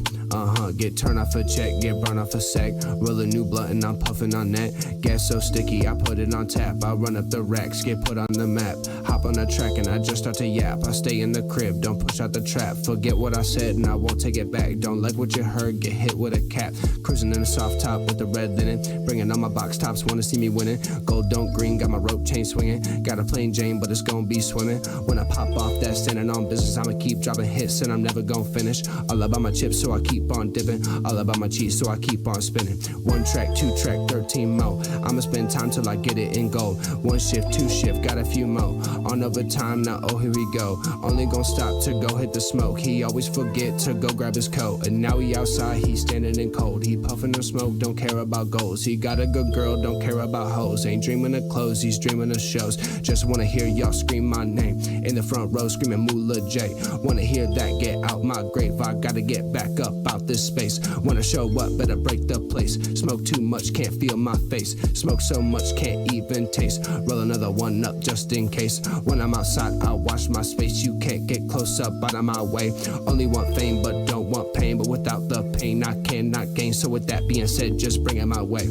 Get turned off a check, get burned off a sack. Roll a new blunt and I'm puffing on that. Gas so sticky, I put it on tap. I run up the racks, get put on the map. Hop on the track and I just start to yap. I stay in the crib, don't push out the trap. Forget what I said and I won't take it back. Don't like what you heard, get hit with a cap. Cruising in a soft top with the red linen. Bringing on my box tops, wanna see me winning. Gold don't green, got my rope chain swinging. Got a plain Jane, but it's gonna be swimming. When I pop off that standing on business, I'ma keep dropping hits and I'm never gonna finish. All about my chips, so I keep on dipping. All about my cheese, so I keep on spinning. 1 track, 2 track, 13 mo. I'ma spend time till I get it in gold. 1 shift, 2 shift, got a few mo. On overtime, now oh here we go. Only gonna stop to go hit the smoke. He always forget to go grab his coat. And now he outside, he standing in cold. He puffing the smoke, don't care about goals. He got a good girl, don't care about hoes. Ain't dreaming of clothes, he's dreaming of shows. Just wanna hear y'all scream my name. In the front row screaming MulaJay. Wanna hear that, get out my grave. I gotta get back up out this space. Wanna show up, better break the place. Smoke too much, can't feel my face. Smoke so much, can't even taste. Roll another one up just in case. When I'm outside, I watch my space. You can't get close up, out of my way. Only want fame, but don't want pain. But without the pain, I cannot gain. So with that being said, just bring it my way.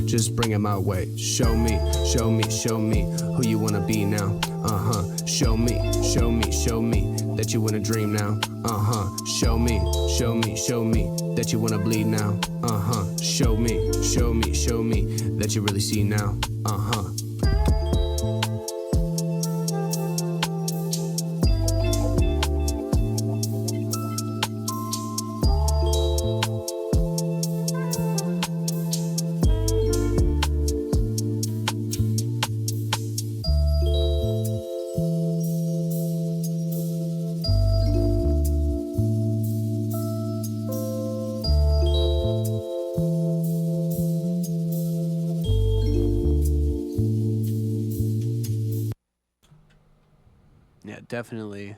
Just bring it my way. Show me, show me, show me who you wanna be now. Show me, show me, show me that you wanna dream now. Show me, show me, show me that you wanna bleed now. Show me, show me, show me that you really see now. Yeah, definitely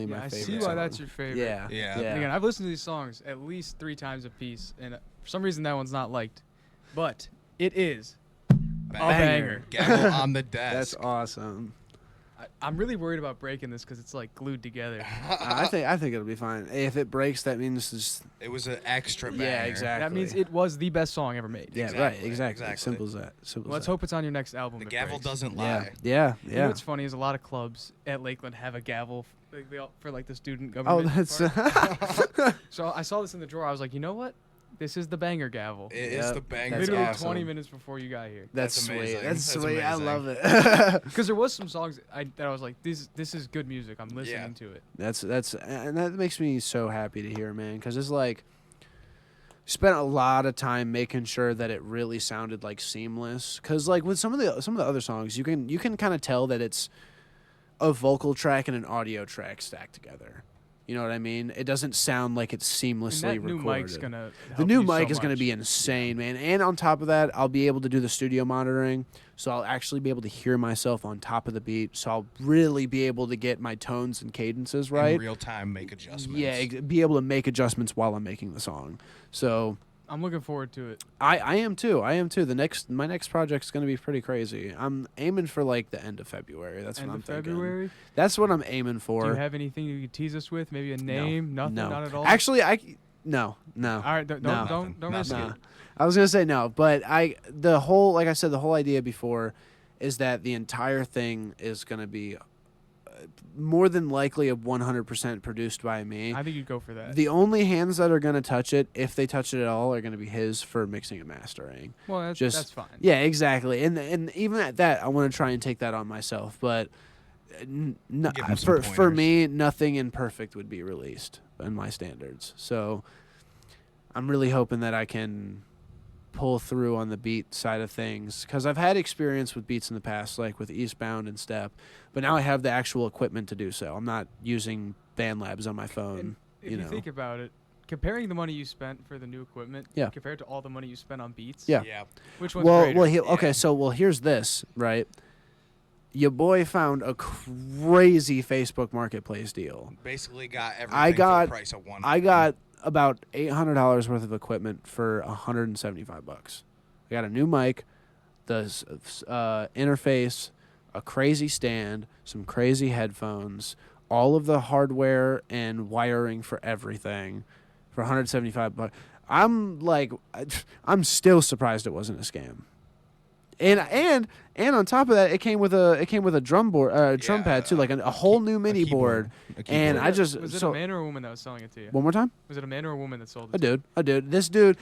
my I favorite. see why song. that's your favorite. Yeah, Yeah. yeah. Again, I've listened to these songs at least 3 times a piece, and for some reason that one's not liked. But it is a banger. Gavel on the desk. That's awesome. I'm really worried about breaking this because it's like glued together. I think it'll be fine. If it breaks, that means it's It was an extra banger. yeah, exactly. That means it was the best song ever made. Yeah, Exactly, right, exactly. exactly. Simple as that. Simple Let's as that. hope it's on your next album. The it gavel breaks. doesn't Yeah, lie. yeah, You know yeah. what's funny is a lot of clubs at Lakeland have a gavel for like the student Oh, government. that's part. So I saw this in the drawer. I was like, you know what? This is the banger gavel. It is Yep, the banger. that's Literally awesome. 20 minutes before you got here. that's That's sweet. amazing. That's That's sweet. I amazing. love it. Because there was some songs that I was like, this is good music. I'm listening to it. That's and that makes me so happy to hear, man, because it's like spent a lot of time making sure that it really sounded like seamless. Because like with some of the other songs, you can kind of tell that it's a vocal track and an audio track stacked together. You know what I mean? It doesn't sound like it's seamlessly And that new recorded. mic's gonna. The help new you so mic is going to much. be insane, man. And on top of that, I'll be able to do the studio monitoring. So I'll actually be able to hear myself on top of the beat. So I'll really be able to get my tones and cadences right. In real time, make adjustments. Yeah, be able to make adjustments while I'm making the song. So I'm looking forward to it. I am too. My next project's going to be pretty crazy. I'm aiming for like the end of February. That's End what I'm of thinking. February. That's what I'm aiming for. Do you have anything you could tease us with? Maybe a name? Nothing. No. Not at all. Actually, no. All right. Don't No. don't risk Nah. it. I was gonna say no, but the whole idea before is that the entire thing is gonna be more than likely a 100% produced by me. I think you'd go for that. The only hands that are gonna touch it, if they touch it at all, are gonna be his for mixing and mastering. Well, that's fine. Yeah, exactly. And even at that, I want to try and take that on myself. But Give him some for pointers. me, nothing imperfect would be released in my standards. So I'm really hoping that I can pull through on the beat side of things, because I've had experience with beats in the past, like with Eastbound and Step, but now I have the actual equipment to do so. I'm not using BandLabs on my phone. And if you you know. think about it, comparing the money you spent for the new equipment, Yeah. compared to all the money you spent on beats, Yeah. Yeah. which one's greater? Okay. Yeah. So here's this, right? Your boy found a crazy Facebook Marketplace deal. Basically got everything I got for the price of one. I got about $800 worth of equipment for $175. I got a new mic, the interface, a crazy stand, some crazy headphones, all of the hardware and wiring for everything, for $175. I'm like, I'm still surprised it wasn't a scam. And on top of that, it came with a drum pad too, like a whole new MIDI board. And I just was it a man or a woman that was selling it to you? One more time. Was it a man or a woman that sold it? A dude. This dude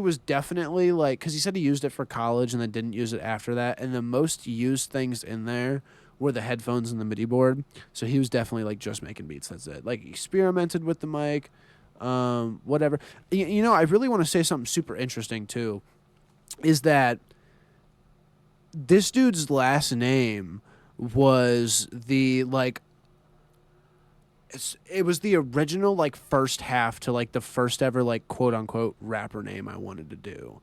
was definitely like, because he said he used it for college and then didn't use it after that. And the most used things in there were the headphones and the MIDI board. So he was definitely like just making beats. That's it. Like experimented with the mic, whatever. You know, I really want to say something super interesting too, is that this dude's last name was the like. It was the original like first half to like the first ever like quote unquote rapper name I wanted to do,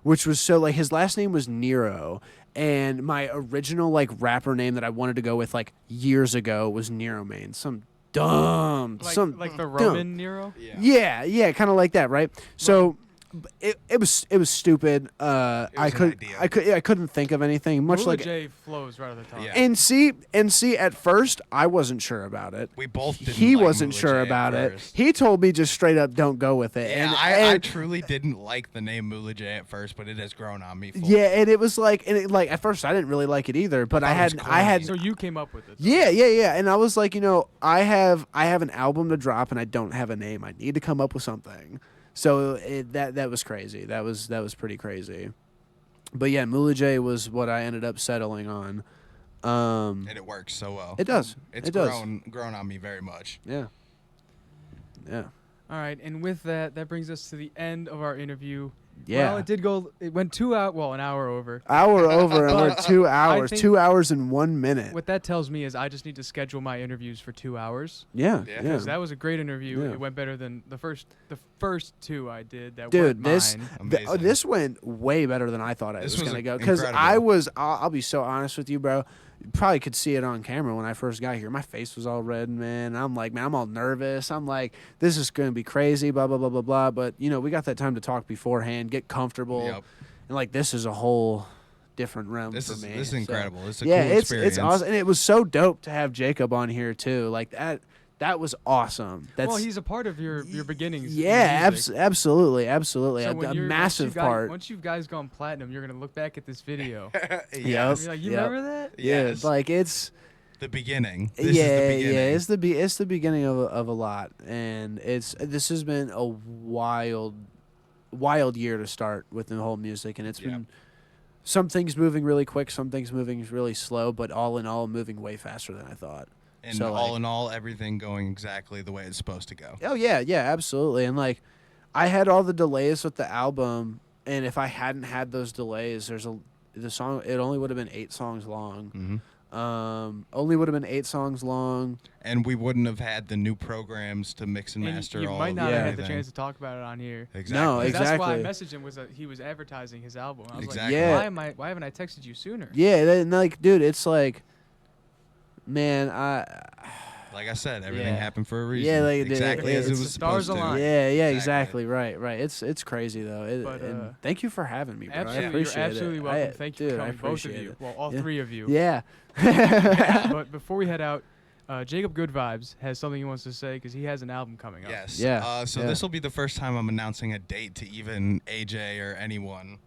which was so like his last name was Nero, and my original like rapper name that I wanted to go with like years ago was Nero Main. Some dumb, like the Roman Nero. Yeah, kind of like that, right? So. It was stupid. I couldn't think of anything. Much like MulaJay flows right at the top. Yeah. And see, at first I wasn't sure about it. We both didn't. He like wasn't MulaJay sure at about it. first. He told me just straight up, don't go with it. Yeah, and I truly didn't like the name MulaJay at first, but it has grown on me. Yeah, and it was like, at first I didn't really like it either. But I had. So you came up with it. Yeah, and I was like, I have an album to drop, and I don't have a name. I need to come up with something. So that was crazy. That was pretty crazy. But yeah, MulaJay was what I ended up settling on. And it works so well. It does. It's it does. grown on me very much. Yeah. Yeah. All right, and with that brings us to the end of our interview. Yeah. Well, it went an hour over. Hour over, and we're 2 hours. think 2 hours and 1 minute. What that tells me is I just need to schedule my interviews for 2 hours. Yeah. Because that was a great interview. Yeah. It went better than the first two I did that Dude, weren't mine. this went way better than I thought it was going to go. Because incredible. I'll be so honest with you, bro. You probably could see it on camera when I first got here. My face was all red, man. I'm like, man, I'm all nervous. I'm like, this is going to be crazy, blah, blah, blah, blah, blah. But, we got that time to talk beforehand, get comfortable. Yep. And, like, this is a whole different realm This for is me. this is incredible. It's a cool experience. It's awesome. And it was so dope to have Jacob on here, too. Like, that was awesome. Well, he's a part of your beginnings. Yeah, absolutely. So A massive part. Once you guys gone platinum, you're gonna look back at this video. Yes. You're like, you remember that? Yeah, Yes. like it's The beginning. yeah, it's the beginning of a lot, and this has been a wild year to start with the whole music, and it's been some things moving really quick, some things moving really slow, but all in all, moving way faster than I thought. And So, all like- in all, everything going exactly the way it's supposed to go. Oh yeah, absolutely. And like, I had all the delays with the album, and if I hadn't had those delays, the song. It only would have been 8 songs long. Mm-hmm. Only would have been 8 songs long. And we wouldn't have had the new programs to mix and And master you all might of not have had the everything. chance to talk about it on here. Exactly. No, 'Cause That's why I Exactly. messaged him was that he was advertising his album. I was Exactly. Yeah. like, why haven't I texted you sooner? Yeah, and like, dude, it's like, man, Like I said, everything Yeah. happened for a reason. Yeah, like, exactly as it it's was the stars supposed to. aligned. yeah, Exactly. exactly, right. It's crazy though. But, And thank you for having me, bro. I Absolutely, appreciate you're absolutely it. welcome. Thank you dude, for I coming, both of appreciate you. it. Well, all Yeah. 3 of you. Yeah. But before we head out, JacobGoodVides has something he wants to say because he has an album coming up. Yes. Yeah, So yeah. this will be the first time I'm announcing a date to even AJ or anyone.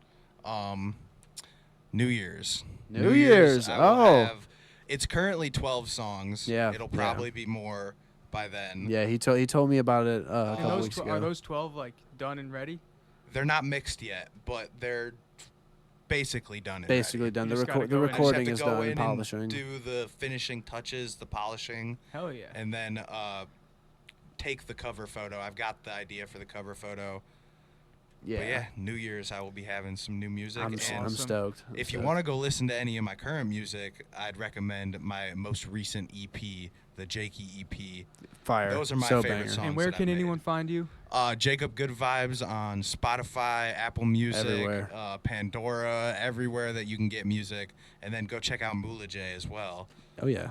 New Year's. New Year's, I will oh. have- it's currently 12 songs. Yeah, It'll yeah. probably be more by then. Yeah, he told me about it a And couple those weeks are ago. those 12 like done and ready? They're not mixed yet, but they're basically done. And Basically ready. done. You The, just gotta the go in. I just have recording to is go done, in and polishing. do the finishing touches, the polishing, Hell yeah. and then take the cover photo. I've got the idea for the cover photo. Yeah, But yeah, New Year's I will be having some new music. I'm and stoked. if you want to go listen to any of my current music, I'd recommend my most recent EP, the Jakey EP. Fire. Those are my so favorite banger. songs. And where that can I've anyone made. find you? Jacob Good Vibes on Spotify, Apple Music, Everywhere. Pandora, everywhere that you can get music. And then go check out MulaJay as well. Oh yeah.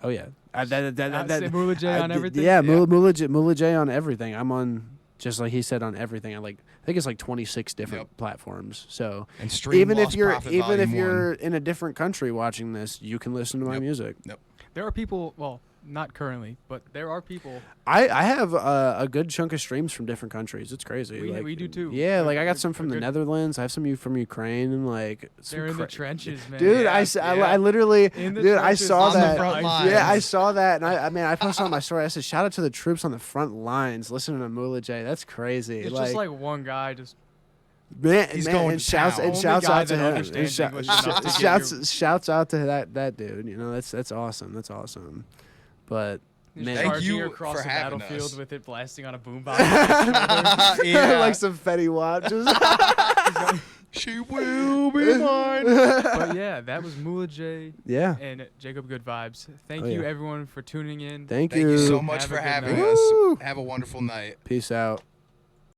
Say MulaJay on everything? Yeah, MulaJay on everything. I'm on, just like he said, on everything. I think it's like 26 different platforms. So And stream even if Lost you're Prophet Volume in a different country watching this, you can listen to my Yep. music. Yep. There are people, well, Not currently, but there are people. I have a good chunk of streams from different countries. It's crazy. We do too. Yeah, like I got A- some from a the good- Netherlands. I have some from Ukraine and like. Some They're in the trenches, man. Dude, Yeah, I literally, In the dude, I trenches, saw on the that. front Yeah, I lines. saw that, and I mean, I posted on my story. I said, "Shout out to the troops on the front lines, listening to MulaJay. That's crazy." It's just like one guy just. man, He's man, going and to shouts town. and Only shouts guy out to that him. And understands English enough to give shouts out to that dude. You know, that's awesome. That's awesome. But Just man, Thank charging you across for the having battlefield us. with it blasting on a boombox. Yeah. like some Fetty Wap. Just She will be mine. But yeah, that was MulaJay yeah. and Jacob Good Vibes. Thank Oh, you yeah. everyone for tuning in. Thank Thank you so you. much Have for a good having night. us. Woo. Have a wonderful night. Peace out.